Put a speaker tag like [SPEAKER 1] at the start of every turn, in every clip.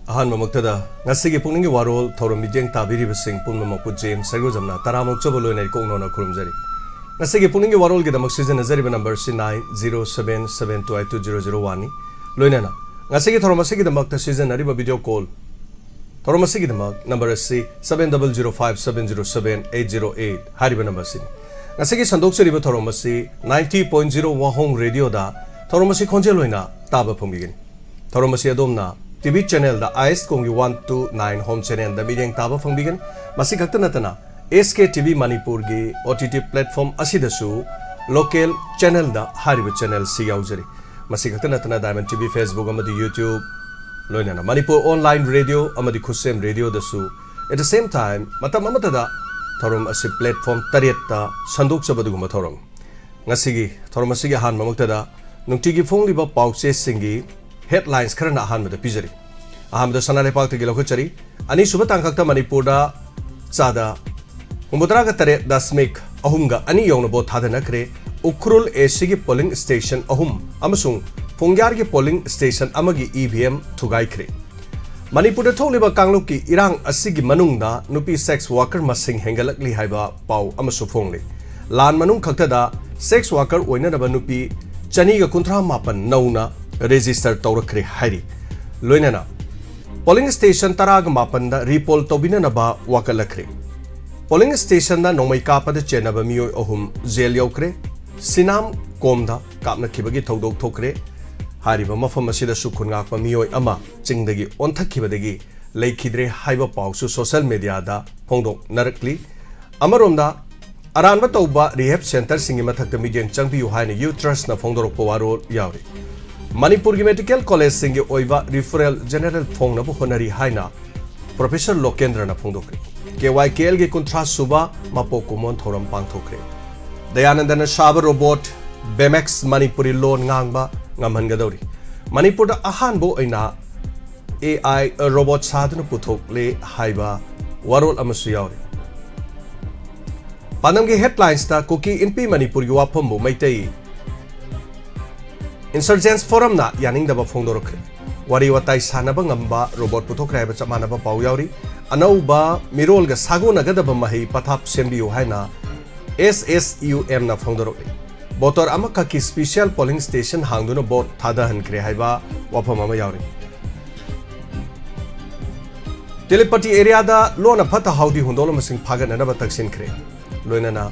[SPEAKER 1] Ahan Mamuktada, Nasigi Pukning Warol, Torum Mijang Tabiri Sing Punamaku James, Sagozamna, Taramuk Chabolo and Kongona Kurumzeri. Nasigi Pukning Warol get a season as number C907722001. Luinana, Nasigi Tormasigi the Makta season Ariba video call. Tormasigi the Mak, number C 7005707808, Hariba number C. Nasigi Sandok Riba Toromasi, 90.01 home radio da, Toromasi Congeloina, Taba Pumigin. Toromasi Adomna. TV channel da IS Kongi 129 home channel da Mijang Taba Pumigin, Masikatana, SK TV Manipur gi OTT platform Asidasu, local channel da Hariba channel C Yauzeri. Masikatana Diamond TV Facebook Amadi YouTube, Loinana, Manipur online radio, Amadi Kusem radio da su. At the same time, Matamamatada, Torum as a platform Tarieta, Sanduk Sabaduguma Torum. Nasigi, Tormasigi Han Mamuktada, Nuktigi Fongliba Pauxe Singi, headlines Karana Han with the Pizari. Aham the Sanale Park to Gilokuchari, Ani Subatankakta Manipurda, Sada, Umudraga Tare, Dasmik, Ahunga, Ani Yonabo Tadanakre, Ukrul a Sigi polling station, Ahum, Amasung, Pungyargi polling station, Amagi EVM, Tugaikre. Manipur Toliba Kangluki, Irang, Asigi Manungda, Nupi sex worker Masing Hengalakli Haiba, Pau, Amasufongli. Lan Manung Kaktada, sex worker, Winanaba Nupi, Chaniga Kuntra Mapan, Nauna, register Taurakri Hari. Luinana. Polling station Tarag Mapanda, Repol Tobina Naba, Wakalakri. Polling station da Nomai Kapa the Chenaba Mio Ohum, Zeliokre, Sinam Komda, Kapna Kibagi Todok Tokre, Hariba Mafamasida Sukunaka Mio Ama, Chingdagi, Ontakibadegi, Lake Kidre, Haiba Pausu, social media da, Pondo, Narakli, Amaronda, Aranba Toba, Rehab Center, Singimatak the Median Champi Uhine, Utrust na Fondo Powaro Yauri. Manipur Medical College Singi Oiva Referral General Fong Nabu Honari Haina, Professor Lokendra na Fondokri. KYKL ge Contrast Suba, Mapokumon Thoram Pangtokre. Dayanandana Shaba Robot, Bemex Manipuri Loan Ngangba, Ngamangadori. Manipur Ahanbo Ina AI Robot Sadana Putok Le Haiba, Warol Amasuyauri. Panamge headlines ta Cookie in P Manipur Yuapambo Maitei. Insurgents Forum na yaning daba Fondorokre. Wari watai sanaba ngamba robot putokre ba chamanaba pauyawri. Anauba mirol ga sago nagadaba mahi pathap sembiyo haina SSUM na Fondorokre. Botor amaka ki special polling station hangduna bot thada hankre haiba wapamama yawri. Telepati area da lona phata haudi hundolo masing phagan na ba taksin kre. Loinana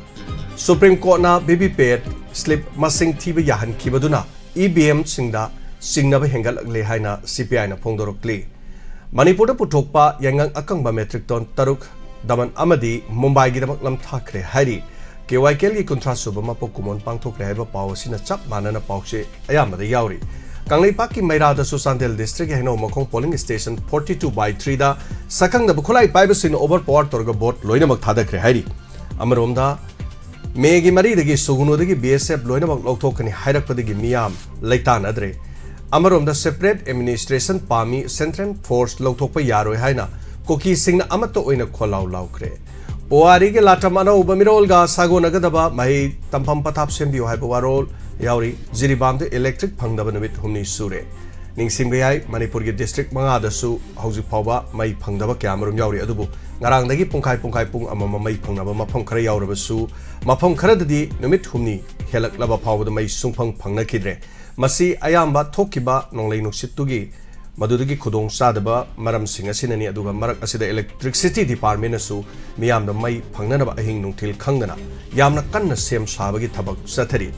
[SPEAKER 1] Supreme Court na baby pet slip masing thiba yahan kibaduna EBM Singda Singnaba Hengal Lehaina CPI na Pongdorokli. Manipur Putokpa Yangang Akangba metric ton Taruk Daman Amadi Mumbai Gidamak Lam Thakre Hari KYKL Contrast Subama Pokumon Pangtokre Heba Pawsina Chap Manana Paushe Ayama the Yauri. Kanglei Paki Maira the Susandel District Heno Mokong polling station 42/3 da Sakang the Bukulai Bibesin overpowered Torga Bot Loinamak Thadakre Hari. Amaromda Megi Mari the Suguno the BSF Loinamak Lokokani Hairakpadigi Miam, Laitan Adre. Amarom the separate administration Pami Central Force Lotopa Yaro Haina, Koki Sing Amato in a Kolau Laukre. Oarigi Latamana Ubamirolga, Sago Nagadaba, Mahi Tampam Patap Sembio Hyperwarol, Yauri, Ziribam the electric Pangdabanamit Humni Sure. Ning Simbai, Manipurgi district Mangada Su, Hausi Pava, Mai Pangdaba Cameron Yauri Adubu. Ngarang dagi Pungkai Pung Amama Mai Pangaba Mapong Kara Yaurabasu, Mapong Karadi, Numit Humni, Helak Lava Power the Mai Sumpang Pangnakidre. Masi Ayamba Tokiba, Nonglay Nuksitugi, Madudagi Kudong Sadaba, Maram Singasinani Aduga Marak Asida Electricity Department Su, Miam the Mai Panganaba Ahing Nuntil Kangana, Yamna Kanna Sem Sabagi Tabak Satari.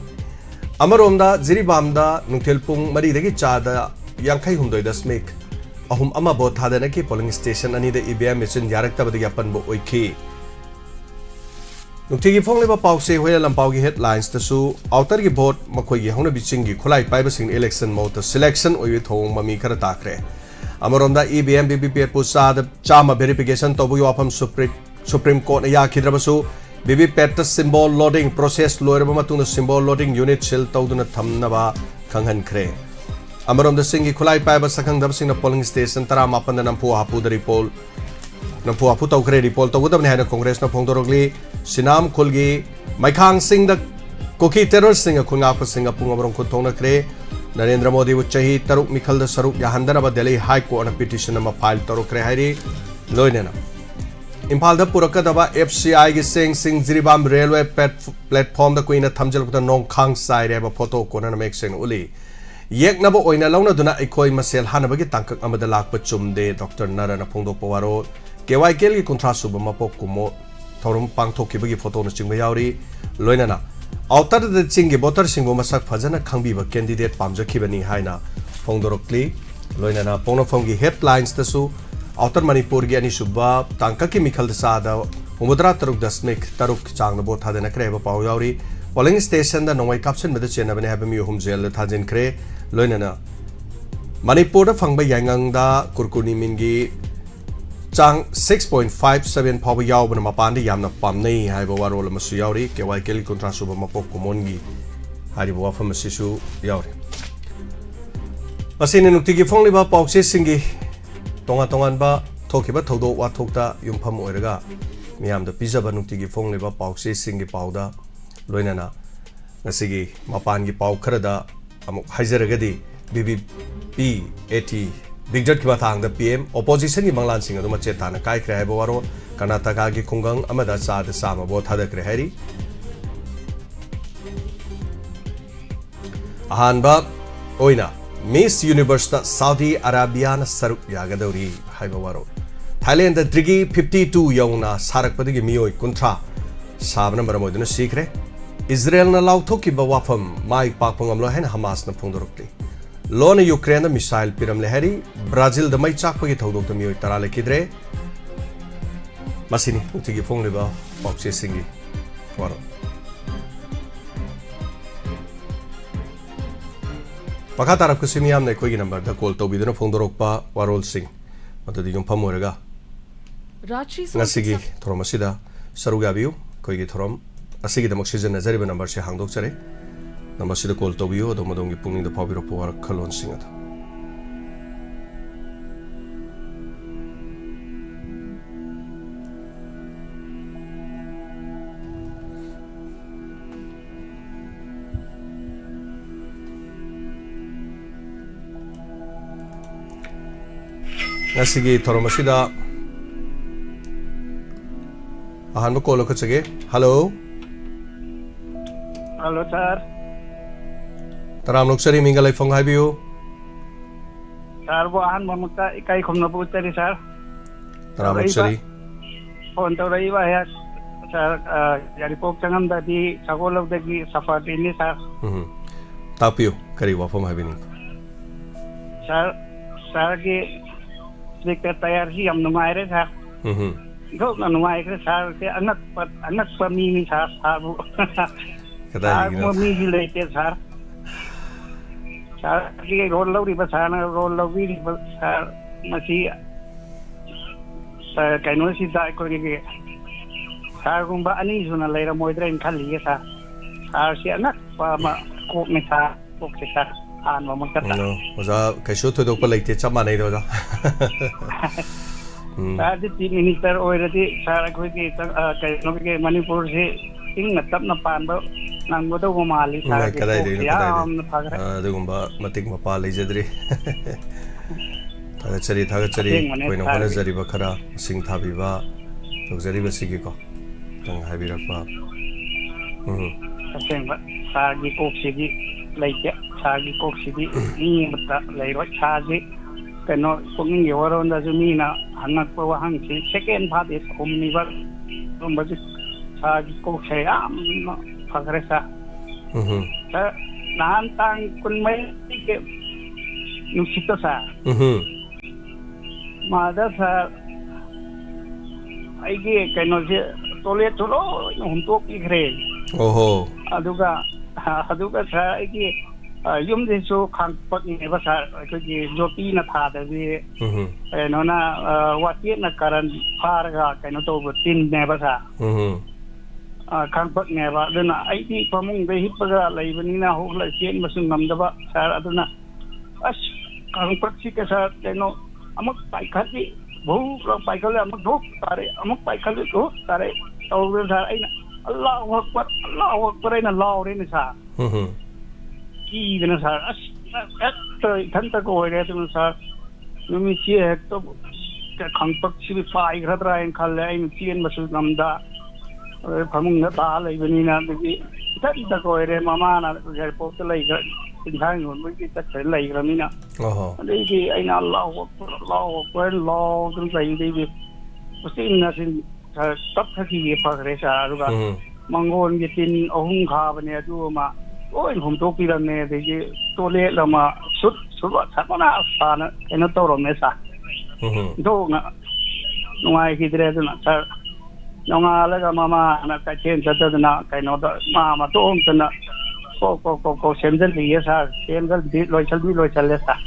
[SPEAKER 1] Amaronda, Ziribamda, Nuntil Pung, Maridagi Chada, Yankai Hundoy Dasmik. Ahum Amabo Tadanaki polling station and the EBM mission Yarakta with the Yapan Bo Oiki. Nuktigi Fongleba Pause, where Lampaugi headlines the Su, Outergi boat, Makogi Honabichingi, Kolai Pibasing election motor selection or with home Mami Karatakre. Amaronda EBM BBP Pusad, Chama verification Tobu Apam Supreme Court Yakidrabasu, BB Pet symbol loading process Lorematuna symbol loading unit shell Toduna Tamnava Kangan Kre. Amarom the Singi Kulai Piba Sakang Dabsing polling station Taramapan and Nampu Hapu the repol Nampu Haputa Gredi Pol to Woodam had a congress na Pondorogli, Sinam Kulgi, Maikang sing the Koki terror singer Kungapa Singapore Kutona Kre, Narendra Modi वो चाही तरुक मिखल द सरुक याहंदनबा Delhi high court न petition अमा file तरुक्रे हाइरी लोइनेना इम्फाल द पुरकदबा FCI गी सिंग जिरिबाम रेलवे प्लेटफॉर्म द कुइना थमजलबदा नोंग खांग साइरेबा फोटो कोना न मेक्सेन उली येकनबो ओइना लौनदुना इखोय मसेल हानबगी तांकक अमदा लाकप चुमदे डॉक्टर नरन फोंदोकप वारो KYKL गी कुंथ्रा सुब मपोक कुमो थौरम पांगथोकिबगी फोटो न चिंग यावरी लोइनाना आउटर द चिंगी बोटर सिंगो मसक फजना खंगबीबा कैंडिडेट पामजखिबनी हाइना फोंदोरक्ली लोइनाना पोनोफोंगी हेडलाइंस तसु आउटर मणिपुर की अनिसुबा तांका की मिखल सादा 93.3 चांग बोट थादना क्रेबा पाउ यावरी पोलिंग स्टेशन द नोंगाई काप्सन मद चेनबने हाबे मी हुम जेल थाजिन क्रे लोइनाना मणिपुर द फंगबा यांगंगदा कुरकुनी मिनगी चांग 6.57 फाव यावबन मपान यामना पामनै हाइबा वारोल मसु यावरी KYKL कुंट्रा सुबा मपोक कुमोनगी हारिबा वाफम Sissu यावरी मसिने नुक्तिगी फोंलिबा पाउसे सिंगी तोंगा तोंगानबा थोकिबा थौदो वाथोकता युमफम ओइरगा मियामदा पिजबा नुक्तिगी फोंलिबा पाउसे सिंगी पाउदा लोइनाना ngasiगी mapangi pau kharada amuk haizaragadi BBP 80 बिगजट की बात PM opposition की मंगलान सिंह अदुम चेताना काय क्रे है बवारो कर्नाटका की खुंगंग अमदा साद साम बो थादक रे हैरी अहानबा ओइना मिस यूनिवर्स दा सऊदी अरेबिया न सरुक यागदौरी है बवारो थाईलैंड द द्रिगी 52 यौना सारक पदगी मियोय कुंथ्रा साबन मरमोदन सीखरे इजराइल न लाउथोकी बवाफम माइक पाकपंगमलो हेन हमास न फोंदोरक्ली लोन यूक्रेन द मिसाइल पिरम लेहरी ब्राजील द मई चाकपगी थौदोक द मियोय तरा लेखिद्रे मसिनी उतिगी फोंलिबा पॉक्से सिंगी वारो पखा तारक कुसिमियाम ने कोई नंबर द कॉल तौबिदन फोंदोरकपा वारोल सिंह मददि युमफम ओरगा ngasiगी thorom asida sarugabiu koigi thorom asigi damak season nazariba number se hangdok chare number sida call tobiu domadongi pungning da pawbiro powar khalon singa ngasigi thorom asida ahan ko lo khachage hello
[SPEAKER 2] sir
[SPEAKER 1] taram loksari mingalai phong haibiu
[SPEAKER 2] sir bo ahan mamutta ikai khomna bu tari sir
[SPEAKER 1] taram loksari
[SPEAKER 2] phone to rai ba ya sir yari pok changam da di sagolok da gi safari ni sir
[SPEAKER 1] tapiu kari wa phong haibini
[SPEAKER 2] sir gi speaker tayar hi am numai re sir go na numai ke sir ke anak pami ni sir bu
[SPEAKER 1] kadai
[SPEAKER 2] mo mi hi le te sir sir ki roll lo ri ba sir na roll lo wi ri ba sir ma si sir kai no si dai ko ri ke sir gum ba ani suna le ra moi dra in khali ye sir si anak pa ma ko me sir ko se sir an ma ma ka ta
[SPEAKER 1] no oza kai sho thodok pa leite chama nei do ja
[SPEAKER 2] sir di minister oi ra di sir ko ki kai no ke manipur se ing na tap na pan ba nang bo do mali sir
[SPEAKER 1] kadai de
[SPEAKER 2] ya am na phagra
[SPEAKER 1] adugumba matik mapa leijadri thagachari koina hona jariba khara sing thabiba togjariba sigi ko tang haibirakpa
[SPEAKER 2] asengba sagi koksigi leite sagi koksigi ni mata leiro sagi keno punging yoron da jumina hanak pa wahang si second part is omniva nomba sagi kokse am pagresa nahan tang kun mai ke nusito sa mada sa aigi keno je tole tolo huntok igre
[SPEAKER 1] oho
[SPEAKER 2] aduga sa aigi yum de so khangpak ni ba sa ko ji jopi na tha da bi no na wati na karan phar ga keno to tin ne ba sa khangpak ne ba duna ai ti pamung be hipga leibani na ho la chen masung ngam da ba sa aduna as khangpak si ka sa keno amak pai khati bhu lo pai khale amak dhok tare amak pai khale dhok tare to sa ai na Allahu akbar ina law re ni sa ki dena sa as ท่านตะโกยเลยทุกท่านนุ่มเชี่ยตัวขังปักชีวิตไปกระไรขันเลยนุ่มเชี่ยมาสุดน้ำดาพมุงนัดตาเลยวันนี้นะที่ท่านตะโกยเลยมานะแกพบอะไรกันเป็นทางหนุนเมื่อกี้ตะเกียบอะไรกันนี่นะนี่ที่ไอ้นั่นเล่าเล่าจนใจดีวิสิ่งนั้นสิ่งตัดที่พักเรชาหรือว่ามังกรกินอหุ่งข้าวเนี่ยดูมาโอ้ยผมตัวปีละเนี่ยที่ตัวเล็กเรามาสุดว่าสักวันน่ะสานไอ้นั่นตัวเราไม่สักดูนะน้องไอ้คิดเรื่องนั้นน้องอะไรก็มานะแต่เช่นจะจะนะไอ้น้องมาตัวองค์นะก็เซนเซอร์ดีสักเซนเซอร์ดีลอยชัลเลยสัก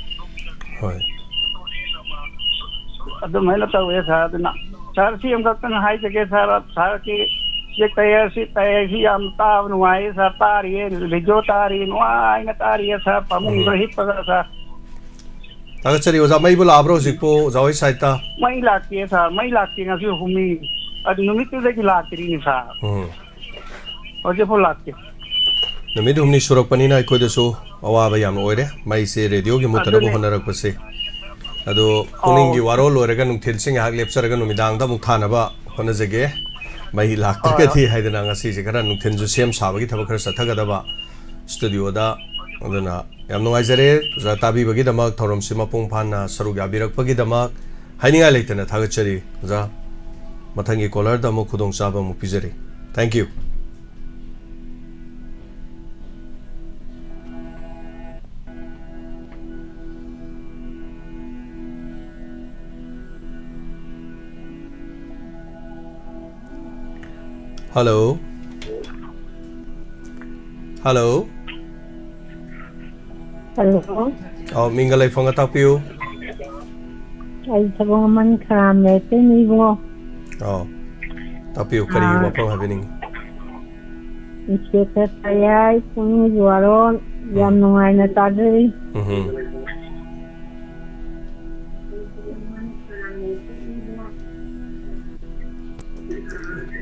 [SPEAKER 2] ಅದು ಮೇಲೆ ತವೆ ಸಾಧನ ಸಾರಸಿ ಎಂಬತನ ಹಾಯ್ತಗೆ ಸಾರಸಿ ತಯಾರಿಸಿ ಅಮ್ತಾವನು Y ಸರ್ತಾರಿ ಬಿಜೋತಾರಿ ವಾಯಿನ ತಾರಿಯ ಸ ಪಮುಂದ್ರ ಹಿಪ್ಪಗ ಸ
[SPEAKER 1] ತಗಚರಿ ಓಜಾ ಮೈ ಬುಲ ಆಬ್ರೋ ಜಿಪೋ ಜಾವೈ ಸೈತಾ
[SPEAKER 2] ಮೈ ಲಾಕ್ತಿ ngasi humi ಅದು ನುಮಿತಿದಗಿ ಲಾಕ್ತಿರಿ ನಿ ಸ ಓಜೆ ಪೋ ಲಾಕ್ತಿ
[SPEAKER 1] नुमित humni surakpanina aikoidasu awaba yamna oire mai se radio gi mutarabu honarakpase ado Pukning Warol loiraga nungthil sing hak lepsaraga numidang da muk thanaba honajage mai laktagati haidana ngasi se kara nungthil ju sem sabagi thaba khara sathagadaba studio da aduna yam nungaijare za tabi bagi damak thorom sima pung phanna sarug yabirak pagi damak haininga leitana thagachari za mathangi caller da mu khudong chaba mu pijari thank you Hello. Hello.
[SPEAKER 3] Hello.
[SPEAKER 1] Oh, mingalay phone atapiu.
[SPEAKER 3] Ay sabong man kram le tini mo.
[SPEAKER 1] Oh. Tapiu kari mo pang happening.
[SPEAKER 3] Isketa sayay kung Warol yam nungay na tadri.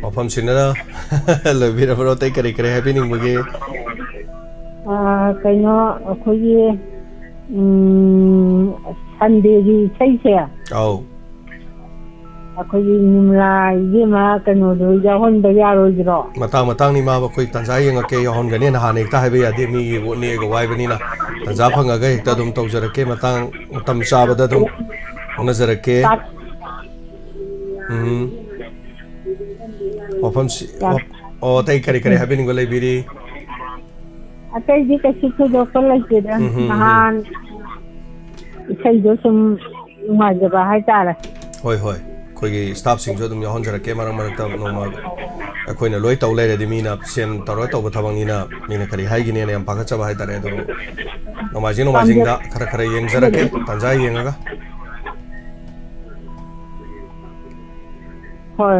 [SPEAKER 1] Mafam sinada lebih rapor tay kari happening bagi.
[SPEAKER 3] Kaino ako'y Sunday di saya.
[SPEAKER 1] Oh.
[SPEAKER 3] Ako'y nimla yema kano do yahon bayaro jiro.
[SPEAKER 1] Matang ni ma koi tanzai yang ke yahon gani na hanik ta habi adi mi ni go wai bani na tanza phanga ga ta dum tau jara ke matang tam sa bada dum ona jara ke. Mafam si oh tay kari happening golay biri.
[SPEAKER 3] Atay di kasi ko do ko lang jira. Nahan isay do sum umaga hay tara.
[SPEAKER 1] Hoy. Koi staff sing jo dum yahon jara ke marang ta no ma akoi na loi tau le de mi na sem taroi tau bathabang ni na kari hai gi ne am pakha cha hai tare do no ma jing da khara yeng jara ke tanjai yeng ga
[SPEAKER 3] Hoy.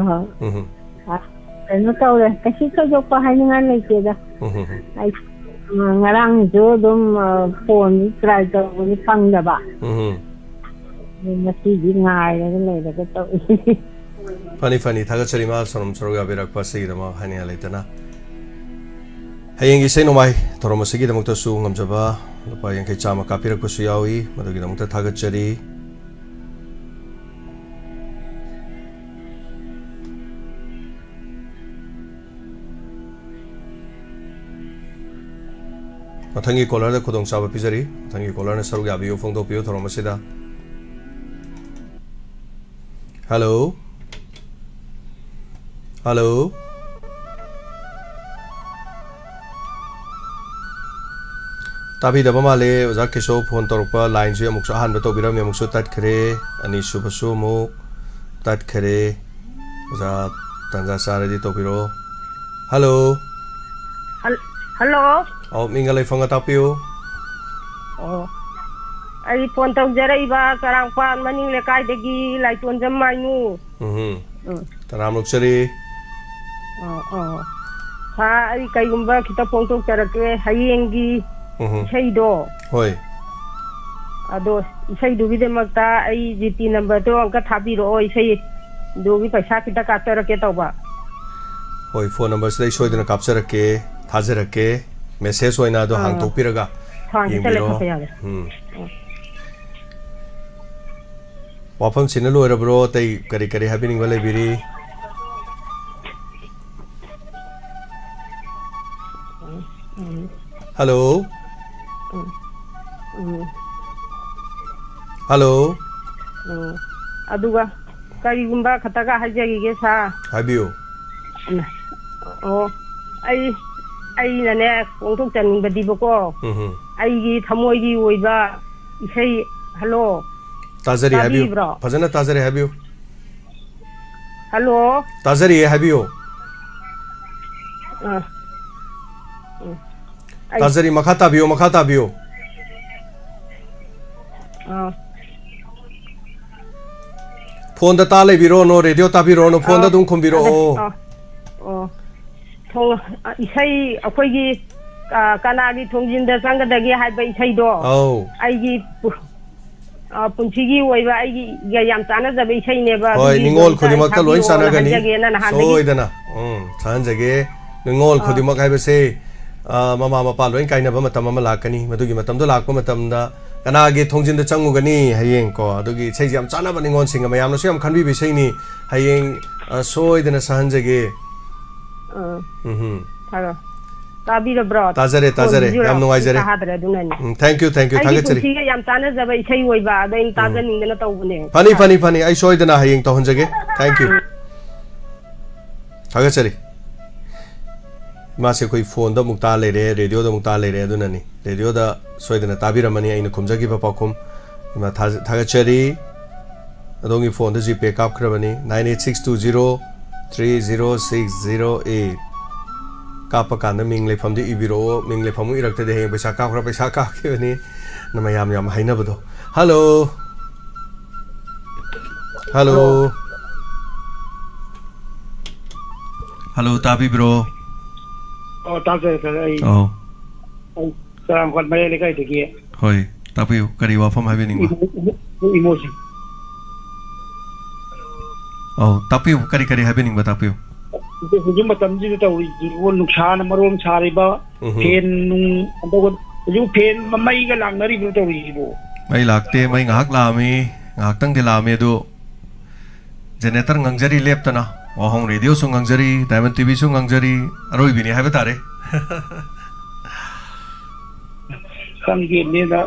[SPEAKER 3] Ano tau le kasi ko do pa haningan le kida. Ay ngarang jo dum phone try to ni pang da ba. Ni si di ngai le ka tau.
[SPEAKER 1] Funny thagachari ma sonom soroga berak pasi da ma hania leitana. Hayeng gi sei no mai thorom sigi da mukta su ngamjaba pa yang kai chama kapirak ko su yawi madugi da mukta thagachari. Mathangi caller da khudong chaba pijari mathangi caller na sarug yabiyo phone do piyo thorom asida Hello Tabi da male oza kesho phone torpa line ju amuk ahan ba to biram amuk su tat khare ani suba su mu tat khare oza tanja sare di to biro Hello Oh, mingalay phone atapiu.
[SPEAKER 4] Oh. Ay phone tong jara iba karang pan maning lekay degi lai tuan jamai nu.
[SPEAKER 1] Tanam luxury.
[SPEAKER 4] Ha ay kayumba kita phone tong jara ke hayengi. Seido.
[SPEAKER 1] Hoy.
[SPEAKER 4] Ado seido bide magta ay GT number to angka thabiro oi sei do gi paisa kita katara ke tawba.
[SPEAKER 1] Hoy phone number sei soidana capture ke thajara ke message hoina do hang to piraga
[SPEAKER 4] ꯊꯥꯡ ꯆꯠꯂꯦ ꯈꯛꯇ ꯌꯥꯔꯦ
[SPEAKER 1] ꯋꯥꯐꯝ ꯁꯤꯅ ꯂꯣꯏꯔꯕ꯭ꯔꯣ ꯑꯇꯩ ꯀꯔꯤ ꯀꯔꯤ ꯍꯥꯏꯕꯤꯅꯤꯡꯕ ꯂꯩꯕꯤꯔꯤ hello hello
[SPEAKER 4] ꯑꯗꯨꯒ ꯀꯔꯤꯒꯨꯝꯕ ꯈꯛꯇꯒ ꯍꯥꯏꯖꯈꯤꯒꯦ ꯁꯥ
[SPEAKER 1] ꯍꯥꯏꯕꯤꯌꯨ
[SPEAKER 4] ꯑꯣ ꯑꯩꯅꯅꯦ ꯐꯣꯡꯗꯣꯛꯆꯅꯤꯡꯕꯗꯤꯕꯀꯣ ꯑꯩꯒꯤ ꯊꯃꯣꯏꯒꯤ ꯑꯣꯏꯕ ꯏꯁꯩ ꯍꯜꯂꯣ
[SPEAKER 1] ꯇꯥꯖꯔꯤ ꯍꯥꯏꯕꯤꯌꯨ
[SPEAKER 4] ꯇꯥꯕꯤꯕ꯭ꯔꯣ
[SPEAKER 1] ꯐꯖꯅ ꯇꯥꯖꯔꯤ ꯍꯥꯏꯕꯤꯌꯨ
[SPEAKER 4] ꯍꯜꯂꯣ
[SPEAKER 1] ꯇꯥꯖꯔꯤꯌꯦ ꯍꯥꯏꯕꯤꯌꯨ ꯇꯥꯖꯔꯤ ꯃꯈꯥ ꯇꯥꯕꯤꯌꯨ ꯐꯣꯟꯗ ꯇꯥ ꯂꯩꯕꯤꯔꯣꯅꯣ ꯔꯦꯗꯤꯑꯣ ꯇꯥꯕꯤꯔꯣꯅꯣ ꯐꯣꯟꯗ ꯑꯗꯨꯝ ꯈꯨꯝꯕꯤꯔꯛꯑꯣ
[SPEAKER 4] ꯏꯁꯩ ꯑꯩꯈꯣꯏꯒꯤ ꯀꯅꯥꯒꯤ ꯊꯣꯡꯖꯤꯟꯗ ꯆꯪꯒꯗꯒꯦ ꯍꯥꯏꯕ ꯏꯁꯩꯗꯣ ꯑꯩꯒꯤ ꯄꯨꯟꯁꯤꯒꯤ ꯑꯣꯏꯕ ꯑꯩꯒꯤꯒ ꯌꯥꯝ ꯆꯥꯟꯅꯖꯕ ꯏꯁꯩꯅꯦꯕ
[SPEAKER 1] ꯍꯣꯏ ꯅꯤꯡꯉꯣꯜ ꯈꯨꯗꯤꯡꯃꯛꯇ ꯂꯣꯏ ꯆꯥꯟꯅꯒꯅꯤ
[SPEAKER 4] ꯅꯍꯥꯟꯗꯒꯤ
[SPEAKER 1] ꯁꯣꯏꯗꯅ ꯁꯥꯍꯟꯖꯒꯦ ꯅꯤꯡꯉꯣꯜ ꯈꯨꯗꯤꯡꯃꯛ ꯍꯥꯏꯕꯁꯦ ꯃꯃꯥ ꯃꯄꯥ ꯂꯣꯏ ꯀꯥꯏꯅꯕ ꯃꯇꯝ ꯑꯃ ꯂꯥꯛꯀꯅꯤ ꯃꯗꯨꯒꯤ ꯃꯇꯝꯗꯣ ꯂꯥꯛꯄ ꯃꯇꯝꯗ ꯀꯅꯥꯒꯤ ꯊꯣꯡꯖꯤꯟꯗ ꯆꯪꯉꯨꯒꯅꯤ ꯍꯌꯦꯡ ꯀꯣ ꯑꯗꯨꯒꯤ ꯏꯁꯩꯁꯦ ꯌꯥꯝ ꯆꯥꯟꯅꯕ ꯅꯤꯡꯉꯣꯜꯁꯤꯡꯒ ꯃꯌꯥꯝꯅꯁꯨ ꯌꯥꯝ ꯈꯟꯕꯤꯕ ꯏꯁꯩꯅꯤ ꯍꯌꯦꯡ ꯁꯣꯏꯗꯅ ꯁꯥꯍꯟꯖꯒꯦ
[SPEAKER 4] ꯇꯥꯕꯤꯔꯕ꯭ꯔꯣ
[SPEAKER 1] ꯇꯥꯖꯔꯦ ꯌꯥꯝ ꯅꯨꯡꯉꯥꯏꯖꯔꯦ ꯊꯦꯡꯛ ꯌꯨ
[SPEAKER 4] ꯑꯩꯒꯤ
[SPEAKER 1] ꯊꯥꯒꯠꯆꯔꯤ
[SPEAKER 4] ꯄꯨꯟꯁꯤꯒ ꯌꯥꯝ ꯆꯥꯟꯅꯖꯕ ꯏꯁꯩ ꯑꯣꯏꯕ ꯑꯗꯣ ꯑꯩꯅ ꯇꯥꯖꯅꯤꯡꯗꯅ ꯇꯧꯕꯅꯦ
[SPEAKER 1] ꯐꯅꯤ ꯑꯩ ꯁꯣꯏꯗꯅ ꯍꯌꯦꯡ ꯇꯧꯍꯟꯖꯒꯦ ꯊꯦꯡꯛ ꯌꯨ ꯊꯥꯒꯠꯆꯔꯤ ꯏꯃꯥꯁꯦ ꯑꯩꯈꯣꯏ ꯐꯣꯟꯗ ꯑꯃꯨꯛ ꯇꯥ ꯂꯩꯔꯦ ꯔꯦꯗꯤꯑꯣꯗ ꯑꯃꯨꯛ ꯇꯥ ꯂꯩꯔꯦ ꯑꯗꯨꯅꯅꯤ ꯔꯦꯗꯤꯑꯣꯗ ꯁꯣꯏꯗꯅ ꯇꯥꯕꯤꯔꯝꯃꯅꯤ ꯑꯩꯅ ꯈꯨꯝꯖꯈꯤꯕ ꯄꯥꯎꯈꯨꯝ ꯏꯃꯥ ꯊꯥꯒꯠꯆꯔꯤ ꯑꯗꯣꯝꯒꯤ ꯐꯣꯟꯗ ꯖꯤꯄꯦ ꯀꯥꯞꯈ꯭ꯔꯕꯅꯤ 9862030608 ꯀꯥꯞꯄ ꯀꯥꯟꯗ ꯃꯤꯡ ꯂꯩꯐꯝꯗꯤ ꯏꯕꯤꯔꯛꯑꯣ ꯃꯤꯡ ꯂꯩꯐꯝ ꯏꯔꯛꯇꯗꯤ ꯍꯌꯦꯡ ꯄꯩꯁꯥ ꯀꯥꯞꯈꯤꯕꯅꯤ ꯃꯌꯥꯝ ꯌꯥꯝ ꯍꯥꯏꯅꯕꯗꯣ ꯍꯜꯂꯣ ꯍꯜꯂꯣ ꯇꯥꯕꯤꯕ꯭ꯔꯣ
[SPEAKER 2] ꯇꯥꯖꯔꯦ ꯑꯩ ꯆꯔꯥꯡꯄꯥꯠ ꯃꯌꯥꯏ ꯂꯩꯀꯥꯏꯗꯒꯤ
[SPEAKER 1] ꯍꯣꯏ ꯇꯥꯛꯄꯤꯌꯨ ꯀꯔꯤ ꯋꯥꯐꯝ ꯍꯥꯏꯕꯤꯅꯤꯡꯕ
[SPEAKER 2] ꯏꯃꯣꯁꯤꯡ
[SPEAKER 1] ꯇꯥꯛꯄꯤꯌꯨ ꯀꯔꯤ ꯍꯥꯏꯕꯤꯅꯤꯡꯕ ꯇꯥꯛꯄꯤꯌꯨ
[SPEAKER 2] ꯍꯧꯖꯤꯛ ꯃꯇꯝꯁꯤꯗ ꯇꯧꯔꯤꯁꯤꯕꯨ ꯅꯨꯡꯁꯥꯅ ꯃꯔꯣꯝ ꯁꯥꯔꯤꯕ ꯐꯦꯟ ꯅꯨꯡ ꯑꯗꯨꯒ ꯍꯧꯖꯤꯛ ꯐꯦꯟ ꯃꯩꯒ ꯂꯥꯡꯅꯔꯤꯕ꯭ꯔꯣ ꯇꯧꯔꯤꯁꯤꯕꯨ
[SPEAKER 1] ꯃꯩ ꯂꯥꯛꯇꯦ ꯃꯩ ꯉꯥꯏꯍꯥꯛ ꯂꯥꯛꯑꯝꯃꯤ ꯉꯥꯏꯍꯥꯛꯇꯪꯗꯤ ꯂꯥꯛꯑꯝꯃꯤ ꯑꯗꯨ ꯖꯦꯅꯦꯔꯦꯇꯔ ꯉꯪꯖꯔꯤ ꯂꯦꯞꯇꯅ ꯋꯥꯍꯣꯡ ꯔꯦꯗꯤꯑꯣꯁꯨ ꯉꯪꯖꯔꯤ ꯗꯥꯏꯃꯟ ꯇꯤꯚꯤꯁꯨ ꯉꯪꯖꯔꯤ ꯑꯔꯣꯏꯕꯤꯅꯤ ꯍꯥꯏꯕ ꯇꯥꯔꯦ
[SPEAKER 2] ꯈꯪꯗꯦꯅꯦꯅ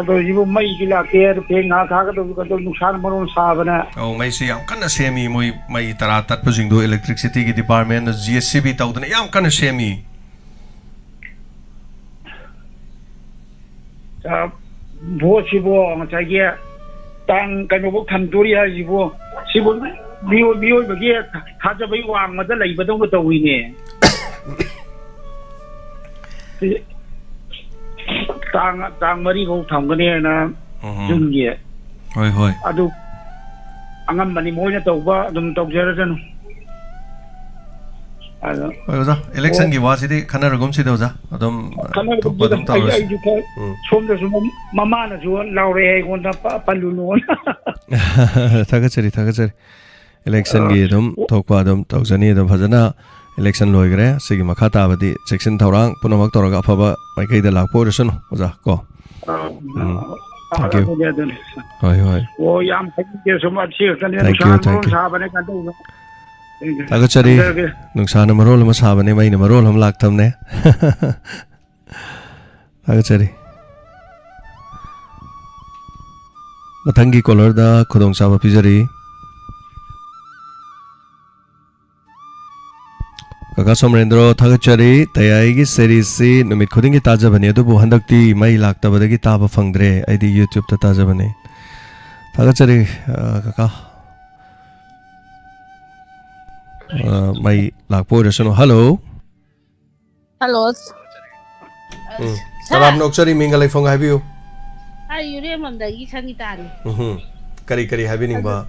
[SPEAKER 2] ꯇꯧꯔꯤꯁꯤꯕꯨ ꯃꯩꯁꯤ ꯂꯥꯛꯇꯦ ꯐꯦꯟ ꯉꯥꯏꯍꯥꯛ ꯊꯥꯒꯗꯧꯕ ꯅꯨꯡꯁꯥꯅ ꯃꯔꯣꯝ ꯁꯥꯕꯅ
[SPEAKER 1] ꯃꯩꯁꯤ ꯌꯥꯝ ꯀꯟꯅ ꯁꯦꯝꯃꯤ ꯃꯣꯏ ꯃꯩ ꯇꯔꯥ ꯇꯠꯄꯁꯤꯡꯗꯣ इलेक्ट्रिसिटीꯒꯤ ꯗꯤꯄꯥꯔꯠꯃꯦꯟꯅ GSCB ꯇꯧꯗꯅ ꯌꯥꯝ ꯀꯟꯅ ꯁꯦꯝꯃꯤ
[SPEAKER 2] ꯚꯣꯠꯁꯤꯕꯨ ꯉꯁꯥꯏꯒꯤ ꯇꯥꯡ ꯀꯩꯅꯣꯐꯧ ꯊꯝꯗꯣꯔꯤ ꯍꯥꯏꯁꯤꯕꯨ ꯁꯤꯕꯨ ꯃꯤꯑꯣꯏꯕꯒꯤ ꯊꯥꯖꯕꯒꯤ ꯋꯥꯡꯃꯗ ꯂꯩꯕꯗꯧꯅ ꯇꯧꯋꯤꯅꯦ ꯇꯥꯡ 4 ꯐꯥꯎ ꯊꯝꯒꯅꯤꯅ ꯖꯨꯟꯒꯤ
[SPEAKER 1] ꯍꯣꯏ
[SPEAKER 2] ꯑꯗꯨ ꯑꯉꯝꯕꯅꯤ ꯃꯣꯏꯅ ꯇꯧꯕ ꯑꯗꯨꯝ ꯇꯧꯖꯔꯁꯅꯨ
[SPEAKER 1] ꯍꯣꯏ ꯑꯣꯖꯥ ꯏꯂꯦꯛꯁꯟꯒꯤ ꯋꯥꯁꯤꯗꯤ ꯈꯟꯅꯔꯒꯨꯝꯁꯤꯗ ꯑꯣꯖꯥ ꯑꯗꯨꯝ ꯊꯣꯛꯄ ꯑꯗꯨꯝ ꯇꯧꯔꯁꯤ
[SPEAKER 2] ꯑꯩꯁꯨ ꯁꯣꯝꯗꯁꯨ ꯃꯃꯥꯅꯁꯨ ꯂꯥꯎꯔꯦ ꯑꯩꯉꯣꯟꯗ ꯄꯜꯂꯨꯅꯣꯅ
[SPEAKER 1] ꯊꯥꯒꯠꯆꯔꯤ इलेक्शनगी अदम थोकपा अदम तौजनी अदम फजना इलेक्शन लोइग्रे सिगी मखा ताबदी सेक्शन थौरांग पुनमक तौरगा अफबा माइकैदा लाखपो रसनो ओजा को थैंक यू होय
[SPEAKER 2] ओ याम फैके सोमा सिगतने साबने कादो
[SPEAKER 1] थगचरी नुंसान मरोल म साबने मैन मरोल हम लाक्तमने थगचरी मथंगी कॉलर दा खुदोंग साबा पिजरी Kaka Somrendro Thagachari Tayaigi Serisi Numit Khudingi Tajabane Adubu Handakti Mai Laktabadagi Taba Fangdre Aidi YouTube Ta Tajabane Thagachari Kaka Mai Lakpo Rasano Hello
[SPEAKER 5] Hello
[SPEAKER 1] Salam Nokchari Mingalai Fong have you
[SPEAKER 5] you remember the Sanitari
[SPEAKER 1] Kari Kari Habining Ba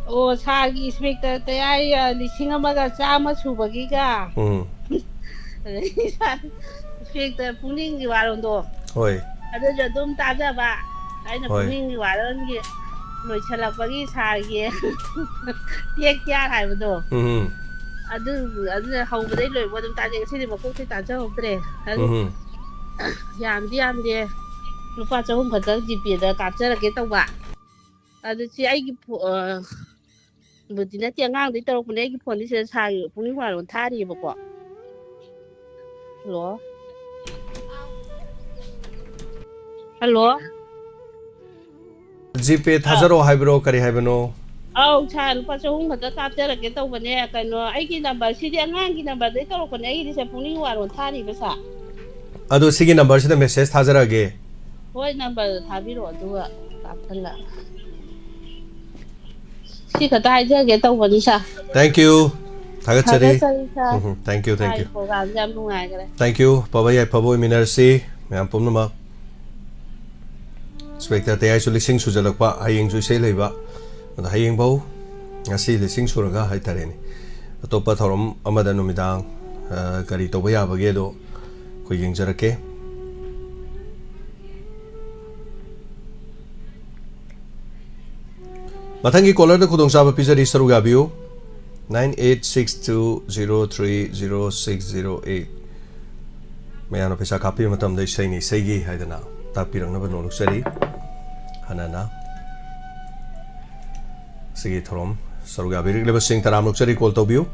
[SPEAKER 5] Oh, Sagi Spectre, the eye, the Singamaga Sama Subagiga. Spectre, Pukning, you are on door.
[SPEAKER 1] Oi.
[SPEAKER 5] I don't know, don't Tazaba. I know Pukning, you are on here. No Chalapagi, Sagi. Take care, I would do. I do, how they look, what I'm touching, cinema, cook it as a bread. ꯌꯥꯝꯗꯦ lupa 300 ꯈꯛꯇꯪ GPꯗ ꯀꯥꯞꯆꯔꯒꯦ ꯇꯧꯕ ꯑꯗꯨ ꯁꯤ ꯑꯩꯒꯤ ꯕꯨꯗꯤ ꯅꯠꯇꯦ ꯑꯉꯥꯡꯗꯩ ꯇꯧꯔꯛꯄꯅꯦ ꯑꯩꯒꯤ ꯐꯣꯟꯗꯤ ꯁꯤꯗ ꯁꯥꯒꯤ ꯄꯨꯛꯅꯤꯡ ꯋꯥꯔꯣꯜ ꯊꯥꯔꯤꯌꯦꯕꯀꯣ ꯍꯜꯂꯣ
[SPEAKER 1] GP ꯊꯥꯖꯔꯣ ꯍꯥꯏꯕ꯭ꯔꯣ ꯀꯔꯤ ꯍꯥꯏꯕꯅꯣ
[SPEAKER 5] ꯑꯧ ꯁꯥꯔ lupa 300 ꯈꯛꯇ ꯀꯥꯞꯆꯔꯒꯦ ꯇꯧꯕꯅꯦ ꯀꯩꯅꯣ ꯑꯩꯒꯤ ꯅꯝꯕꯔ ꯁꯤꯗꯤ ꯑꯉꯥꯡꯒꯤ ꯅꯝꯕꯔꯗꯩ ꯇꯧꯔꯛꯄꯅꯦ ꯑꯩꯒꯤꯗꯤ ꯁꯦ ꯄꯨꯛꯅꯤꯡ ꯋꯥꯔꯣꯜ ꯊꯥꯔꯤꯕ ꯁꯥꯔ
[SPEAKER 1] ꯑꯗꯣ ꯁꯤꯒꯤ ꯅꯝꯕꯔꯁꯤꯗ ꯃꯦꯁꯦꯖ ꯊꯥꯖꯔꯛꯑꯒꯦ
[SPEAKER 5] ꯍꯣꯏ ꯅꯝꯕꯔꯗꯣ ꯊꯥꯕꯤꯔꯛꯑꯣ ꯑꯗꯨꯒ ꯀꯥꯞꯁꯜꯂꯛ ꯁꯤ ꯈꯛꯇ ꯍꯥꯏꯖꯒꯦ ꯇꯧꯕꯅꯤ ꯁꯥꯔ
[SPEAKER 1] ꯊꯦꯡꯛ ꯌꯨ ꯊꯥꯒꯠꯆꯔꯤ
[SPEAKER 5] ꯊꯥꯒꯠꯆꯔꯤ ꯁꯥꯔ
[SPEAKER 1] ꯊꯦꯡꯛ ꯌꯨ
[SPEAKER 5] ꯁꯥꯔꯒꯤ ꯄ꯭ꯔꯣꯒ꯭ꯔꯥꯝꯁꯦ ꯌꯥꯝ ꯅꯨꯡꯉꯥꯏꯈ꯭ꯔꯦ
[SPEAKER 1] ꯊꯦꯡꯛ ꯌꯨ ꯐꯕ ꯌꯥꯏꯐꯕ ꯑꯣꯏꯃꯤꯟꯅꯔꯁꯤ ꯃꯌꯥꯝ ꯄꯨꯝꯅꯃꯛ ꯏꯟꯁꯄꯦꯛꯇꯔ ꯇꯌꯥꯏꯁꯨ ꯂꯤꯁꯤꯡ ꯁꯨꯖꯜꯂꯛꯄ ꯍꯌꯦꯡꯁꯨ ꯏꯁꯩ ꯂꯩꯕ ꯑꯗꯣ ꯍꯌꯦꯡꯐꯧ ꯉꯁꯤ ꯂꯤꯁꯤꯡ ꯁꯨꯔꯒ ꯍꯥꯏꯇꯥꯔꯦꯅꯦ ꯑꯇꯣꯞꯄ ꯊꯧꯔꯝ ꯑꯃꯗ ꯅꯨꯃꯤꯗꯥꯡ ꯀꯔꯤ ꯇꯧꯕ ꯌꯥꯕꯒꯦꯗꯣ ꯑꯩꯈꯣꯏ ꯌꯦꯡꯖꯔꯛꯀꯦ ꯃꯊꯪꯒꯤ ꯀꯣꯂꯔꯗ ꯈꯨꯗꯣꯡꯆꯥꯕ ꯄꯤꯖꯔꯤ ꯁꯔꯨꯛ ꯌꯥꯕꯤꯌꯨ 9862030608 ꯃꯌꯥꯝꯅ ꯄꯩꯁꯥ ꯀꯥꯞꯄꯤꯕ ꯃꯇꯝꯗ ꯏꯁꯩꯅꯤ ꯏꯁꯩꯒꯤ ꯍꯥꯏꯗꯅ ꯇꯥꯛꯄꯤꯔꯛꯅꯕ ꯅꯣꯛꯆꯔꯤ ꯍꯥꯟꯅꯅ ꯁꯤꯒꯤ ꯊꯧꯔꯝ ꯁꯔꯨꯛ ꯌꯥꯕꯤꯔꯛꯂꯤꯕꯁꯤꯡ ꯇꯔꯥꯝ ꯅꯣꯛꯆꯔꯤ ꯀꯣꯜ ꯇꯧꯕꯤꯌꯨ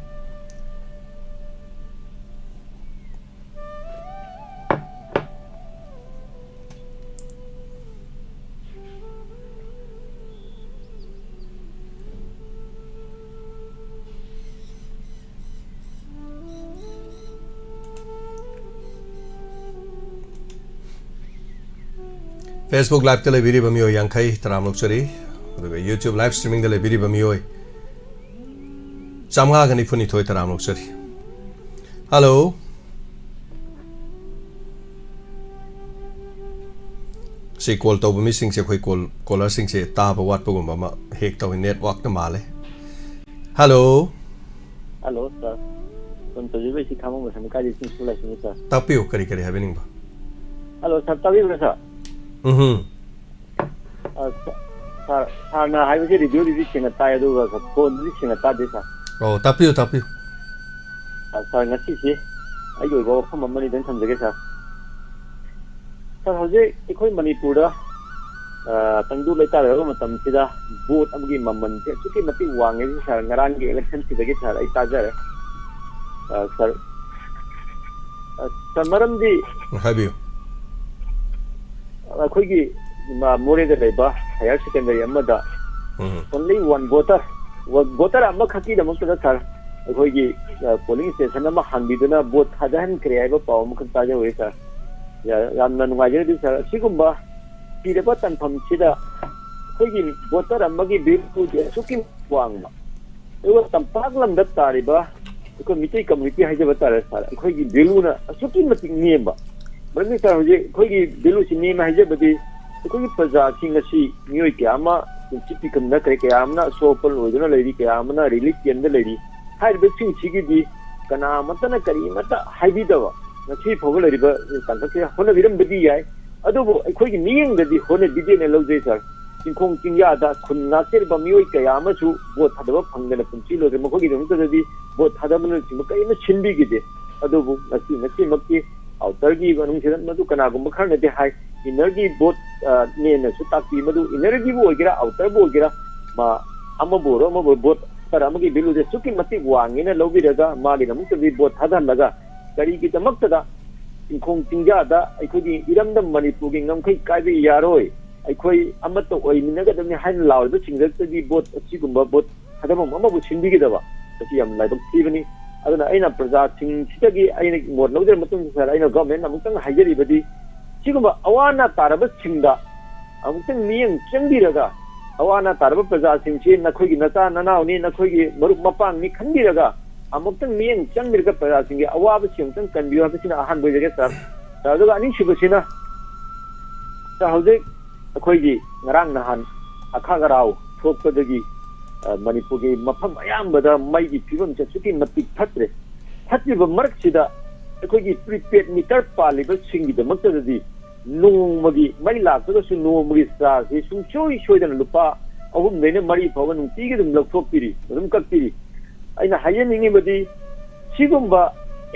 [SPEAKER 1] Facebook Live telebiri bamiyo yangkai taram nokchari aduga YouTube live streaming telebiri bamiyo chamga gani phuni thoi taram nokchari hello si call to bami sing se khoi caller sing se ta ba wat pagum ba ma hek to network na male hello
[SPEAKER 6] sir kon to jibe si khamong ba samka ji sing sula sing sir
[SPEAKER 1] tapiu kari kari happening ba
[SPEAKER 6] hello sir tabi ba sir sir na hai je review di sing ta ya do ga phone di sing ta de sir
[SPEAKER 1] oh tapiu
[SPEAKER 6] sir ngasi si ai yo go pham mani den tham jage sir sir hoje ikoi manipur da tangdu lai ta ra matam sida vote amgi mamman te chuki mati wange sir ngaran gi election sidage sir ai ta jare sir maram di
[SPEAKER 1] habiu
[SPEAKER 6] akhoi gi more da leba higher secondary amada only one voter amma khaki da mukta sir akhoi gi polling station ama hanbiduna vote hadan kriya ba paw mukta ta ja hoye sir yamna nungai je sir sigumba pireba tanpham sida akhoi gi voter amma gi bill ku je suki wangma ewa tampak lam da tariba ko mitai community haje ba tar sir akhoi gi biluna suki mating niemba bani sir hoje akhoi gi bilu si ni ma haje badi akhoi praja sing asi mioi kyama chipi kam na kare kyamna sopal hoiduna leiri kyamna religion da leiri hai be sing chigi di kana matana kari mata haibi dawa ngasi phobal leiri ba tanthak hona biram bidi yai adubo akhoi gi niyeng da di hona bidi ne lojai sir chingkhong chingya da khunna ser ba mioi kyama su bo thadaba phangdana punchi lo mo gi dum ta di bo thadaba ne chim kai na chinbi gi de adubo ngasi makki outer gi ganung sidan madu kana gum kharna de hai energy both ne na su takpi madu energy bo gira outer bo gira ma amma bo bot tara amagi bilu de suki mati wangi na lobi daga ma gi namu bi bot hadan laga kari gi tamak tada ingkhong tingja da aikoi iram dam manipur gi ngam khai kai bi yaroi aikoi amato oi minaga dam ni hain law ba chingja di bot achi gumba bot hadam amma bu chindi gi daba achi yam lai bak tibani aduna aina praja sing sidagi aina mor lawder matung sar aina government amutang haijari badi sigumba awana taraba singda amutang miyang changdiraga awana taraba praja sing chi nakhoi gi nata nanau ni nakhoi gi maruk mapang ni khandiraga amutang miyang changdiraga praja sing gi awaba singtang kanbiwa bisina ahan boijage sar daga ani shibasina sa hoje akhoi gi ngarang nahan akhagarau thokpadagi manipur gi mafam ayambada mai gi phibam chasuki matik thatre thatiba marksida akhoi gi prepaid meter paliba singi da maktadi nongmagi mai lakta su nongmagi sa si sum choi shoidana lupa ahum dene mari phawan nunti gi dum lokthok piri dum kakpiri aina hayen ningi badi sigumba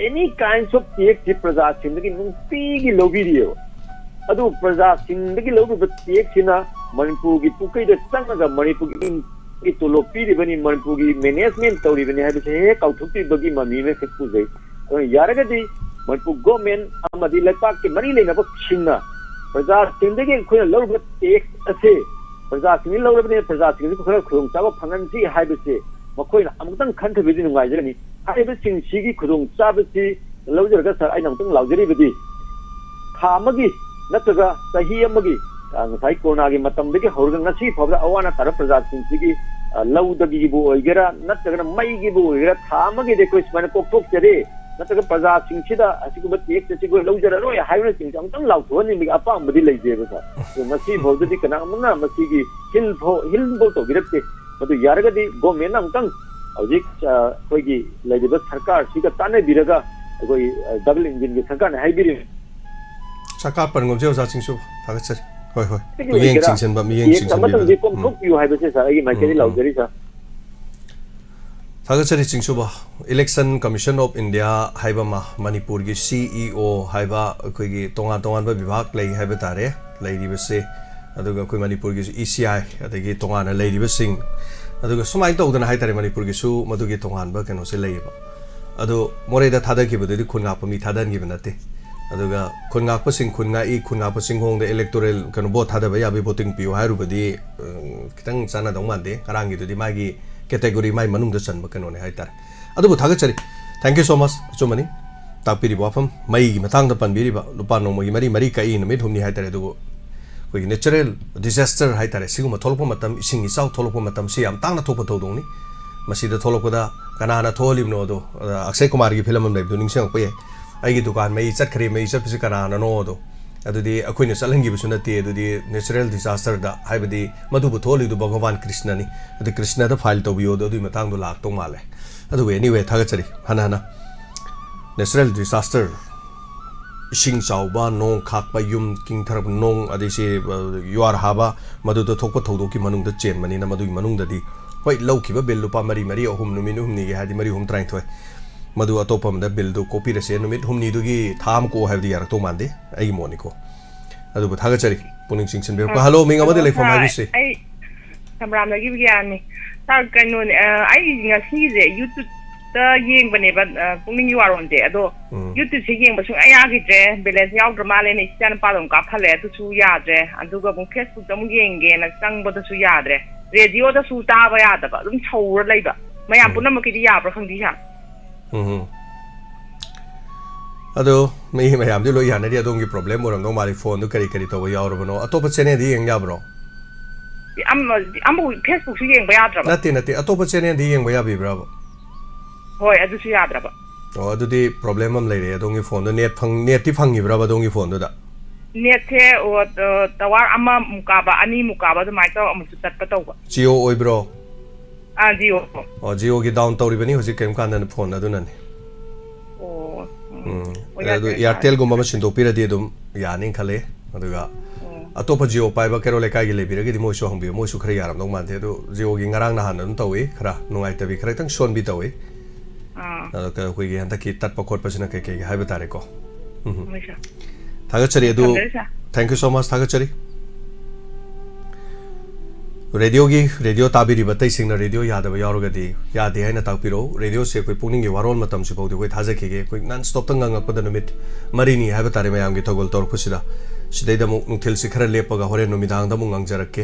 [SPEAKER 6] any kinds of tax the praja sindagi nunti lobiriyo adu praja sindagi lobi tax sina manipur gi pukai da sanga manipur gi tolo piri bani manipur gi management tori bani ha se kauthukti bagi mami me se pujai yaraga di manipur government amadi lepak ki mari lena bak sinna praja sindagi khoi lobi tax ase praja sindagi lobi praja sindagi khoi khurung chaba phangan si ha se makhoi na amutang khanthe bidi nungai jani 하이브싱 시기 구동 짜듯이 lau저가 서 아이 남동 lau저리버디 카마기 나트가 사히야마기 사이 코로나기 마tamdagi horga ngasi phobda awana tar prajasin sigi laudagi bu oigera natraga maigi bu oigera thamagi dekho ismane poktok jare natraga prajasin sida asigu tek sigu laujara no haibna sing amtang lauthoni mi apa ambadi leijeba sa ngasi phobdadi kana amna masigi hil bo to girakte madu yaragadi government amtang hꯧꯖꯤꯛ ꯑꯩꯈꯣꯏꯒꯤ ꯂꯩꯔꯤꯕ ꯁꯔꯀꯥꯔꯁꯤꯒ ꯇꯥꯟꯅꯕꯤꯔꯒ ꯑꯩꯈꯣꯏ double ꯏꯟꯖꯤꯟꯒꯤ ꯁꯔꯀꯥꯔꯅ ꯍꯥꯏꯕꯤꯔꯤ
[SPEAKER 1] ꯁꯔꯀꯥꯔ ꯄꯟꯒꯨꯝꯖꯦ ꯑꯣꯖꯥꯁꯤꯡꯁꯨ ꯊꯥꯒꯠꯆꯔꯤ ꯍꯣꯏ ꯍꯣꯏ ꯃꯤꯠꯌꯦꯡ ꯆꯤꯡꯁꯤꯟꯕ
[SPEAKER 6] ꯑꯃꯇꯪꯗꯤ ꯀꯣꯝꯊꯣꯛꯄꯤꯌꯨ ꯍꯥꯏꯕꯁꯦ ꯁꯥꯔ ꯑꯩꯒꯤ ꯃꯥꯏꯀꯩꯗꯒꯤ ꯂꯥꯎꯖꯔꯤ ꯁꯥꯔ
[SPEAKER 1] थागचरी चिंसुबा इलेक्शन कमीशन ऑफ इंडिया हाइबमा मणिपुर की CEO हाइबा अखोगी तोंगा तोंगानबा विभाग लई हाइबा तारे लैरिबसे अदुगा अखोई मणिपुर की ECI अदगी तोंगाना लैरिबसिंग अदुगा सुमाइ तौदना हाइतारे मणिपुर की सु मदुगी तोंगानबा केनोसे लैबा अदु मोरेदा थादगिबदि खुनगाप मी थादनगिब नते अदुगा खुनगापसिंग खुनगापसिंग होंग इलेक्टोरल कनो बोट थादबा याबे वोटिंग पियो हारुबदि खितंग चाना दौमादे करांगी दुदि मागी category mai manung da chan bakano ne haitar adu bu thagachari thank you so much chumani tapiri wafam mai gi matang da panbiri ba lupa no mo mari mari kai no me thumni haitar adu ko natural disaster haitar siguma tholpo matam ising isau tholpo matam si am tang na thopa thodong ni masi da tholpo da kana na tholim no do akshay kumar gi film am lai du ning sang pe ai gi dukan mai chat khari mai chat pisi kana na no do adudi akoina salangi bu sunati adudi natural disaster da haibadi madu bu tholi du bhagwan krishna ni adu krishna da file to biyo do matang do lak to male adu anyway thagachari hana natural disaster ising chawba nong khakpa yum king tharab nong adisi yuar haba madu do thokpa thodo ki manung da chen mani na madu manung da di hoi laukiba bel lupa mari ahum numinu humni gi hadi mari hum trai thoi मधु अतोपम द bill दो copy रसे नुमित हुमनी दुगी थाम को हाइबदि यार तो मानदे आई मोनिको अदु थागचरी पुनिंग सिंगसन बे को हेलो मिंग अमदि लेफम हाइबिसे
[SPEAKER 4] आई समराम लगी बियानी ता कनो आई ngasi je youtube ta yeng bane ba pungning yuaron de ado youtube se yeng ba su aya gi je balance yaw drama le ni chan pa dom ka phale tu su ya je adu ga bung facebook dam yeng ge na sang ba tu su ya dre radio da su ta ba ya da ba dum chou ra lai ba mayam punam ki di ya ba khang di ha
[SPEAKER 1] अदो मैं ma'am जो लोग यानी अदों की problem और हम हमारी phone तो करी तो वो यार बनो अतो बच्चे ने दी यंग याब्रो
[SPEAKER 4] am facebook su yeng ba ya dra ba
[SPEAKER 1] नते अतो बच्चे ने दी यंग बया भी ब्राबो
[SPEAKER 4] hoi adu su ya dra ba
[SPEAKER 1] ओ अदो दी प्रॉब्लम हम ले रहे अदों की फोन तो नेट ती फंगी ब्राबो अदों की फोन तो दा
[SPEAKER 4] net the o tawar ama mukaba ani mukaba do mai to am su tat pa to ba
[SPEAKER 1] जियो ओइ ब्रो
[SPEAKER 4] जियो
[SPEAKER 1] ओ जियो की डाउन तौरी बनी होसी केम कांदन फोन अदो नने अदो एयरटेल गुम म सिंदो पिरदि दुम यानी खले अदुगा अतोप जियो पाइबा केरो लेका गी लेबिरगे दि मोसो हंबि मोसो खरे यारम दं मानथे दो जियो गी ngarang na han तौवे खरा नुंगाइ तबि खरे तंग सोन बि तौवे अदो का कोइ गी हंता की तटप खोट पसिना के हाइबे तारे को थागचरी अदु थैंक यू सो मच थागचरी रेडियो ताबिरी बतई सिंगना रेडियो यादव यारोगदी यादे हैना ताकपिरो रेडियो से कोई पुनिंग के वारोन मतम से पौदे कोई थाजे केगे कोई नॉन स्टॉप तंग ngakpada numit marini haiba tare mayam gi thogol tor phusida sidai da mu nuthil sikhara lepaga hore numidang da mu ngangjarake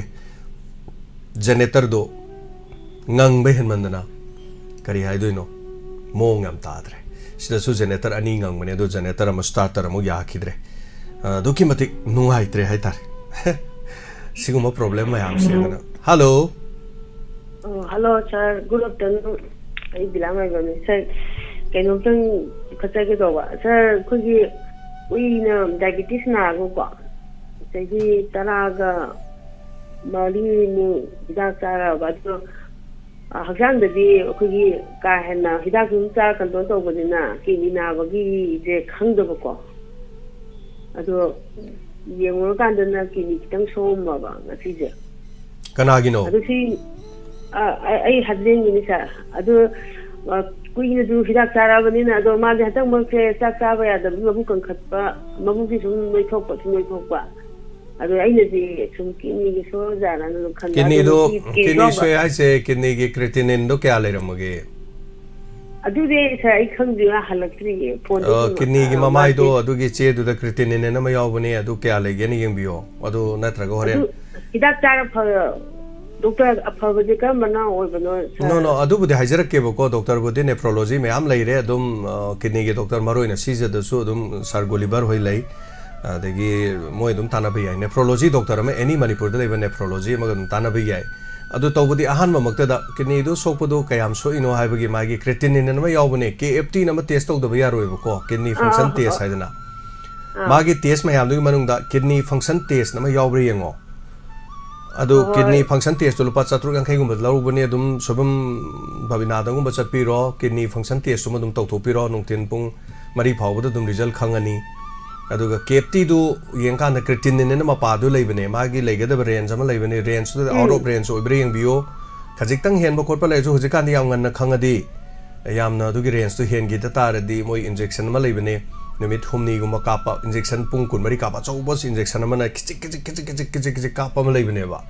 [SPEAKER 1] generator do ngang be henmandana kari haidoino mong am tadre sida su generator ani ngang mane do generator am starter am ya khidre doki matik nungai tre haitar siguma problem mayam se na hello
[SPEAKER 7] hello sir good afternoon ai bilang ai gani sir kainom tang khacha ke do ba sir khogi uina diabetes na go ko sai taraga mari ni hidakara ba to hakjang da di khogi ka hena hidak dum cha kan don to bani na kini na ba gi je khang do ko ado yengor kan da kini kitang som ba ngasi je
[SPEAKER 1] kanagino
[SPEAKER 7] adu si ai hadlen ni sa adu ꯀꯨꯏꯅꯁꯨ ꯍꯤꯗꯥꯛ ꯆꯥꯔꯕꯅꯤꯅ ꯑꯗꯣ ꯃꯥꯁꯦ ꯍꯟꯗꯛꯃꯛꯁꯦ ꯆꯥꯛ ꯆꯥꯕ ꯌꯥꯗꯕꯒꯤ ꯃꯕꯨꯛ ꯀꯟꯈꯠꯄ ꯃꯕꯨꯛꯁꯤ ꯁꯨꯝ ꯅꯣꯏꯊꯣꯛꯄ ꯑꯗꯣ ꯑꯩꯅꯗꯤ ꯁꯨꯝ ꯀꯤꯗꯅꯤꯒꯤ ꯁꯣꯏꯖꯥꯔꯅ ꯑꯗꯨꯝ ꯈꯟꯕ
[SPEAKER 1] ꯀꯤꯗꯅꯤ ꯁꯣꯏ ꯍꯥꯏꯁꯦ ꯀꯤꯗꯅꯤꯒꯤ ꯀ꯭ꯔꯤꯇꯤꯅꯤꯟꯗꯣ ꯀꯌꯥ ꯂꯩꯔꯝꯃꯒꯦ
[SPEAKER 7] ꯑꯗꯨꯗꯤ ꯁꯥꯔ ꯑꯩ ꯈꯪꯗꯦ ꯍꯜꯂꯛꯇ꯭ꯔꯤꯌꯦ ꯐꯣꯟꯗ
[SPEAKER 1] ꯀꯤꯗꯅꯤꯒꯤ ꯃꯃꯥꯏꯗꯣ ꯑꯗꯨꯒꯤ ꯆꯦꯗꯨꯗ ꯀ꯭ꯔꯤꯇꯤꯅꯤꯟ ꯑꯃ ꯌꯥꯎꯕꯅꯦ ꯑꯗꯨ ꯀꯌꯥ ꯂꯩꯒꯦꯅ ꯌꯦꯡꯕꯤꯌꯣ ꯑꯗꯨ ꯅꯠꯇ꯭ꯔꯒ ꯍꯣꯔꯦൻ
[SPEAKER 7] ꯍꯤꯗꯥꯛ ꯆꯥꯔ ꯗꯣꯛꯇꯔ ꯑꯐꯕꯁꯦ ꯀꯔꯝꯕꯅ ꯑꯣꯏꯕꯅꯣ
[SPEAKER 1] ꯅꯣ ꯑꯗꯨꯕꯨꯗꯤ ꯍꯥꯏꯖꯔꯛꯀꯦꯕꯀꯣ ꯗꯣꯛꯇꯔꯕꯨꯗꯤ ꯅꯦꯐ꯭ꯔꯣꯂꯣꯖꯤ ꯃꯌꯥꯝ ꯂꯩꯔꯦ ꯑꯗꯨꯝ ꯀꯤꯗꯅꯤꯒꯤ ꯗꯣꯛꯇꯔ ꯃꯔꯨꯑꯣꯏꯅ ꯁꯤꯖꯗꯁꯨ ꯑꯗꯨꯝ ꯁꯥꯔ ꯒꯣꯂꯤꯕꯔ ꯍꯣꯏ ꯂꯩ ꯑꯗꯒꯤ ꯃꯣꯏ ꯑꯗꯨꯝ ꯇꯥꯟꯅꯕ ꯌꯥꯏ ꯅꯦꯐ꯭ꯔꯣꯂꯣꯖꯤ ꯗꯣꯛꯇꯔ ꯑꯃ ꯑꯦꯅꯤ ꯃꯅꯤꯄꯨꯔꯗ ꯂꯩꯕ ꯅꯦꯐ꯭ꯔꯣꯂꯣꯖꯤ ꯑꯃꯒ ꯑꯗꯨꯝ ꯇꯥꯟꯅꯕ ꯌꯥꯏ ꯑꯗꯨ ꯇꯧꯕꯗꯤ ꯑꯍꯥꯟꯕꯃꯛꯇꯗ ꯀꯤꯗꯅꯤꯗꯨ ꯁꯣꯛꯄꯗꯨ ꯀꯌꯥꯝ ꯁꯣꯛꯏꯅꯣ ꯍꯥꯏꯕꯒꯤ ꯃꯥꯒꯤ ꯀ꯭ꯔꯤꯇꯤꯅꯤꯟ ꯑꯃ ꯌꯥꯎꯕꯅꯦ KFT ꯑꯃ ꯇꯦꯁ ꯇꯧꯗꯕ ꯌꯥꯔꯣꯏꯕꯀꯣ ꯀꯤꯗꯅꯤ ꯐꯪꯁꯟ ꯇꯦꯁ ꯍꯥꯏꯗꯅ ꯃꯥꯒꯤ ꯇꯦꯁ ꯃꯌꯥꯝꯗꯨꯒꯤ ꯃꯅꯨꯡꯗ ꯀꯤꯗꯅꯤ ꯐꯪꯁꯟ ꯇꯦꯁ ꯑꯃ ꯌꯥꯎꯕ꯭ꯔꯥ ꯌꯦꯡꯉꯣ ꯑꯗꯨ ꯀꯤꯗꯅꯤ ꯐꯪꯁꯟ ꯇꯦꯁꯇꯨ ꯂꯨꯄꯥ 750 ꯂꯧꯕꯅꯦ ꯑꯗꯨꯝ ꯁꯣꯏꯕꯝ ꯕꯕꯤꯅꯥꯗꯒꯨꯝꯕ ꯆꯠꯄꯤꯔꯣ ꯀꯤꯗꯅꯤ ꯐꯪꯁꯟ ꯇꯦꯁꯇꯨꯃ ꯑꯗꯨꯝ ꯇꯧꯊꯣꯛꯄꯤꯔꯣ ꯅꯨꯡꯊꯤꯟ ꯄꯨꯡ 4 ꯐꯥꯎꯕꯗ ꯑꯗꯨꯝ ꯔꯤꯖꯜ ꯈꯪꯉꯅꯤ ꯑꯗꯨꯒ KFTꯗꯨ ꯌꯦꯡꯀꯥꯟꯗ ꯀ꯭ꯔꯤꯇꯤꯅꯤꯟ ꯑꯅ ꯃꯄꯥꯗꯨ ꯂꯩꯕꯅꯦ ꯃꯥꯒꯤ ꯂꯩꯒꯗꯕ ꯔꯦꯟꯖ ꯑꯃ ꯂꯩꯕꯅꯦ ꯔꯦꯟꯖꯇꯨꯗ ꯑꯥꯎꯠ ꯑꯣꯐ ꯔꯦꯟꯖ ꯑꯣꯏꯕ꯭ꯔꯥ ꯌꯦꯡꯕꯤꯌꯣ ꯈꯖꯤꯛꯇꯪ ꯍꯦꯟꯕ ꯈꯣꯠꯄ ꯂꯩꯔꯁꯨ ꯍꯧꯖꯤꯛꯀꯥꯟꯗꯤ ꯌꯥꯝ ꯉꯟꯅ ꯈꯪꯉꯗꯤ ꯌꯥꯝꯅ ꯑꯗꯨꯒꯤ ꯔꯦꯟꯖꯇꯨ ꯍꯦꯟꯈꯤꯗ ꯇꯥꯔꯗꯤ ꯃꯣꯏ ꯏꯟꯖꯦꯛꯁꯟ ꯑꯃ ꯂꯩꯕꯅꯦ ꯅꯨꯃꯤꯠ 8ꯒꯨꯝꯕ ꯀꯥꯞꯄ ꯏꯟꯖꯦꯛꯁꯟ ꯄꯨꯡ 24 ꯀꯥꯞꯄ ꯑꯆꯧꯕ ꯏꯟꯖꯦꯛꯁꯟ ꯑꯃꯅ ꯈꯤꯖꯤꯛ ꯀꯥꯞꯄ ꯑꯃ ꯂꯩꯕꯅꯦꯕ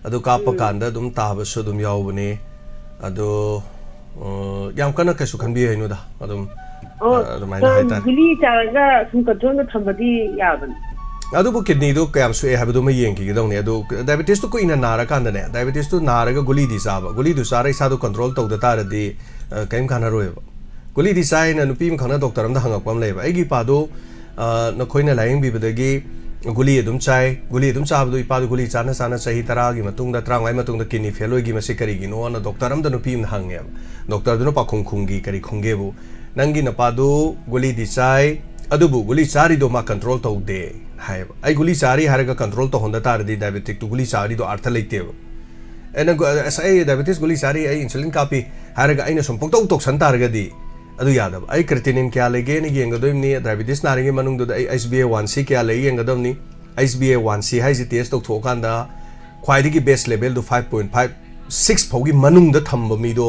[SPEAKER 1] ꯑꯗꯨ ꯀꯥꯞꯄ ꯀꯥꯟꯗ ꯑꯗꯨꯝ ꯇꯥꯕꯁꯨ ꯑꯗꯨꯝ ꯌꯥꯎꯕꯅꯦ ꯑꯗꯣ ꯌꯥꯝ ꯀꯟꯅ ꯀꯩꯁꯨ ꯈꯟꯕꯤꯌꯨꯅꯨꯗ ꯑꯗꯨꯝ ꯑꯗꯨꯃꯥꯏꯅ ꯍꯥꯏꯇꯥꯔꯦ
[SPEAKER 7] ꯒꯨꯂꯤ ꯆꯥꯔꯒ ꯁꯨꯝ ꯀꯟꯇ꯭ꯔꯣꯜꯗ ꯊꯝꯕꯗꯤ ꯌꯥꯕꯅꯤ
[SPEAKER 1] ꯑꯗꯨꯕꯨ ꯀꯤꯗꯅꯤꯗꯨ ꯀꯌꯥꯝ ꯁꯣꯛꯑꯦ ꯍꯥꯏꯕꯗꯨꯃ ꯌꯦꯡꯈꯤꯒꯗꯧꯅꯤ ꯑꯗꯨ ꯗꯥꯏꯕꯦꯇꯤꯁꯇꯨ ꯀꯨꯏꯅ ꯅꯥꯔꯀꯥꯟꯗꯅꯦ ꯗꯥꯏꯕꯦꯇꯤꯁꯇꯨ ꯅꯥꯔꯒ ꯒꯨꯂꯤꯗꯤ ꯆꯥꯕ ꯒꯨꯂꯤꯗꯨ ꯆꯥꯔ ꯏꯁꯥꯗꯨ ꯀꯟꯇ꯭ꯔꯣल ꯇꯧꯗ ꯇꯥꯔꯗꯤ ꯀꯔꯤꯝ ꯀꯥꯟꯅꯔꯣꯏꯕ ꯒꯨꯂꯤꯗꯤ ꯆꯥꯏꯅ ꯅꯨꯄꯤ ꯑꯃ ꯈꯪꯅ ꯗꯣꯛꯇꯔ ꯑꯃꯗ ꯍꯪꯉꯛꯄ ꯑꯃ ꯂꯩꯌꯦꯕ ꯑꯩꯒꯤ ꯏꯄꯥꯗꯨ ꯅꯈꯣꯏꯅ ꯂꯥꯌꯦꯡꯕꯤꯕꯗꯒꯤ ꯒꯨꯂꯤ ꯑꯗꯨꯝ ꯆꯥꯏ ꯒꯨꯂꯤ ꯑꯗꯨꯝ ꯆꯥꯕꯗꯨ ꯏꯄꯥꯗꯨ ꯒꯨꯂꯤ ꯆꯥꯅ ꯆꯍꯤ 10ꯒꯤ ꯃꯇꯨꯡꯗ 35 ꯃꯇꯨꯡꯗ ꯀꯤꯗꯅꯤ ꯐꯦꯜ ꯑꯣꯏꯒꯤ ꯃꯁꯤ ꯀꯔꯤꯒꯤꯅꯣꯅ ꯗꯣꯛꯇꯔ ꯑꯃꯗ ꯅꯨꯄꯤ ꯑꯃꯅ ꯍꯪꯉꯦꯕ ꯗꯣꯛꯇꯔꯗꯨꯅ ꯄꯥꯈꯨꯝ ꯈꯨꯝꯒꯤ ꯀꯔꯤ ꯈꯨꯝꯒꯦꯕꯨ ꯅꯪꯒꯤ ꯅꯄꯥꯗꯨ ꯒꯨꯂꯤꯗꯤ ꯆꯥꯏ ꯑꯗꯨꯕꯨ ꯒꯨꯂꯤ ꯆꯥꯔꯤꯗꯣ ꯃꯥ ꯀꯟꯇ꯭ꯔꯣꯜ ꯇꯧꯗꯦ ꯍꯥꯏꯕ ꯑꯩ ꯒꯨꯂꯤ ꯆꯥꯔꯤ ꯍꯥꯏꯔꯒ ꯀꯟꯇ꯭ꯔꯣꯜ ꯇꯧꯍꯟꯗ ꯇꯥꯔꯗꯤ ꯗꯥꯏꯕꯦꯇꯤꯛꯇꯨ ꯒꯨꯂꯤ ꯆꯥꯔꯤꯗꯣ ꯑꯥꯔꯊ ꯂꯩꯇꯦꯕ ꯑꯩꯅ ꯑꯩ ꯗꯥꯏꯕꯦꯇꯤꯁ ꯒꯨꯂꯤ ꯆꯥꯔꯤ ꯑꯩ ꯏꯟꯁꯨꯂꯤꯟ ꯀꯥꯞꯄꯤ ꯍꯥꯏꯔꯒ ꯑꯩꯅ ꯁꯨꯝ ꯄꯪꯇꯧ ꯇꯧꯁꯟ ꯇꯥꯔꯒꯗꯤ ꯑꯗꯨ ꯌꯥꯗꯕ ꯑꯩ ꯀ꯭ꯔꯤꯇꯤꯅꯤꯟ ꯀꯌꯥ ꯂꯩꯒꯦꯅ ꯌꯦꯡꯒꯗꯣꯏꯅꯤ ꯗꯥꯏꯕꯦꯇꯤꯁ ꯅꯥꯔꯤꯉꯩ ꯃꯅꯨꯡꯗꯨꯗ ꯑꯩ HbA1c ꯀꯌꯥ ꯂꯩ ꯌꯦꯡꯒꯗꯕꯅꯤ HbA1c ꯍꯥꯏꯁꯤ ꯇꯦꯁ ꯇꯧꯊꯣꯛꯑꯀꯥꯟꯗ ꯈ꯭ꯋꯥꯏꯗꯒꯤ ꯕꯦꯁ ꯂꯦꯚꯦꯜꯗꯨ 5.5 6 ꯐꯥꯎꯒꯤ ꯃꯅꯨꯡꯗ ꯊꯝꯕ ꯃꯤꯗꯣ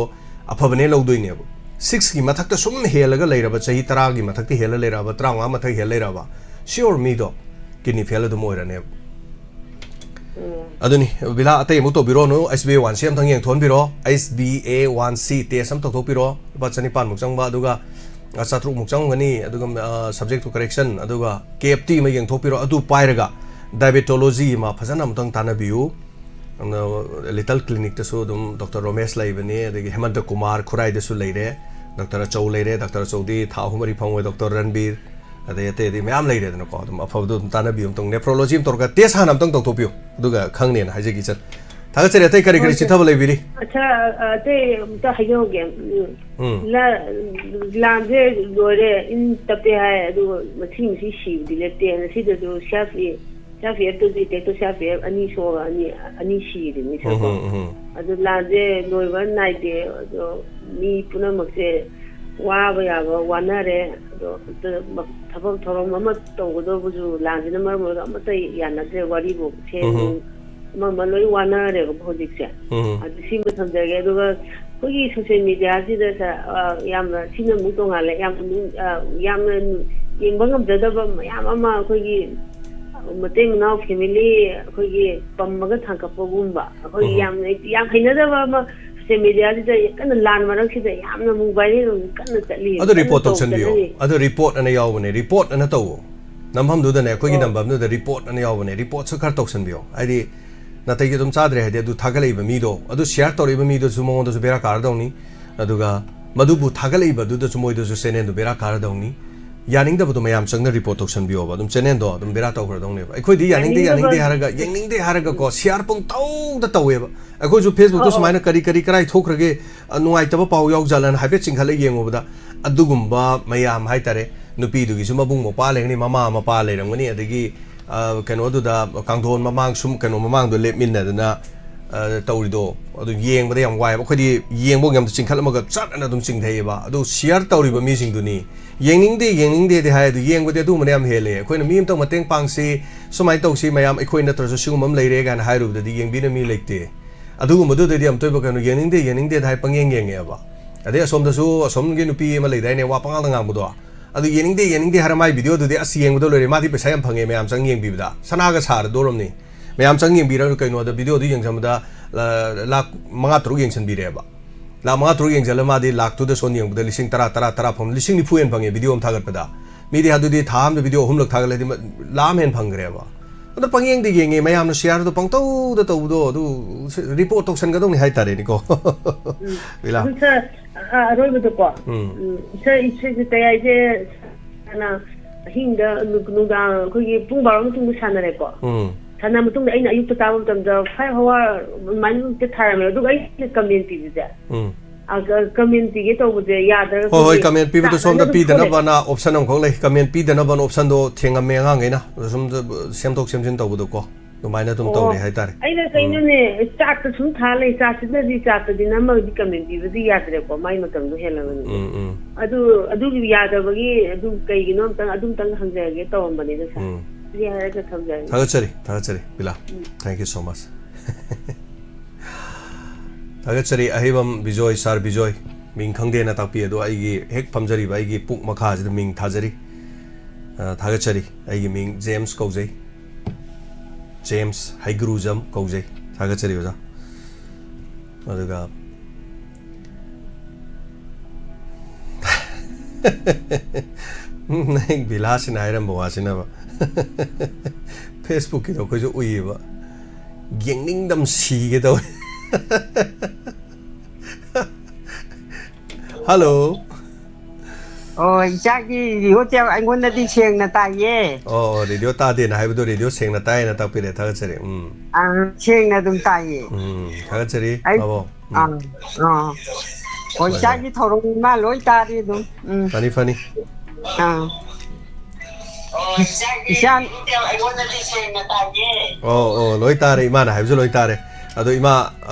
[SPEAKER 1] ꯑꯐꯕꯅꯦ ꯂꯧꯗꯣꯏꯅꯦꯕ 6ꯒꯤ ꯃꯊꯛꯇ ꯁꯨꯝ ꯍꯦꯜꯂꯒ ꯂꯩꯔꯕ ꯆꯍꯤ 10ꯒꯤ ꯃꯊꯛꯇ ꯍꯦꯜꯂ ꯂꯩꯔꯕ 35 ꯃꯊꯛ ꯍꯦꯜꯂ ꯂꯩꯔꯕ ꯁꯤꯌꯣꯔ ꯃꯤꯗꯣ ꯀꯤꯗꯅꯤ ꯐꯦꯜ ꯑꯗꯨꯝ ꯑꯣꯏꯔꯅꯦꯕ ꯑꯗꯨꯅꯤ ꯕꯤꯂꯥ ꯑꯇꯩ ꯑꯃꯨꯛ ꯇꯧꯕꯤꯔꯣꯅꯨ HbA1c ꯑꯝꯇꯪ ꯌꯦꯡꯊꯣꯛꯍꯟꯕꯤꯔꯣ HbA1c ꯇꯦꯁ ꯑꯃ ꯇꯧꯊꯣꯛꯄꯤꯔꯣ ꯂꯨꯄꯥ 9,000 much चंगबा अदुगा 700 much चंगनी अदुगा सब्जेक्ट टू करेक्शन अदुगा KFT में यंगथोपिरो अदु पाइरगा डायबिटोलॉजी मा फजन अमतंग तानबियु लिटल क्लिनिक तसु दुम डॉक्टर रोमेश लाइबने अदगी हेमंत कुमार खुराई दसु लेरे डॉक्टर चौ लेरे डॉक्टर चौदी थाहुमरी फंगवे डॉक्टर रणबीर अदे अते मैम लेरे दनको अदुम अफबदु तानबियु तंग नेफ्रोलॉजी तोरगा टेस्ट हान अमतंग तोथोपियो अदुगा खंगनेन हाइजेगी चल थागचरे अते करी करी चिथब लेबिरी
[SPEAKER 7] अच्छा अते तो हायोगे ला लांजे लोरे इन तपे है अदु मथि मथि सी दिलेते न सिद दु शाफी तो दिते तो शाफी अनि सी दिनि सो अदु लांजे लोइबन नाइदे अदु मी पुना मक्से वाबा याबा वानारे अदु थबक थरम अमा तोगदो बुजु लांजे न मर अमत यानादे वारिबो छे ममलोई वानारे प्रोजेक्ट से अदु सिम थंजगे अदुगा कोई सोशल मीडिया सिदा सा यामना सिन मु तोंगाले यामना येंबंग गमददब याम अमा कोई मतेंग नाउ फैमिली कोई पम्मगा थांकपगुंबा कोई याम हैनदबा सोशल मीडिया सिदा कन लान मरक सिदा यामना मोबाइल कन चली
[SPEAKER 1] अदु रिपोर्ट तोसनबियो अदु रिपोर्ट अने यावने रिपोर्ट अने तवो नमहम दुदने कोई नंबर नुदा रिपोर्ट अने यावने रिपोर्ट स खर तोसनबियो आइदि नाथाई के तुम चाद्रे है अदु थागलेइबा मीदो अदु शेयर तौरिबा मीदो सु मोंदो सु बेरा कारदौनी अदुगा मदुबु थागलेइबा दुदो सु मोइदो सु चैनल दु बेरा कारदौनी यानिंगदबदो मयाम चंगना रिपोर्ट तौसनबियोबा अदुम चैनल दो अदुम बेरा तौखरदौनेबा अखोइदि यानिंगदे हारगा येंनिंगदे हारगा को शेयर पंग तौदा तौवेबा अखोजु फेसबुक तो समाइना करी कराइ थोखरगे नुवाइतबा पाउ याउ जालन हाइफे चिंखले येंगोबदा अदुगुम्बा मयाम हाइतारे नुपीदुगिसु मबुंग मोपा लेगनी ममा मपा लेरंगनी अदगी कनोदुदा कांगधोन ममांग सुम कनो ममांग दो लेमिनदना तौरिदो अदु येंगबदा याम वाइबा खदि येंबो यम चिंखलमगा चटना दुम चिंथैबा अदु शेयर तौरिबा मीसिंगदुनी येंनिंगदे दे हाय दु येंगबदे दु मने याम हेले अखोइना मीम तो मतेंग पांगसी सुमाइ तौसी मयाम अखोइना तरसु सिगुमम लेरे गान हाइरुबदि येंबिना मी लेते अदुगुमदुदि याम तोइबा कनो येंनिंगदे हाय पंगेंग येंगेबा ꯑꯗꯩ ꯑꯁꯣꯝꯗꯁꯨ ꯑꯁꯣꯝꯒꯤ ꯅꯨꯄꯤ ꯑꯃ ꯂꯩꯗꯥꯏꯅꯦ ꯋꯥ ꯄꯪꯉꯥꯡꯗ ꯉꯥꯡꯕꯗꯣ ꯑꯗꯨ ꯌꯦꯡꯅꯤꯡꯗꯦ ꯍꯥꯏꯔ ꯃꯥꯏ ꯚꯤꯗꯤꯑꯣꯗꯨꯗꯤ ꯑꯁ ꯌꯦꯡꯕꯗ ꯂꯣꯏꯔꯦ ꯃꯥꯗꯤ ꯄꯩꯁꯥ ꯌꯥꯝ ꯐꯪꯉꯦ ꯃꯌꯥꯝ ꯆꯪ ꯌꯦꯡꯕꯤꯕꯗ ꯁꯅꯥꯒ ꯁꯥꯔꯗꯣꯔꯝꯅꯤ ꯃꯌꯥꯝ ꯆꯪ ꯌꯦꯡꯕꯤꯔꯒ ꯀꯩꯅꯣꯗ ꯚꯤꯗꯤꯑꯣꯗꯨ ꯌꯦꯡꯁꯟꯕꯗ ꯂꯥꯛ 5-6 ꯌꯦꯡꯁꯟꯕꯤꯔꯦꯕ ꯂꯥꯛ 5-6 ꯌꯦꯡꯁꯜꯂ ꯃꯥꯗꯤ ꯂꯥꯛꯇꯨꯗ ꯁꯣꯟ ꯌꯦꯡꯕꯗ 10,000 ꯐꯪ 90,000 ꯍꯦꯟ ꯐꯪꯉꯦ ꯚꯤꯗꯤꯑꯣ ꯑꯃ ꯊꯥꯒꯠꯄꯗ ꯃꯤꯗꯤ ꯑꯗꯨꯗꯤ ꯊꯥ ꯑꯃꯗ ꯚꯤꯗꯤꯑꯣ 3ꯂꯛ ꯊꯥꯒꯠꯂꯗꯤ ꯂꯥꯛ ꯑꯃ ꯍꯦꯟ ꯐꯪꯈ꯭ꯔꯦꯕ ꯑꯗꯣ ꯄꯪꯌꯦꯡꯗ ꯌꯦꯡꯉꯦ ꯃꯌꯥꯝꯅ ꯁꯤꯌꯥꯔꯗꯣ ꯄꯪꯇꯧꯗ ꯇꯧꯕꯗꯣ ꯑꯗꯨ report ꯇꯧꯁꯟꯒꯗꯧꯅꯤ ꯍꯥꯏꯇꯥꯔꯦꯅꯤꯀꯣ ꯕꯤꯂꯥ
[SPEAKER 7] sir aroibado ko sir ise tayai ana hinda nugda khoi pung baro mutung sanare ko sana mutung aina ayuk ta tabam tamda 5 hour manu te tharame du ai community je community ge to buje yadar
[SPEAKER 1] hoi comment pi bu som da pi dana bana option am khol lai comment pi dana ban option do thenga me nga ngai na sum semtok semjin to bu do ko dumaina tum to le hai tare
[SPEAKER 7] aina kaino ne chat to sum tha lai chat da di chat di na ma di community bu di yadre ko mai matam do hela ni adu yadar bagi adu kai gi nom tang adum tang hangja ge to am bani da sa ri ha ga thamja
[SPEAKER 1] thagachari bila thank you so much thagachari ahibam bijoy sar bijoy ming khangde na tapi ado aigi hek phamjari ba aigi puk makha ji ming thajari thagachari aigi ming James kaujai James Haigrujam kaujai thagachari oja aduga nang bilas na iram bawasina ba Facebook ki do ko jo ui ba gengning dam si ge do Hello.
[SPEAKER 8] Oh, Jackie, radio tell I want to sing na tayo.
[SPEAKER 1] Oh, radio ta din hai bu radio sing na tayo na ta pire tha chari.
[SPEAKER 8] Sing na dum tayo.
[SPEAKER 1] Tha chari. Abo.
[SPEAKER 8] Oh, Jackie thorong ma loi ta di dum.
[SPEAKER 1] Funny.
[SPEAKER 8] Isan I want to sing na tayo.
[SPEAKER 1] Oh, loi ta re ima na hai bu loi ta re. Ado ima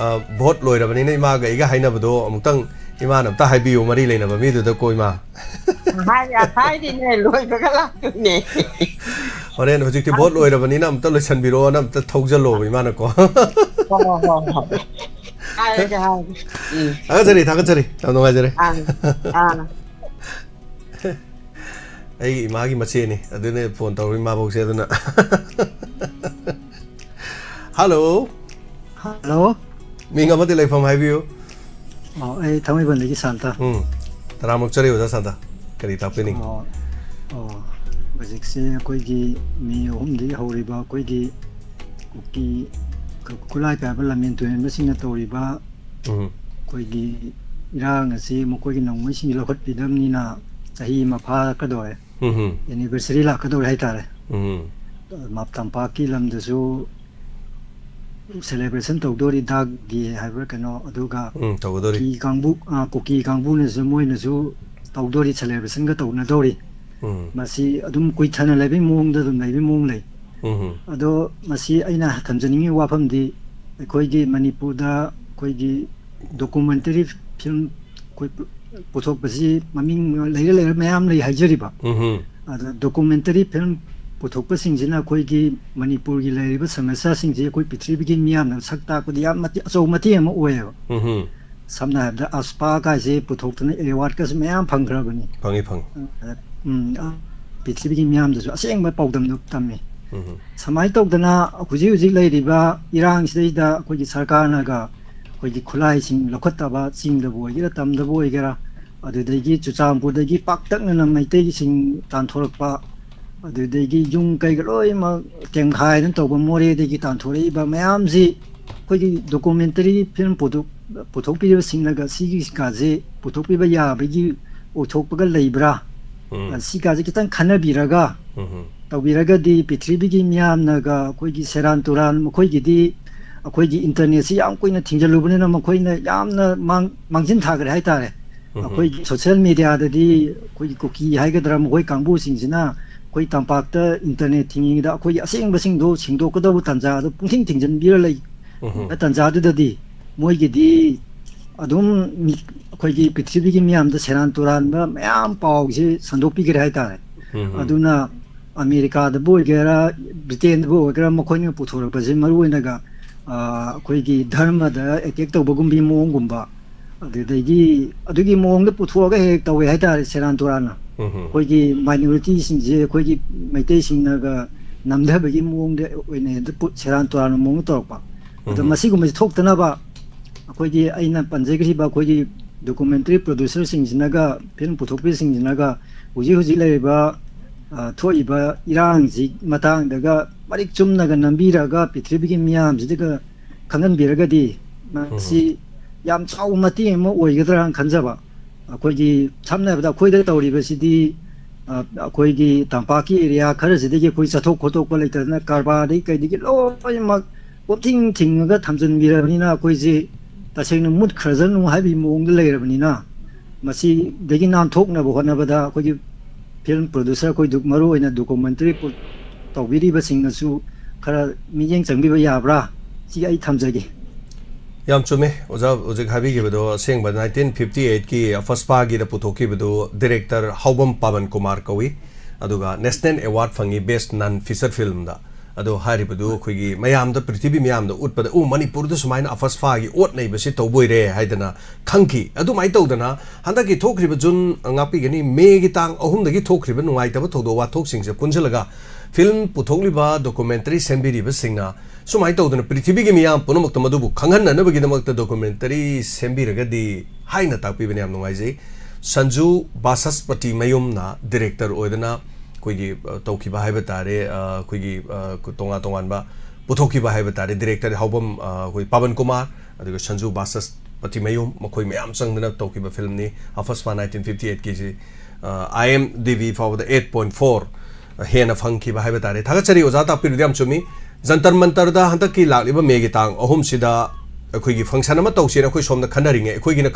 [SPEAKER 1] vote loi ra bani na ima ga iga haina bado amutang ima na ta hai biu mari leina ba mi du da ko ima
[SPEAKER 8] hai di ne loi ba ka la ne
[SPEAKER 1] horen hojik ti vote loi ra bani na amta loisan biro na amta thogjalo ima na ko thagachari tamno ga jare ai ima gi mache ni adune phone tawi ma bok se aduna Hello Minga mati lai from hai biu
[SPEAKER 9] ai thamai ban lagi santa
[SPEAKER 1] taramuk chari oja santa kari tapini
[SPEAKER 9] bajik se koi gi mi hum di horiba koi gi kuki kulai ka balamin tu masing na toriba koi gi irang asi mo koi gi nong mai sing lokhat pidam ni na chahi ma pha ka doi anniversary la ka doi hai tare map tampa ki lam da su celebration tawdori dag di haiber kano aduga
[SPEAKER 1] tawdori
[SPEAKER 9] ki kangbu ne moi ne su tawdori celebration ga tawna dori masi adum koi thana lebi mong da dum lebi mong lei ado masi aina thamjaningi wafam di koi gi manipur da koi gi documentary film koi puthok basi maming leira mayam lei hajari ba ado documentary film पुथोप सिंजना कोई की मणिपुर की लेरिब समस्या सिंजे कोई पृथ्वी की मियाम न सकता को दिया मति अचौ मति हम ओए समना द अस्पा का जे पुथोपने एवार्ड का मयाम फंग्रबनी
[SPEAKER 1] फंग
[SPEAKER 9] पृथ्वी की मियाम दसु असेंग ब पौदम नु तम्मे समाय तौदना हुजी हुजी लेरिबा इरांग सिदा कोई की सरकार नगा कोई की खुलाई सिंग लखतबा सिंग द बोइरा तम द बोइगरा अदुदगी चुचामपुर दगी पाक्तक न मैते सिंग तानथोरपा अदुदगी जुंग कई गलोय मा केम खाय न तौब मोरे दगी तानथोरे बा मयाम जी कोई की डॉक्यूमेंटरी फिल्म पुथोपि सिंगलगा सिगी काजे पुथोपि बा याबगी ओथोपगा लेब्रा सिगाजे कितन खनबिरगा तौबिरगा दी पृथ्वी की मियाम नगा कोई की सेरान तुरान कोई की दी कोई की इंटरनेट से याम कोई न थिंजलुबने न कोई न याम न मांगजिन थागरे हाय तारे कोई सोशल मीडिया ददी कोई कुकी हायगदरा कोई कांगबु सिंजना कोई तंपाक्ता इंटरनेट थिंगिदा कोई असेंग बसिंग दो सिंगदो कदबु तंजा दो पुंथिंग थिंजन बिर लई तंजा ददी मोई की दी अदुम कोई की पृथ्वी की मियाम द सेरान तुरान बा मयाम पाव से संदोपि गे हाय तारे अदुना अमेरिका द बोइगेरा ब्रिटेन द बोइगेरा मखोइन पुथोरक बजे मरुइनगा कोई की धर्म द एटेक तौबगुम बि मोंगुम्बा ꯑꯗꯨꯒꯤ ꯃꯑꯣꯡꯗ ꯄꯨꯊꯣꯛꯑꯒ ꯍꯦꯛ ꯇꯧꯋꯦ ꯍꯥꯏꯇꯥꯔꯦ ꯁꯦꯔꯥꯟ ꯇꯨꯔꯥꯟꯅ ꯑꯩꯈꯣꯏꯒꯤ ꯃꯥꯏꯅꯣꯔꯤꯇꯤꯁꯤꯡꯁꯦ ꯑꯩꯈꯣꯏꯒꯤ ꯃꯩꯇꯩꯁꯤꯡꯅꯒ ꯅꯝꯊꯕꯒꯤ ꯃꯑꯣꯡꯗ ꯑꯣꯏꯅ ꯁꯦꯔꯥꯟ ꯇꯨꯔꯥꯟꯅ ꯃꯑꯣꯡꯗ ꯇꯧꯔꯛꯄ ꯑꯗꯣ ꯃꯁꯤꯒꯨꯝꯕꯁꯤ ꯊꯣꯛꯇꯅꯕ ꯑꯩꯈꯣꯏꯒꯤ ꯑꯩꯅ ꯄꯟꯖꯈ꯭ꯔꯤꯕ ꯑꯩꯈꯣꯏꯒꯤ ꯗꯣꯀꯨꯃꯦꯟꯇꯔꯤ ꯄ꯭ꯔꯣꯗ꯭ꯌꯨꯁꯔꯁꯤꯡꯁꯤꯅꯒ ꯐꯤꯂꯝ ꯄꯨꯊꯣꯛꯄꯤꯁꯤꯡꯁꯤꯅꯒ ꯍꯧꯖꯤꯛ ꯂꯩꯔꯤꯕ ꯊꯣꯛꯏꯕ ꯏꯔꯥꯡꯁꯤ ꯃꯇꯥꯡꯗꯒ ꯃꯔꯤꯛ ꯆꯨꯝꯅꯒ ꯅꯝꯕꯤꯔꯒ ꯄ꯭ꯔꯤꯊꯤꯕꯤꯒꯤ ꯃꯤꯌꯥꯝꯁꯤꯗꯒ ꯈꯪꯍꯟꯕꯤꯔꯒꯗꯤ ꯃꯁꯤ ꯌꯥꯝ ꯆꯥꯎꯕ ꯃꯇꯦꯡ ꯑꯃ ꯑꯣꯏꯒꯗ꯭ꯔꯥꯅ ꯈꯟꯖꯕ ꯑꯩꯈꯣꯏꯒꯤ ꯁꯝꯅ ꯍꯥꯏꯔꯕꯗ ꯑꯩꯈꯣꯏꯗ ꯇꯧꯔꯤꯕꯁꯤꯗꯤ ꯑꯩꯈꯣꯏꯒꯤ ꯇꯝꯄꯥꯛꯀꯤ ꯑꯦꯔꯤꯌꯥ ꯈꯔꯁꯤꯗꯒꯤ ꯑꯩꯈꯣꯏ ꯆꯠꯊꯣꯛ ꯈꯣꯠꯇꯣꯛꯄ ꯂꯩꯇꯗꯅ ꯀꯔꯕꯥꯔꯗꯒꯤ ꯀꯩꯗꯒꯤ ꯂꯣꯏꯅꯃꯛ ꯄꯣꯠꯊꯤꯡ ꯊꯤꯡꯉꯒ ꯊꯝꯖꯤꯟꯕꯤꯔꯕꯅꯤꯅ ꯑꯩꯈꯣꯏꯁꯤ ꯇꯁꯦꯡꯅ ꯃꯨꯠꯈ꯭ꯔꯖꯅꯨ ꯍꯥꯏꯕꯒꯤ ꯃꯑꯣꯡꯗ ꯂꯩꯔꯕꯅꯤꯅ ꯃꯁꯤꯗꯒꯤ ꯅꯥꯟꯊꯣꯛꯅꯕ ꯍꯣꯠꯅꯕꯗ ꯑꯩꯈꯣꯏꯒꯤ ꯐꯤꯂꯝ ꯄ꯭ꯔꯣꯗ꯭ꯌꯨꯁꯔ ꯑꯩꯈꯣꯏ ꯃꯔꯨꯑꯣꯏꯅ ꯗꯣꯀꯨꯃꯦꯟꯇꯔꯤ ꯇꯧꯕꯤꯔꯤꯕꯁꯤꯡꯅꯁꯨ ꯈꯔ ꯃꯤꯠꯌꯦꯡ ꯆꯪꯕꯤꯕ ꯌꯥꯕ꯭ꯔꯥ ꯁꯤ ꯑꯩ ꯊꯝꯖꯒꯦ
[SPEAKER 1] ꯌꯥꯝ ꯆꯨꯝꯃꯦ ꯑꯣꯖꯥ ꯍꯧꯖꯤꯛ ꯍꯥꯏꯕꯤꯈꯤꯕꯗꯣ ꯑꯁꯦꯡꯕ 1958ꯒꯤ ꯐꯁꯄꯥꯒꯤꯗ ꯄꯨꯊꯣꯛꯈꯤꯕꯗꯣ ꯗꯤꯔꯦꯛꯇꯔ ꯍꯥꯎꯕꯝ ꯄꯥꯕꯟ ꯀꯨꯃꯥꯔ ꯀꯧꯏ ꯑꯗꯨꯒ ꯅꯦꯁꯅꯦꯜ ꯑꯦꯋꯥꯔꯗ ꯐꯪꯉꯤ ꯕꯦꯁ ꯅꯟ ꯐꯤꯆꯔ ꯐꯤल्मꯗ ꯑꯗꯣ ꯍꯥꯏꯔꯤꯕꯗꯨ ꯑꯩꯈꯣꯏꯒꯤ ꯃꯌꯥꯝꯗ ꯄ꯭ꯔꯤꯊꯤꯕꯤ ꯃꯌꯥꯝꯗ ꯎꯠꯄꯗ ꯃꯅꯤꯄꯨꯔꯗ ꯁꯨꯃꯥꯏꯅ ꯑꯐꯁꯐꯥꯒꯤ ꯑꯣꯠ ꯅꯩꯕꯁꯤ ꯇꯧꯕꯣꯏꯔꯦ ꯍꯥꯏꯗꯅ ꯈꯪꯈꯤ ꯑꯗꯨꯃꯥꯏꯅ ꯇꯧꯗꯅ ꯍꯟꯗꯛꯀꯤ ꯊꯣꯛꯈ꯭ꯔꯤꯕ ꯖꯨꯟ ꯉꯥꯛꯄꯤꯒꯅꯤ ꯃꯦꯒꯤ ꯇꯥꯡ 3ꯗꯒꯤ ꯊꯣꯛꯈ꯭ꯔꯤꯕ ꯅꯨꯡꯉꯥꯏꯇꯕ ꯊꯧꯗꯣꯛ ꯋꯥꯊꯣꯛꯁꯤꯡꯁꯦ ꯄꯨꯟꯁꯤꯜꯂꯒ ꯐꯤल्म ꯄꯨꯊꯣꯛꯂꯤꯕ ꯗꯣꯀꯨꯃꯦꯟꯇꯔꯤ ꯁꯦꯝꯕꯤꯔꯤꯕꯁꯤꯡꯅ ꯁꯨꯃꯥꯏꯅ ꯇꯧꯗꯅ ꯄ꯭ꯔꯤꯊꯤꯕꯤꯒꯤ ꯃꯤꯌꯥꯝ ꯄꯨꯝꯅꯃꯛꯇ ꯃꯗꯨꯕꯨ ꯈꯪꯍꯟꯅꯅꯕꯒꯤꯗꯃꯛꯇ ꯗꯣꯀꯨꯃꯦꯟꯇꯔꯤ ꯁꯦꯝꯕꯤꯔꯒꯗꯤ ꯍꯥꯏꯅ ꯇꯥꯛꯄꯤꯕꯅ ꯌꯥꯝ ꯅꯨꯡꯉꯥꯏꯖꯩ ꯁꯟꯖꯨ ꯕꯥꯁꯁꯄꯇꯤ ꯃꯌꯨꯝꯅ ꯗꯤꯔꯦꯛꯇꯔ ꯑꯣꯏꯗꯅ ꯑꯩꯈꯣꯏꯒꯤ ꯇꯧꯈꯤꯕ ꯍꯥꯏꯕ ꯇꯥꯔꯦ ꯑꯩꯈꯣꯏꯒꯤ ꯇꯣꯉꯥꯟ ꯇꯣꯉꯥꯟꯕ ꯄꯨꯊꯣꯛꯈꯤꯕ ꯍꯥꯏꯕ ꯇꯥꯔꯦ ꯗꯤꯔꯦꯛꯇꯔ ꯍꯥꯎꯕꯝ ꯑꯩꯈꯣꯏ ꯄꯥꯕꯟ ꯀꯨꯃꯥꯔ ꯑꯗꯨꯒ ꯁꯟꯖꯨ ꯕꯥꯁꯁꯄꯇꯤ ꯃꯌꯨꯝ ꯃꯈꯣꯏ ꯃꯌꯥꯝ ꯆꯪꯗꯅ ꯇꯧꯈꯤꯕ ꯐꯤल्मꯅꯤ ꯑꯐꯁꯐꯥ 1958ꯒꯤꯁꯤ IMDb ꯐꯥꯎꯕꯗ 8.4 ꯍꯦꯟꯅ ꯐꯪꯈꯤꯕ ꯍꯥꯏꯕ ꯇꯥꯔꯦ ꯊꯥꯒꯠꯆꯔꯤ ꯑꯣꯖꯥ ꯇꯥꯛꯄꯤꯔꯤꯗꯨ ꯌꯥꯝ ꯆꯨꯝꯃꯤ ꯖꯟꯇꯔ ꯃꯟꯇꯔꯗ ꯍꯟꯗꯛꯀꯤ ꯂꯥꯛꯂꯤꯕ ꯃꯦꯒꯤ ꯇꯥꯡ 3ꯁꯤꯗ ꯑꯩꯈꯣꯏꯒꯤ ꯐꯪꯁꯟ ꯑꯃ ꯇꯧꯁꯦꯅ ꯑꯩꯈꯣꯏ ꯁꯣꯝꯗ ꯈꯟꯅꯔꯤꯉꯩ ꯑꯩꯈꯣꯏꯒꯤꯅ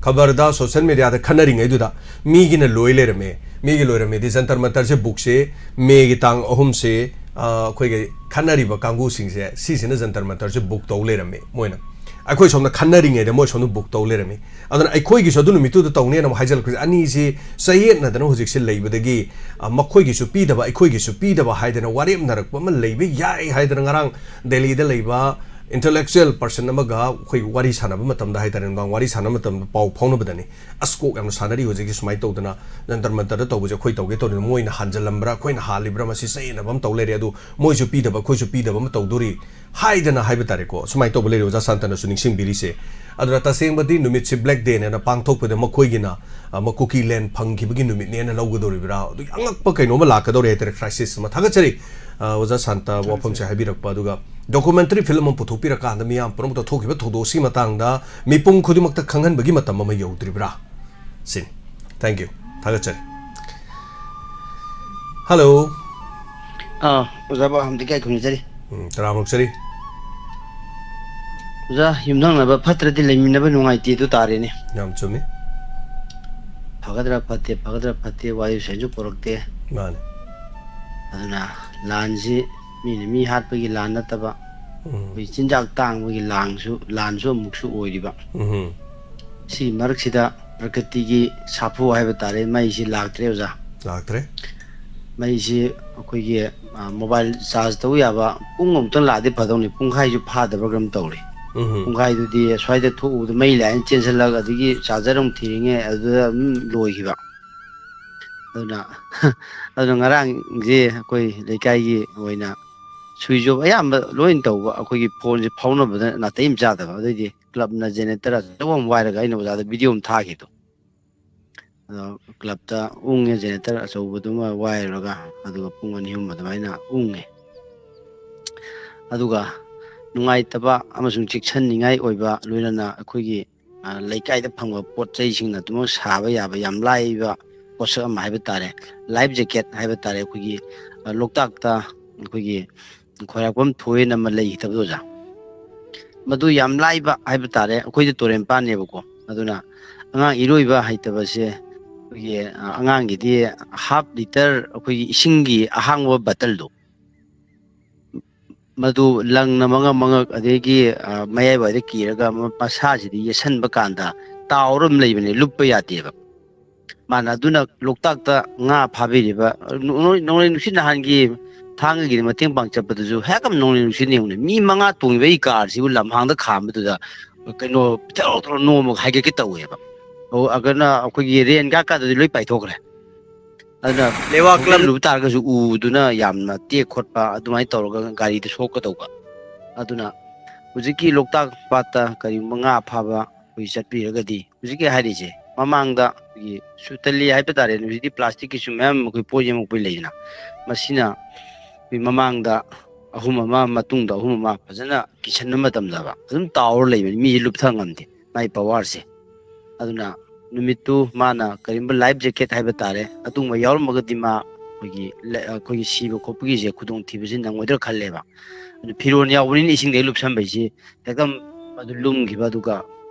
[SPEAKER 1] ꯈꯕꯔꯗ ꯁꯣꯁꯤꯌꯦꯜ ꯃꯤडियाꯗ ꯈꯟꯅꯔꯤꯉꯩꯗꯨꯗ ꯃꯤꯒꯤꯅ ꯂꯣꯏ ꯂꯩꯔꯝꯃꯦ ꯃꯤꯒꯤ ꯂꯣꯏꯔꯝꯃꯦꯗꯤ ꯖꯟꯇꯔ ꯃꯟꯇꯔꯁꯦ ꯕꯨꯛꯁꯦ ꯃꯦꯒꯤ ꯇꯥꯡ 3ꯁꯦ ꯑꯩꯈꯣꯏꯒꯤ ꯈꯟꯅꯔꯤꯕ ꯀꯥꯡꯕꯨꯁꯤꯡꯁꯦ ꯁꯤꯁꯤꯅ ꯖꯟꯇꯔ ꯃꯟꯇꯔꯁꯦ ꯕꯨꯛ ꯇꯧ ꯂꯩꯔꯝꯃꯦ ꯃꯣꯏꯅ ꯑꯩꯈꯣꯏ ꯁꯣꯝꯗ ꯈꯟꯅꯔꯤꯉꯩꯗ ꯃꯣꯏ ꯁꯣꯝꯗ ꯕꯨꯛ ꯇꯧ ꯂꯩꯔꯝꯃꯤ ꯑꯗꯨꯅ ꯑꯩꯈꯣꯏꯒꯤꯁꯨ ꯑꯗꯨ ꯅꯨꯃꯤꯠꯇꯨꯗ ꯇꯧꯅꯦꯅ ꯑꯃꯨꯛ ꯍꯥꯏꯖꯜꯂꯛꯄꯁꯦ ꯑꯅꯤꯁꯤ ꯆꯌꯦꯠꯅꯗꯅ ꯍꯧꯖꯤꯛꯁꯦ ꯂꯩꯕꯗꯒꯤ ꯃꯈꯣꯏꯒꯤꯁꯨ ꯄꯤꯗꯕ ꯑꯩꯈꯣꯏꯒꯤꯁꯨ ꯄꯤꯗꯕ ꯍꯥꯏꯗꯅ ꯋꯥꯔꯦꯞꯅꯔꯛꯄ ꯑꯃ ꯂꯩꯕ ꯌꯥꯏ ꯍꯥꯏꯗꯅ ꯉꯔꯥꯡ ꯗꯦꯜꯂꯤꯗ ꯂꯩꯕ intellectual person amaga khoi wari sanaba matamda haitare ngang wari sanaba matam pau phaunabadani asko yam sanari hojiki sumai tawdana nantar mantar da tawbuje khoi tawge tawni moina hanjalambra khoina halibra masi saina bam tawlere adu moisu pidaba khoisu pidaba ma tawduri haidana haibatare ko sumai tawbele oja santana su ningsing birise adra tasengba di numit si black day na pangthokpeda makhoigina makuki land phangkhibagi numit ne na lawgodoribra adu angakpa kaino ma lakadore haitare crisis ma thagachari oja santa wafam se habirakpa aduga documentary film am puthopiraka anda miyam promote thokiba thodosi matangda mipung khudimakta khanghanbagi matam ama yodribra sin thank you thagachari hello
[SPEAKER 10] oja ba hamdi kai khunjari
[SPEAKER 1] taramuk sari
[SPEAKER 10] oja yumnang na ba phatradi leminaba nungaiti tu tare ne
[SPEAKER 1] yam chumi
[SPEAKER 10] phagadra phatte wayu senju porokte
[SPEAKER 1] mane
[SPEAKER 10] aduna lanji mi hat pagi lan nataba wi chinjak tang bagi lansu muksu oiriba si marak sida prakati gi sapu haiba tare mai si laktre oja mai si akoi gi mobile charge taw yaba pungom tan lade phadoni punghai ju phada program tawri punghai du di swaida thu u mai lain chensalag adigi charger ong thiringe adu loigiba aduna ngarang je akoi lekai gi oina suijo ayamba loin tawba akoi phone je phauna bada na taim jada ba dei club na generator tawam waira ga ina bada video um thagi to club ta unge generator aso buduma waira ga aduga pung ani hum bada maina unge aduga nungai taba amasung chikshan ningai oiba loinana akoi gi laikai da phangwa pot chai sing na tumo saba yaba yam laiba posa am haiba tare life jacket haiba tare akoi gi loktak ta akoi gi khoirakom thoi na malai tabdoja madu yam laiba haiba tare akoi de toren pa ne bako aduna angang iroiba haitaba se ye angang gi di half liter akoi isingi ahangwa bottle do madu lang na manga adegi mayai ba de kiraga masa ji di yesan ba kanda taurum leibane luppa yateba mana aduna loktak ta nga phabiriba noi nusin hangi thang gi mateng pang chapadu ju hekam nong ni nusin ne mi manga tungbe car si lam hang da kham du da ꯀꯩꯅꯣ ꯊꯧꯔꯣ ꯅꯣꯡꯃ ꯍꯥꯏꯒꯠꯀꯦ ꯇꯧꯋꯦꯕ ꯑꯒꯅ ꯑꯩꯈꯣꯏꯒꯤ ꯔꯦꯟ ꯀꯥꯀꯥꯗꯨꯗꯤ ꯂꯣꯏ ꯄꯥꯏꯊꯣꯛꯈ꯭ꯔꯦ ꯑꯗꯨꯅ ꯊꯧꯖꯤꯜꯂꯨꯕ ꯇꯥꯔꯒꯁꯨ ꯎꯗꯨꯅ ꯌꯥꯝꯅ ꯇꯦꯛ ꯈꯣꯠꯄ ꯑꯗꯨꯃꯥꯏꯅ ꯇꯧꯔꯒ ꯒꯥꯔꯤꯗ ꯁꯣꯛꯀꯗꯧꯕ ꯑꯗꯨꯅ ꯍꯧꯖꯤꯛꯀꯤ ꯂꯣꯛꯇꯥꯛ ꯄꯥꯠꯇ ꯀꯔꯤꯒꯨꯝꯕ ꯉꯥ ꯐꯥꯕ ꯑꯩꯈꯣꯏ ꯆꯠꯄꯤꯔꯒꯗꯤ ꯍꯧꯖꯤꯛꯀꯤ ꯍꯥꯏꯔꯤꯁꯦ ꯃꯃꯥꯡꯗ ꯑꯩꯈꯣꯏꯒꯤ ꯁꯨꯇꯜꯂꯤ ꯍꯥꯏꯕ ꯇꯥꯔꯦꯅꯦ ꯍꯧꯖꯤꯛꯇꯤ ꯄ꯭ꯂꯥꯁꯇꯤꯛꯀꯤꯁꯨ ꯃꯌꯥꯝ ꯑꯩꯈꯣꯏ ꯄꯣꯠ ꯌꯦꯝꯃꯛꯄ ꯂꯩꯗꯅ ꯃꯁꯤꯅ ꯑꯩꯈꯣꯏ ꯃꯃꯥꯡꯗ ꯑꯍꯨꯝ ꯑꯃ ꯃꯇꯨꯡꯗ ꯑꯍꯨꯝ ꯑꯃ ꯐꯖꯅ ꯀꯤꯁꯟꯕ ꯃꯇꯝꯗꯕ ꯑꯗꯨꯝ ꯇꯥꯎꯔ ꯂꯩꯕꯅꯤ ꯃꯤꯁꯦ ꯂꯨꯞꯊ ꯉꯝꯗꯦ ꯃꯥꯏ ꯄꯋꯥꯔꯁꯦ ꯑꯗꯨꯅ ꯅꯨꯃꯤꯠꯇꯨ ꯃꯥꯅ ꯀꯔꯤꯒꯨꯝꯕ ꯂꯥꯏꯐ ꯖꯦꯀꯦꯠ ꯍꯥꯏꯕ ꯇꯥꯔꯦ ꯑꯗꯨꯒꯨꯝꯕ ꯌꯥꯎꯔꯝꯃꯒꯗꯤ ꯃꯥ ꯑꯩꯈꯣꯏꯒꯤ ꯁꯤꯕ ꯈꯣꯠꯄꯒꯤꯁꯦ ꯈꯨꯗꯣꯡꯊꯤꯕꯁꯤ ꯅꯪꯉꯣꯏꯗ꯭ꯔꯥ ꯈꯜꯂꯦꯕ ꯑꯗꯨ ꯐꯤꯔꯣꯜ ꯌꯥꯎꯕꯅꯤꯅ ꯏꯁꯤꯡꯗꯒꯤ ꯂꯨꯞꯁꯟꯕꯩꯁꯤ ꯍꯦꯛꯇ ꯑꯗꯨ ꯂꯨꯝꯈꯤꯕ ꯑꯗꯨꯒ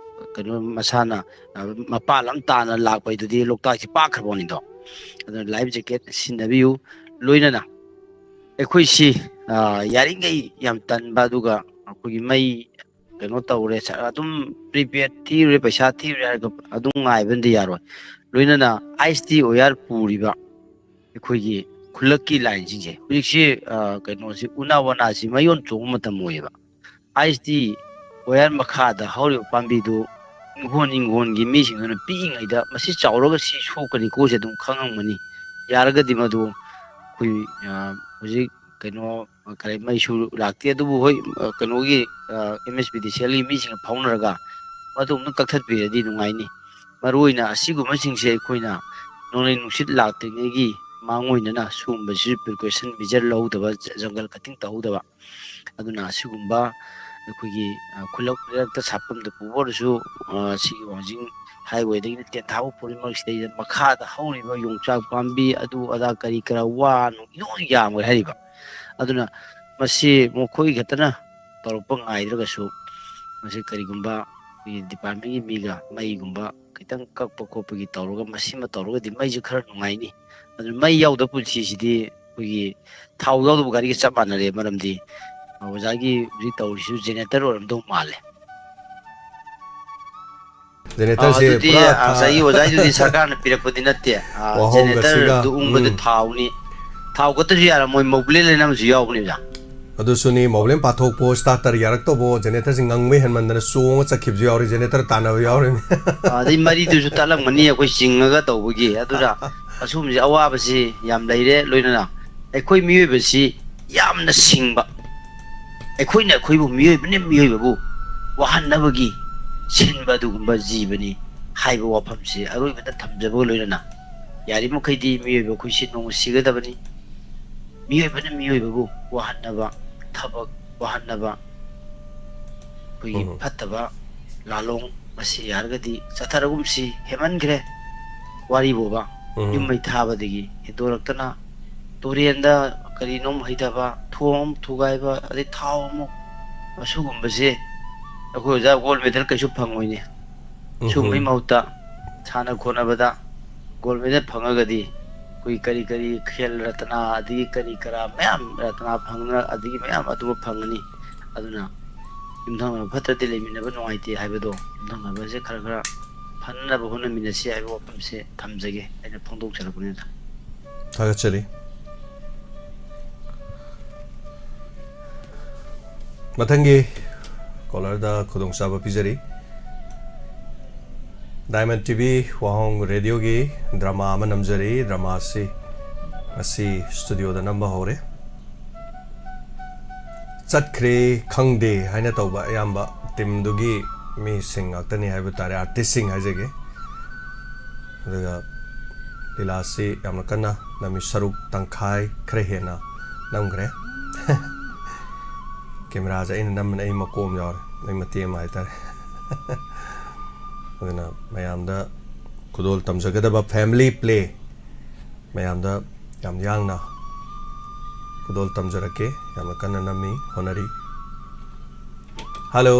[SPEAKER 10] ꯀꯩꯅꯣ ꯃꯁꯥꯅ ꯃꯄꯥꯟ ꯑꯃ ꯇꯥꯅ ꯂꯥꯛꯄꯩꯗꯨꯗꯤ ꯂꯣꯛꯇꯥꯛꯁꯤ ꯄꯥꯛꯈ꯭ꯔꯕꯅꯤꯗꯣ ꯑꯗꯨꯅ ꯂꯥꯏꯐ ꯖꯦꯀꯦꯠ ꯁꯤꯖꯤꯟꯅꯕꯤꯌꯨ ꯂꯣꯏꯅꯅ ꯑꯩꯈꯣꯏꯁꯤ ꯌꯥꯔꯤꯉꯩ ꯌꯥꯝ ꯇꯟꯕ ꯑꯗꯨꯒ ꯑꯩꯈꯣꯏꯒꯤ ꯃꯩ ꯀꯩꯅꯣ ꯇꯧꯔꯦ ꯑꯗꯨꯝ ꯄ꯭ꯔꯤꯄꯦꯗ ꯊꯤꯔꯨꯔꯦ ꯄꯩꯁꯥ ꯊꯤꯔꯨꯔꯦ ꯍꯥꯏꯔꯒ ꯑꯗꯨꯝ ꯉꯥꯏꯕꯅꯗꯤ ꯌꯥꯔꯣꯏ ꯂꯣꯏꯅꯅ ꯑꯥꯏꯁ ꯇꯤ ꯑꯣꯌꯥꯔ ꯄꯨꯔꯤꯕ ꯑꯩꯈꯣꯏꯒꯤ ꯈꯨꯜꯂꯛꯀꯤ ꯂꯥꯏꯟꯁꯤꯡꯁꯦ ꯍꯧꯖꯤꯛꯁꯤ ꯀꯩꯅꯣꯁꯤ ꯎꯅꯥ ꯋꯥꯅꯥꯁꯤ ꯃꯌꯣꯟ ꯆꯣꯡꯕ ꯃꯇꯝ ꯑꯣꯏꯌꯦꯕ ꯑꯥꯏꯁ ꯇꯤ ꯑꯣꯌꯥꯔ ꯃꯈꯥꯗ ꯍꯧꯔꯤꯕ ꯄꯥꯝꯕꯤꯗꯨ ꯏꯪꯈꯣꯜꯒꯤ ꯃꯤꯁꯤꯡꯗꯨꯅ ꯄꯤꯛꯏꯉꯩꯗ ꯃꯁꯤ ꯆꯥꯎꯔꯒ ꯁꯤ ꯁꯣꯛꯀꯅꯤꯀꯣꯁꯦ ꯑꯗꯨꯝ ꯈꯪꯉꯝꯒꯅꯤ ꯌꯥꯔꯒꯗꯤ ꯃꯗꯨ ꯑꯩꯈꯣꯏ ꯍꯧꯖꯤꯛ ꯀꯩꯅꯣ ꯀꯔꯤ ꯃꯩꯁꯨ ꯂꯥꯛꯇꯦ ꯑꯗꯨꯕꯨ ꯍꯣꯏ ꯀꯩꯅꯣꯒꯤ ꯑꯦꯝ ꯑꯦꯁ ꯄꯤ ꯗꯤ ꯁꯤ ꯑꯦꯜꯒꯤ ꯃꯤꯁꯤꯡꯒ ꯐꯥꯎꯅꯔꯒ ꯃꯗꯨꯝꯅ ꯀꯛꯊꯠꯄꯤꯔꯗꯤ ꯅꯨꯡꯉꯥꯏꯅꯤ ꯃꯔꯨ ꯑꯣꯏꯅ ꯑꯁꯤꯒꯨꯝꯕꯁꯤꯡꯁꯦ ꯑꯩꯈꯣꯏꯅ ꯅꯣꯡꯂꯩ ꯅꯨꯡꯁꯤꯠ ꯂꯥꯛꯇ꯭ꯔꯤꯉꯩꯒꯤ ꯃꯥꯡꯑꯣꯏꯅꯅ ꯁꯤꯒꯨꯝꯕꯁꯤꯁꯨ ꯄ꯭ꯔꯤꯀꯣꯁꯟ ꯃꯦꯖꯔ ꯂꯧꯍꯧꯗꯕ ꯖꯪꯒꯜ ꯀꯠꯇꯤꯡ ꯇꯧꯍꯧꯗꯕ ꯑꯗꯨꯅ ꯑꯁꯤꯒꯨꯝꯕ ꯑꯩꯈꯣꯏꯒꯤ ꯈꯨꯜꯂꯛꯇ ꯁꯥꯐꯝꯗ ꯄꯨꯕ ꯑꯣꯏꯔꯁꯨ ꯁꯤꯒꯤ ꯋꯥꯡꯖꯤꯡ ꯍꯥꯏꯋꯦꯗꯒꯤꯅ ꯇꯦꯟꯊꯥꯕ ꯄꯨꯝꯅꯃꯛꯁꯤꯗꯩꯗ ꯃꯈꯥꯗ ꯍꯧꯔꯤꯕ ꯌꯣꯡꯆꯥꯛ ꯄꯥꯝꯕꯤ ꯑꯗꯨ ꯑꯗꯥ ꯀꯔꯤ ꯀꯔꯥ ꯋꯥ ꯅꯨꯡ ꯂꯣꯏ ꯌꯥꯝꯈ꯭ꯔꯦ ꯍꯥꯏꯔꯤꯕ ꯑꯗꯨꯅ ꯃꯁꯤ ꯃꯈꯣꯏ ꯈꯛꯇꯅ ꯇꯧꯔꯛꯄ ꯉꯥꯏꯗ꯭ꯔꯒꯁꯨ ꯃꯁꯤ ꯀꯔꯤꯒꯨꯝꯕ ꯑꯩꯈꯣꯏꯒꯤ ꯗꯤꯄꯥꯔꯠꯃꯦꯟꯒꯤ ꯃꯤꯒ ꯃꯩꯒꯨꯝꯕ ꯈꯤꯇꯪ ꯀꯛꯄ ꯈꯣꯠꯄꯒꯤ ꯇꯧꯔꯒ ꯃꯁꯤꯃ ꯇꯧꯔꯒꯗꯤ ꯃꯩꯁꯨ ꯈꯔ ꯅꯨꯡꯉꯥꯏꯅꯤ ꯑꯗꯨ ꯃꯩ ꯌꯥꯎꯗꯕ ꯄꯨꯟꯁꯤꯁꯤꯗꯤ ꯑꯩꯈꯣꯏꯒꯤ ꯊꯥꯎ ꯌꯥꯎꯗꯕ ꯒꯥꯔꯤꯒ ꯆꯞ ꯃꯥꯟꯅꯔꯦ ꯃꯔꯝꯗꯤ ꯑꯣꯖꯥꯒꯤ ꯍꯧꯖꯤꯛ ꯇꯧꯔꯤꯁꯤꯁꯨ ꯖꯦꯅꯦꯔꯦꯇꯔ ꯑꯣꯏꯔꯝꯗꯧ ꯃꯥꯜꯂꯦ
[SPEAKER 1] ꯖꯦꯅꯦꯔꯦꯇꯔꯁꯦ
[SPEAKER 10] ꯑꯗꯨꯗꯤ
[SPEAKER 1] ꯄꯨꯔꯥ
[SPEAKER 10] ꯉꯁꯥꯏꯒꯤ ꯑꯣꯖꯥꯗꯨꯗꯤ ꯁꯔꯀꯥꯔꯅ ꯄꯤꯔꯛꯄꯗꯤ ꯅꯠꯇꯦ
[SPEAKER 1] ꯋꯥꯍꯣꯡꯒꯁꯤꯒ
[SPEAKER 10] ꯖꯦꯅꯦꯔꯦꯇꯔꯗꯨ ꯎꯪꯕꯗ ꯊꯥꯎꯅꯤ ꯊꯥꯎ ꯈꯛꯇꯁꯨ ꯌꯥꯔꯝꯃꯣꯏ ꯃꯣꯕꯤꯂꯦ ꯂꯩꯅ ꯑꯃꯁꯨ ꯌꯥꯎꯕꯅꯤ ꯑꯣꯖꯥ
[SPEAKER 1] ꯑꯗꯨꯁꯨꯅꯤ ꯃꯣꯕ꯭ꯂꯦꯝ ꯄꯥꯊꯣꯛꯄꯣ ꯁ꯭ꯇꯥꯔꯇꯔ ꯌꯥꯔꯛꯇꯧꯕꯣ ꯖꯦꯅꯦꯔꯦꯇꯔꯁꯤ ꯉꯪꯕ ꯍꯦꯟꯃꯟꯗꯅ ꯆꯣꯡꯉ ꯆꯠꯈꯤꯕꯁꯨ ꯌꯥꯎꯔꯤ ꯖꯦꯅꯦꯔꯦꯇꯔ ꯇꯥꯟꯅꯕ ꯌꯥꯎꯔꯤꯅꯤ
[SPEAKER 10] ꯑꯗꯩ ꯃꯔꯤꯗꯨꯁꯨ ꯇꯠꯂꯝꯒꯅꯤ ꯑꯩꯈꯣꯏ ꯆꯤꯡꯉꯒ ꯇꯧꯕꯒꯤ ꯑꯗꯨꯅ ꯑꯁꯤꯒꯨꯝꯕꯁꯤ ꯑꯋꯥꯕꯁꯤ ꯌꯥꯝ ꯂꯩꯔꯦ ꯂꯣꯏꯅꯅ ꯑꯩꯈꯣꯏ ꯃꯤꯑꯣꯏꯕꯁꯤ ꯌꯥꯝꯅ ꯁꯤꯡꯕ ꯑꯩꯈꯣꯏꯅ ꯑꯩꯈꯣꯏꯕꯨ ꯃꯤꯑꯣꯏꯕꯕꯨ ꯋꯥꯍꯟꯅꯕꯒꯤ ꯁꯤꯟꯕ ꯑꯗꯨꯒꯨꯝꯕ ꯖꯤꯕꯅꯤ ꯍꯥꯏꯕ ꯋꯥꯐꯝꯁꯤ ꯑꯔꯣꯏꯕꯗ ꯊꯝꯖꯕꯒ ꯂꯣꯏꯅꯅ ꯌꯥꯔꯤꯃꯈꯩꯗꯤ ꯃꯤꯑꯣꯏꯕ ꯑꯩꯈꯣꯏꯁꯤ ꯅꯣꯡꯃ ꯁꯤꯒꯗꯕꯅꯤ ꯃꯤꯑꯣꯏꯕꯅ ꯃꯤꯑꯣꯏꯕꯕꯨ ꯋꯥꯍꯟꯅꯕ ꯊꯕꯛ ꯋꯥꯍꯟꯅꯕ ꯑꯩꯈꯣꯏꯒꯤ ꯐꯠꯇꯕ ꯂꯥꯂꯣꯡ ꯃꯁꯤ ꯌꯥꯔꯒꯗꯤ ꯆꯠꯊꯔꯒꯨꯝꯁꯤ ꯍꯦꯃꯟꯈ꯭ꯔꯦ ꯋꯥꯔꯤꯕꯣꯕ ꯌꯨꯝ ꯃꯩ ꯊꯥꯕꯗꯒꯤ ꯍꯦꯟꯗꯣꯔꯛꯇꯅ ꯇꯨꯔꯦꯟꯗ ꯀꯔꯤꯅꯣꯝ ꯍꯩꯊꯕ ꯊꯣꯡ ꯑꯃꯨꯛ ꯊꯨꯒꯥꯏꯕ ꯑꯗꯩ ꯊꯥꯎ ꯑꯃꯨꯛ ꯑꯁꯤꯒꯨꯝꯕꯁꯦ ꯑꯩꯈꯣꯏ ꯑꯣꯖꯥ ꯒꯣꯜ ꯃꯦꯗꯜ ꯀꯩꯁꯨ ꯐꯪꯉꯣꯏꯅꯦ ꯁꯨꯝꯕꯩ ꯃꯍꯨꯠꯇ ꯁꯥꯟꯅ ꯈꯣꯠꯅꯕꯗ ꯒꯣꯜ ꯃꯦꯗꯜ ꯐꯪꯉꯒꯗꯤ ꯑꯩꯈꯣꯏ ꯀꯔꯤ ꯀꯔꯤ ꯈꯦꯜ ꯔꯠꯇꯅꯥ ꯑꯗꯒꯤ ꯀꯔꯤ ꯀꯔꯥ ꯃꯌꯥꯝ ꯔꯠꯇꯅꯥ ꯐꯪꯗꯅ ꯑꯗꯒꯤ ꯃꯌꯥꯝ ꯑꯗꯨꯝꯕ ꯐꯪꯒꯅꯤ ꯑꯗꯨꯅ ꯌꯨꯝꯊꯪꯅꯕ ꯐꯠꯇ꯭ꯔꯗꯤ ꯂꯩꯃꯤꯟꯅꯕ ꯅꯨꯡꯉꯥꯏꯇꯦ ꯍꯥꯏꯕꯗꯣ ꯌꯨꯝꯊꯪꯅꯕꯁꯦ ꯈꯔ ꯈꯔ ꯐꯅꯅꯕ ꯍꯣꯠꯅꯃꯤꯟꯅꯁꯤ ꯍꯥꯏꯕ ꯋꯥꯐꯝꯁꯦ ꯊꯝꯖꯒꯦ ꯑꯩꯅ ꯐꯣꯡꯗꯣꯛꯆꯔꯛꯄꯅꯤꯗ
[SPEAKER 1] ꯊꯥꯒꯠꯆꯔꯤ ꯃꯊꯪꯒꯤ ꯀꯣꯂꯔꯗ ꯈꯨꯗꯣꯡꯆꯥꯕ ꯄꯤꯖꯔꯤ ꯗꯥꯏꯃꯟ ꯇꯤꯚꯤ ꯋꯥꯍꯣꯡ ꯔꯦꯗꯤꯑꯣꯒꯤ ꯗ꯭ꯔꯃꯥ ꯑꯃ ꯅꯝꯖꯔꯤ ꯗ꯭ꯔꯃꯥ ꯑꯁꯤ ꯉꯁꯤ ꯁ꯭ꯇꯨꯗꯤꯑꯣꯗ ꯅꯝꯕ ꯍꯧꯔꯦ ꯆꯠꯈ꯭ꯔꯦ ꯈꯪꯗꯦ ꯍꯥꯏꯅ ꯇꯧꯕ ꯑꯌꯥꯝꯕ ꯇꯤꯝꯗꯨꯒꯤ ꯃꯤꯁꯤꯡ ꯉꯥꯛꯇꯅꯤ ꯍꯥꯏꯕ ꯇꯥꯔꯦ ꯑꯥꯔꯇꯤꯁꯁꯤꯡ ꯍꯥꯏꯖꯒꯦ ꯑꯗꯨꯒ ꯂꯤꯂꯥꯁꯤ ꯌꯥꯝꯅ ꯀꯟꯅ ꯅꯝꯃꯤ ꯁꯔꯨꯛ ꯇꯪꯈꯥꯏ ꯈꯔ ꯍꯦꯟꯅ ꯅꯝꯈ꯭ꯔꯦ ꯀꯦꯃꯦꯔꯥꯁꯦ ꯑꯩꯅ ꯅꯝꯕꯅ ꯑꯩ ꯃꯀꯣꯝ ꯌꯥꯎꯔꯦ ꯑꯩ ꯃꯇꯦꯛ ꯑꯃ ꯍꯥꯏꯇꯥꯔꯦ ꯑꯗꯨꯅ ꯃꯌꯥꯝꯗ ꯈꯨꯗꯣꯜ ꯇꯝꯖꯒꯗꯕ ꯐꯦꯃꯤꯂꯤ ꯄ꯭ꯂꯦ ꯃꯌꯥꯝꯗ ꯌꯥꯝ ꯌꯥꯡꯅ ꯈꯨꯗꯣꯜ ꯇꯝꯖꯔꯛꯀꯦ ꯌꯥꯝꯅ ꯀꯟꯅ ꯅꯝꯃꯤ ꯍꯣꯠꯅꯔꯤ ꯍꯜꯂꯣ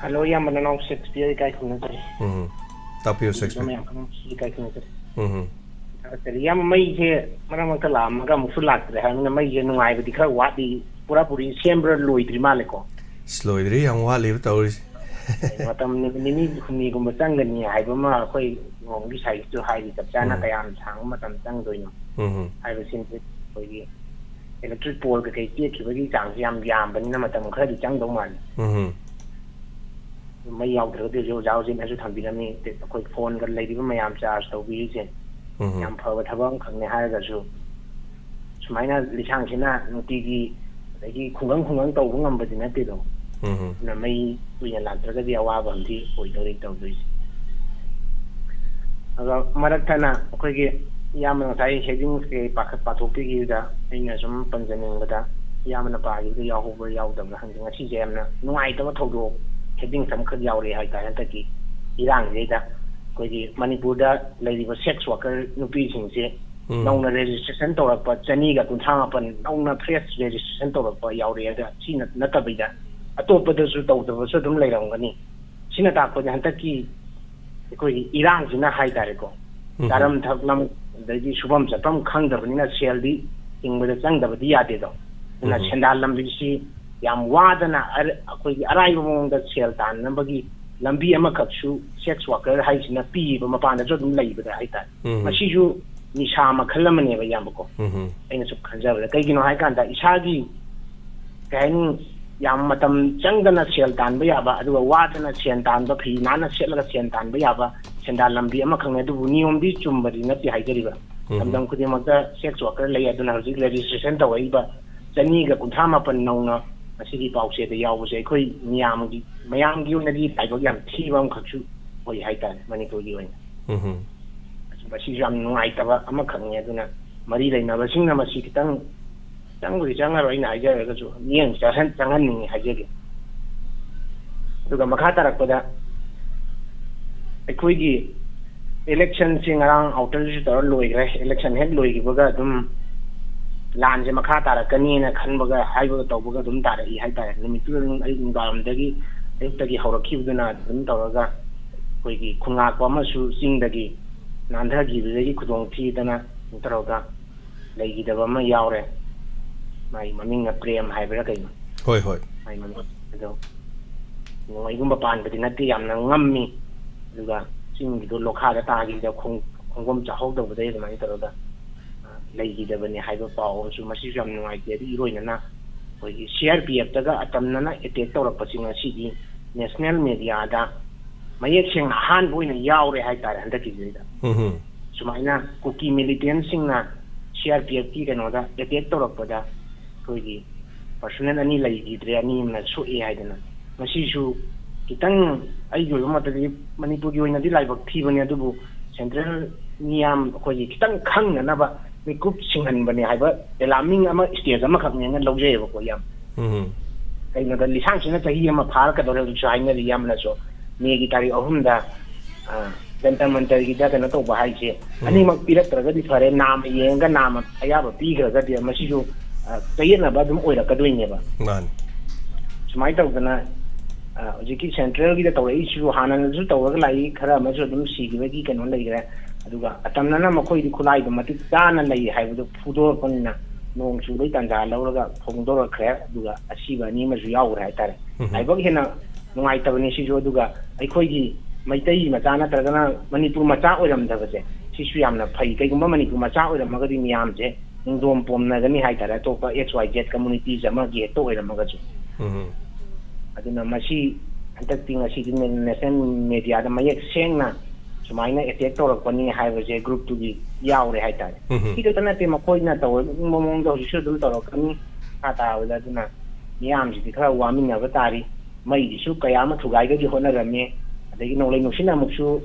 [SPEAKER 11] ꯍꯜꯂꯣ ꯏꯌꯥꯝꯕ ꯅꯅꯥꯎ ꯁꯦꯛꯁꯄꯤꯌꯔ ꯏꯀꯥꯏ ꯈꯨꯝꯅꯖꯔꯤ
[SPEAKER 1] ꯇꯥꯛꯄꯤꯌꯨ ꯁꯦꯛꯁꯄꯤꯌꯔ
[SPEAKER 11] ꯏꯀꯥꯏ ꯈꯨꯝꯅꯖꯔꯤ ꯏꯌꯥꯝꯕ ꯃꯩꯁꯦ ꯃꯔꯛ ꯃꯔꯛꯇ ꯂꯥꯛꯑꯝꯃꯒ ꯑꯃꯨꯛꯁꯨ ꯂꯥꯛꯇ꯭ꯔꯦ ꯍꯥꯏꯕꯅꯤꯅ ꯃꯩꯁꯦ ꯅꯨꯡꯉꯥꯏꯕꯗꯤ ꯈꯔ ꯋꯥꯠꯂꯤ ꯄꯨꯔꯥ ꯄꯨꯔꯤ ꯁꯦꯝꯕ꯭ꯔꯥ ꯂꯣꯏꯗ꯭ꯔꯤ ꯃꯥꯜꯂꯦꯀꯣ
[SPEAKER 1] ꯂꯣꯏꯗ꯭ꯔꯤ ꯌꯥꯝ ꯋꯥꯠꯂꯤꯕ ꯇꯧꯔꯤꯁꯦ
[SPEAKER 11] ꯃꯇꯝ ꯅꯨꯃꯤꯠ ꯅꯤꯅꯤ ꯍꯨꯝꯅꯤꯒꯨꯝꯕ ꯆꯪꯒꯅꯤ ꯍꯥꯏꯕ ꯑꯃ ꯑꯩꯈꯣꯏ ꯅꯣꯡꯒꯤ ꯁꯥꯏꯠꯇꯁꯨ ꯍꯥꯏꯔꯤ ꯆꯞ ꯆꯥꯅ ꯀꯌꯥꯝ ꯁꯥꯡꯕ ꯃꯇꯝ ꯆꯪꯗꯣꯏꯅꯣ ꯍꯥꯏꯕꯁꯤꯡꯁꯦ ꯑꯩꯈꯣꯏꯒꯤ इलेक्ट्रिक पोल के चेखिबगी चांग याम याम बनिना मतम खरदि चांगदौ माल ꯃꯩ ꯌꯥꯎꯗ꯭ꯔꯒꯗꯤ ꯑꯣꯖꯥ ꯍꯧꯖꯤꯛꯅꯁꯨ ꯊꯝꯕꯤꯔꯝꯃꯤ ꯑꯩꯈꯣꯏ ꯐꯣꯟꯒ ꯂꯩꯔꯤꯕ ꯃꯌꯥꯝ ꯆꯥꯔꯖ ꯇꯧꯕꯤꯔꯤꯁꯦ ꯌꯥꯝ ꯐꯕ ꯊꯕꯛ ꯑꯃꯈꯛꯅꯦ ꯍꯥꯏꯔꯒꯁꯨ ꯁꯨꯃꯥꯏꯅ ꯂꯤꯁꯥꯡꯁꯤꯅ ꯅꯨꯡꯇꯤꯒꯤ ꯑꯗꯒꯤ ꯈꯨꯡꯒꯪ ꯇꯧꯕ ꯉꯝꯕꯗꯤ ꯅꯠꯇꯦꯗꯣ ꯑꯗꯨꯅ ꯃꯩ ꯀꯨꯏꯅ ꯂꯥꯛꯇ꯭ꯔꯒꯗꯤ ꯑꯋꯥꯕ ꯑꯃꯗꯤ ꯑꯣꯏꯗꯧꯔꯤ ꯇꯧꯗꯣꯏꯁꯦ ꯑꯗꯣ ꯃꯔꯛꯊꯅ ꯑꯩꯈꯣꯏꯒꯤ ꯏꯌꯥꯝꯕꯅ ꯉꯁꯥꯏ ꯍꯦꯗꯤꯡꯁ ꯀꯩ ꯄꯥꯊꯣꯛꯄꯤꯈꯤꯕꯗ ꯑꯩꯅ ꯁꯨꯝ ꯄꯟꯖꯅꯤꯡꯕꯗ ꯏꯌꯥꯝꯕꯅ ꯄꯥꯈꯤꯕꯗ ꯌꯥꯎꯍꯧꯕ꯭ꯔꯥ ꯌꯥꯎꯗꯕ꯭ꯔꯥ ꯈꯪꯗꯦ ꯉꯁꯤꯁꯦ ꯌꯥꯝꯅ ꯅꯨꯡꯉꯥꯏꯇꯕ ꯊꯧꯗꯣꯛ ꯍꯦꯗꯤꯡꯁ ꯑꯃꯈꯛ ꯌꯥꯎꯔꯦ ꯍꯥꯏꯇꯥꯔꯦ ꯍꯟꯗꯛꯀꯤ ꯏꯔꯥꯡꯁꯤꯗꯩꯗ ꯑꯩꯈꯣꯏꯒꯤ ꯃꯅꯤꯄꯨꯔꯗ ꯂꯩꯔꯤꯕ ꯁꯦꯛꯁ ꯋꯥꯔꯀꯔ ꯅꯨꯄꯤꯁꯤꯡꯁꯦ ꯅꯧꯅ ꯔꯦꯖꯤꯁꯇ꯭ꯔꯦꯁꯟ ꯇꯧꯔꯛꯄ 239 ꯅꯧꯅ ꯐ꯭ꯔꯦꯁ ꯔꯦꯖꯤꯁꯇ꯭ꯔꯦꯁꯟ ꯇꯧꯔꯛꯄ ꯌꯥꯎꯔꯛꯑꯦ ꯁꯤ ꯅꯠꯇꯕꯤꯗ ꯑꯇꯣꯞꯄꯗꯁꯨ ꯇꯧꯗꯕꯁꯨ ꯑꯗꯨꯝ ꯂꯩꯔꯝꯒꯅꯤ ꯁꯤꯅ ꯇꯥꯛꯄꯗꯤ ꯍꯟꯗꯛꯀꯤ ꯑꯩꯈꯣꯏꯒꯤ ꯏꯔꯥꯡꯁꯤꯅ ꯍꯥꯏꯇꯥꯔꯦꯀꯣ ꯆꯥꯔꯝ ꯊꯛꯂꯝ ꯑꯗꯒꯤ ꯁꯨꯐꯝ ꯆꯠꯐꯝ ꯈꯪꯗꯕꯅꯤꯅ ꯁꯦꯜꯗꯤ ꯍꯤꯡꯕꯗ ꯆꯪꯗꯕꯗꯤ ꯌꯥꯗꯦꯗꯣ ꯑꯗꯨꯅ ꯁꯦꯟꯗꯥꯟ ꯂꯝꯕꯤꯁꯤ ꯌꯥꯝ ꯋꯥꯗꯅ ꯑꯩꯈꯣꯏꯒꯤ ꯑꯔꯥꯏꯕ ꯃꯑꯣꯡꯗ ꯁꯦꯜ ꯇꯥꯟꯅꯕꯒꯤ ꯂꯝꯕꯤ ꯑꯃꯈꯛꯁꯨ ꯁꯦꯛꯁ ꯋꯥꯔꯀꯔ ꯍꯥꯏꯁꯤꯅ ꯄꯤꯕ ꯃꯄꯥꯟꯗꯁꯨ ꯑꯗꯨꯝ ꯂꯩꯕꯗ ꯍꯥꯏꯇꯥꯔꯦ ꯃꯁꯤꯁꯨ ꯅꯤꯁꯥ ꯃꯈꯜ ꯑꯃꯅꯦꯕ ꯏꯌꯥꯝꯕꯀꯣ ꯑꯩꯅ ꯁꯨꯝ ꯈꯟꯖꯕꯗ ꯀꯩꯒꯤꯅꯣ ꯍꯥꯏꯀꯥꯟꯗ ꯏꯁꯥꯒꯤ ꯀꯩ ꯍꯥꯏꯅꯤ ꯌꯥꯝ ꯃꯇꯝ ꯆꯪꯗꯅ ꯁꯦꯜ ꯇꯥꯟꯕ ꯌꯥꯕ ꯑꯗꯨꯒ ꯋꯥꯗꯅ ꯁꯦꯜ ꯇꯥꯟꯕ ꯐꯤ ꯅꯥꯟꯅ ꯁꯦꯠꯂꯒ ꯁꯦꯜ ꯇꯥꯟꯕ ꯌꯥꯕ ꯁꯦꯟꯗꯥꯟ ꯂꯝꯕꯤ ꯑꯃꯈꯛꯅꯦ ꯑꯗꯨꯕꯨ ꯅꯤꯌꯣꯝꯗꯤ ꯆꯨꯝꯕꯗꯤ ꯅꯠꯇꯦ ꯍꯥꯏꯖꯔꯤꯕ ꯂꯝꯗꯝ ꯈꯨꯗꯤꯡꯃꯛꯇ ꯁꯦꯛꯁ ꯋꯥꯔꯀꯔ ꯂꯩ ꯑꯗꯨꯅ ꯍꯧꯖꯤꯛ ꯔꯦꯖꯤꯁꯇ꯭ꯔꯦꯁꯟ ꯇꯧꯔꯛꯏꯕ 239 ꯅꯧꯅ ꯃꯁꯤꯒꯤ ꯄꯥꯎꯆꯦꯗ ꯌꯥꯎꯕꯁꯦ ꯑꯩꯈꯣꯏ ꯃꯌꯥꯝꯒꯤ ꯑꯣꯏꯅꯗꯤ ꯂꯥꯏꯕꯛ ꯌꯥꯝ ꯊꯤꯕ ꯑꯃꯈꯛꯁꯨ ꯑꯣꯏ ꯍꯥꯏꯇꯥꯔꯦ ꯃꯅꯤꯄꯨꯔꯒꯤ ꯑꯣꯏꯅ ꯃꯁꯤꯁꯨ ꯌꯥꯝ ꯅꯨꯡꯉꯥꯏꯇꯕ ꯑꯃꯈꯛꯅꯤ ꯑꯗꯨꯅ ꯃꯔꯤ ꯂꯩꯅꯕꯁꯤꯡꯅ ꯃꯁꯤ ꯆꯪꯕꯨꯗꯤ ꯆꯪꯉꯔꯣꯏ ꯑꯩꯅ ꯍꯥꯏꯖꯔꯒꯁꯨ ꯃꯤꯠꯌꯦꯡ ꯆꯪꯍꯟꯅꯤꯡꯉꯤ ꯍꯥꯏꯖꯒꯦ ꯑꯗꯨꯒ ꯃꯈꯥ ꯇꯥꯔꯛꯄꯗ ꯑꯩꯈꯣꯏꯒꯤ ꯏꯂꯦꯛꯁꯟꯁꯤ ꯉꯔꯥꯡ ꯑꯥꯎꯇꯔꯁꯨ ꯇꯧꯔ ꯂꯣꯏꯈ꯭ꯔꯦ ꯏꯂꯦꯛꯁꯟ ꯍꯦꯛ ꯂꯣꯏꯈꯤꯕꯒ ꯑꯗꯨꯝ ꯂꯥꯟꯁꯦ ꯃꯈा ꯇꯥꯔꯛꯀꯅꯤꯅ ꯈꯟꯕꯒ ꯍꯥꯏꯕꯒ ꯇꯧꯕꯒ ꯑꯗꯨꯝ ꯇꯥꯔꯛꯏ ꯍꯥꯏꯇꯥꯔꯦ ꯅꯨꯃꯤꯠꯇꯨꯗ ꯑꯗꯨꯝ ꯑꯌꯨꯛꯇꯒꯤ ꯍꯧꯔꯛꯈꯤꯕꯗꯨꯅ ꯑꯗꯨꯝ ꯇꯧꯔꯒ ꯑꯩꯈꯣꯏꯒꯤ ꯈꯨꯟꯉꯥꯛꯄ ꯑꯃꯁꯨ ꯆꯤꯡꯗꯒꯤ ꯅꯥꯟꯊꯈꯤꯕꯗꯒꯤ ꯈꯨꯗꯣꯡꯊꯤꯗꯅ ꯇꯧꯔꯒ ꯂꯩꯈꯤꯗꯕ ꯑꯃ ꯌꯥꯎꯔꯦ ꯃꯥꯒꯤ ꯃꯃꯤꯡꯅ ꯄ꯭ꯔꯦꯝ ꯍꯥꯏꯕ꯭ꯔꯥ ꯀꯩꯅꯣ ꯍꯣꯏ ꯃꯥꯒꯤ ꯃꯃꯤꯡ ꯑꯗꯣ ꯅꯣꯡꯃꯩꯒꯨꯝꯕ ꯄꯥꯟꯕꯗꯤ ꯅꯠꯇꯦ ꯌꯥꯝꯅ ꯉꯝꯃꯤ ꯑꯗꯨꯒ ꯆꯤꯡꯒꯤꯗꯣ ꯂꯣꯈꯥꯗ ꯇꯥꯈꯤꯕꯗ ꯈꯣꯡꯐꯝ ꯆꯥꯍꯧꯗꯕꯗꯩ ꯑꯗꯨꯃꯥꯏꯅ ꯇꯧꯔꯒ ꯂꯩꯈꯤꯗꯕꯅꯤ ꯍꯥꯏꯕ ꯄꯥꯎ ꯑꯃꯁꯨ ꯃꯁꯤꯁꯨ ꯌꯥꯝ ꯅꯨꯡꯉꯥꯏꯇꯦ ꯑꯗꯨ ꯏꯔꯣꯏꯅꯅ ꯑꯩꯈꯣꯏꯒꯤ CRPFꯇꯒ ꯑꯇꯝꯅꯅ ꯑꯦꯇꯦꯛ ꯇꯧꯔꯛꯄꯁꯤ ꯉꯁꯤꯗꯤ ꯅꯦꯁꯅꯦꯜ ꯃꯦꯗꯤꯌꯥꯗ ꯃꯌꯦꯛ ꯁꯦꯡꯅ ꯑꯍꯥꯟꯕ ꯑꯣꯏꯅ ꯌꯥꯎꯔꯦ ꯍꯥꯏꯇꯥꯔꯦ ꯍꯟꯗꯛꯀꯤꯁꯤꯗ ꯁꯨꯃꯥꯏꯅ ꯀꯨꯀꯤ ꯃꯤꯂꯤꯇꯦꯟꯁꯤꯡꯅ CRPFꯀꯤ ꯀꯩꯅꯣꯗ ꯑꯦꯇꯦꯛ ꯇꯧꯔꯛꯄꯗ ꯑꯩꯈꯣꯏꯒꯤ ꯄꯔꯁꯣꯅꯦꯜ 2 ꯂꯩꯈꯤꯗ꯭ꯔꯦ 2 ꯑꯃꯅ ꯁꯣꯛꯑꯦ ꯍꯥꯏꯗꯅ ꯃꯁꯤꯁꯨ ꯈꯤꯇꯪ ꯑꯩꯒꯤ ꯑꯣꯏꯕ ꯃꯇꯝꯗꯗꯤ ꯃꯅꯤꯄꯨꯔꯒꯤ ꯑꯣꯏꯅꯗꯤ ꯂꯥꯏꯕꯛ ꯊꯤꯕꯅꯤ ꯑꯗꯨꯕꯨ ꯁꯦꯟꯇ꯭ꯔꯦꯜ ꯃꯤꯌꯥꯝ ꯑꯩꯈꯣꯏꯒꯤ ꯈꯤꯇꯪ ꯈꯪꯅꯅꯕ ꯃꯤꯀꯨꯞ ꯁꯤꯡꯍꯟꯕꯅꯦ ꯍꯥꯏꯕ ꯑꯦꯂꯥꯔꯃꯤꯡ ꯑꯃ ꯁ꯭ꯇꯦꯖ ꯑꯃꯈꯛꯅꯦꯅ ꯂꯧꯖꯩꯑꯕꯀꯣ ꯌꯥꯝ ꯀꯩꯅꯣꯗ ꯂꯤꯁꯥꯡꯁꯤꯅ ꯆꯍꯤ ꯑꯃ ꯐꯥꯔꯛꯀꯗꯧꯔꯦ ꯍꯧꯖꯤꯛꯁꯨ ꯍꯥꯏꯅꯔꯤ ꯌꯥꯝꯅꯁꯨ ꯃꯦꯒꯤ ꯇꯥꯔꯤꯛ 3ꯗ ꯖꯟꯇꯔ ꯃꯟꯇꯔꯒꯤꯗ ꯀꯩꯅꯣ ꯇꯧꯕ ꯍꯥꯏꯁꯦ ꯑꯅꯤꯃꯛ ꯄꯤꯔꯛꯇ꯭ꯔꯒꯗꯤ ꯐꯔꯦ ꯅꯥꯝꯃ ꯌꯦꯡꯉꯒ ꯅꯥꯝꯃ ꯑꯌꯥꯕ ꯄꯤꯈ꯭ꯔꯒꯗꯤ ꯃꯁꯤꯁꯨ ꯆꯌꯦꯠꯅꯕ ꯑꯗꯨꯝ ꯑꯣꯏꯔꯛꯀꯗꯣꯏꯅꯦꯕ ꯁꯨꯃꯥꯏꯅ ꯇꯧꯗꯅ ꯍꯧꯖꯤꯛꯀꯤ ꯁꯦꯟꯇ꯭ꯔꯦꯜꯒꯤꯗ ꯇꯧꯔꯛꯏꯁꯤꯁꯨ ꯍꯥꯟꯅꯁꯨ ꯇꯧꯔꯒ ꯂꯥꯛꯏ ꯈꯔ ꯑꯃꯁꯨ ꯑꯗꯨꯝ ꯁꯤꯈꯤꯕꯒꯤ ꯀꯩꯅꯣ ꯂꯩꯈ꯭ꯔꯦ ꯑꯗꯨꯒ ꯑꯇꯝꯅꯅ ꯃꯈꯣꯏꯗꯤ ꯈꯨꯠꯂꯥꯏꯗꯣ ꯃꯇꯤꯛ ꯆꯥꯅ ꯂꯩ ꯍꯥꯏꯕꯗꯨ ꯐꯨꯗꯣꯔꯛꯄꯅꯤꯅ ꯅꯣꯡ ꯆꯨꯕꯒꯤ ꯇꯥꯟꯖꯥ ꯂꯧꯔꯒ ꯐꯣꯡꯗꯣꯔꯛꯈ꯭ꯔꯦ ꯑꯗꯨꯒ ꯑꯁꯤꯕ 2 ꯑꯃꯁꯨ ꯌꯥꯎꯈ꯭ꯔꯦ ꯍꯥꯏꯇꯥꯔꯦ ꯂꯥꯏꯕꯛ ꯍꯦꯟꯅ ꯅꯨꯡꯉꯥꯏꯇꯕꯅꯤ ꯁꯤꯁꯨ ꯑꯗꯨꯒ ꯑꯩꯈꯣꯏꯒꯤ ꯃꯩꯇꯩ ꯃꯆꯥ ꯅꯠꯇ꯭ꯔꯒꯅ ꯃꯅꯤꯄꯨꯔ ꯃꯆꯥ ꯑꯣꯏꯔꯝꯗꯕꯁꯦ ꯁꯤꯁꯨ ꯌꯥꯝꯅ ꯐꯩ ꯀꯩꯒꯨꯝꯕ ꯃꯅꯤꯄꯨꯔ ꯃꯆꯥ ꯑꯣꯏꯔꯝꯃꯒꯗꯤ ꯃꯤꯌꯥꯝꯁꯦ ꯅꯤꯡꯗꯣꯝ ꯄꯣꯝꯅꯒꯅꯤ ꯍꯥꯏꯇꯥꯔꯦ ꯑꯇꯣꯞꯄ XYZ ꯀꯝꯃꯨꯅꯤꯇꯤꯁ ꯑꯃꯒꯤ ꯍꯦꯛꯇ ꯑꯣꯏꯔꯝꯃꯒꯁꯨ ꯑꯗꯨꯅ ꯃꯁꯤ ꯍꯟꯗꯛꯇꯤ ꯉꯁꯤꯗꯤ ꯅꯦꯁꯅꯦꯜ ꯃꯦꯗꯤꯌꯥꯗ ꯃꯌꯦꯛ ꯁꯦꯡꯅ ꯁꯨꯃꯥꯏꯅ ꯑꯦꯇꯦꯛ ꯇꯧꯔꯛꯄꯅꯤ ꯍꯥꯏꯕꯁꯦ ꯒ꯭ꯔꯨꯞꯇꯨꯒꯤ ꯌꯥꯎꯔꯦ ꯍꯥꯏꯇꯥꯔꯦ ꯁꯤꯗꯇ ꯅꯠꯇꯦ ꯃꯈꯣꯏꯅ ꯇꯧꯔꯛꯅꯤꯡꯕ ꯃꯑꯣꯡꯗ ꯍꯧꯖꯤꯛꯁꯨ ꯑꯗꯨꯝ ꯇꯧꯔꯛꯀꯅꯤ ꯃꯈꯥ ꯇꯥꯕꯗ ꯑꯗꯨꯅ ꯃꯤꯌꯥꯝꯁꯤꯗꯤ ꯈꯔ ꯋꯥꯃꯤꯟꯅꯕ ꯇꯥꯔꯤ ꯃꯩꯒꯤꯁꯨ ꯀꯌా ꯑꯃ ꯊꯨꯒꯥꯏꯒꯗꯤ ꯍꯣꯠꯅꯔꯝꯃꯤ ꯑꯗꯒꯤ ꯅꯣꯡꯂꯩ ꯅꯨꯡꯁꯤꯠꯅ ꯑꯃꯨꯛꯁꯨ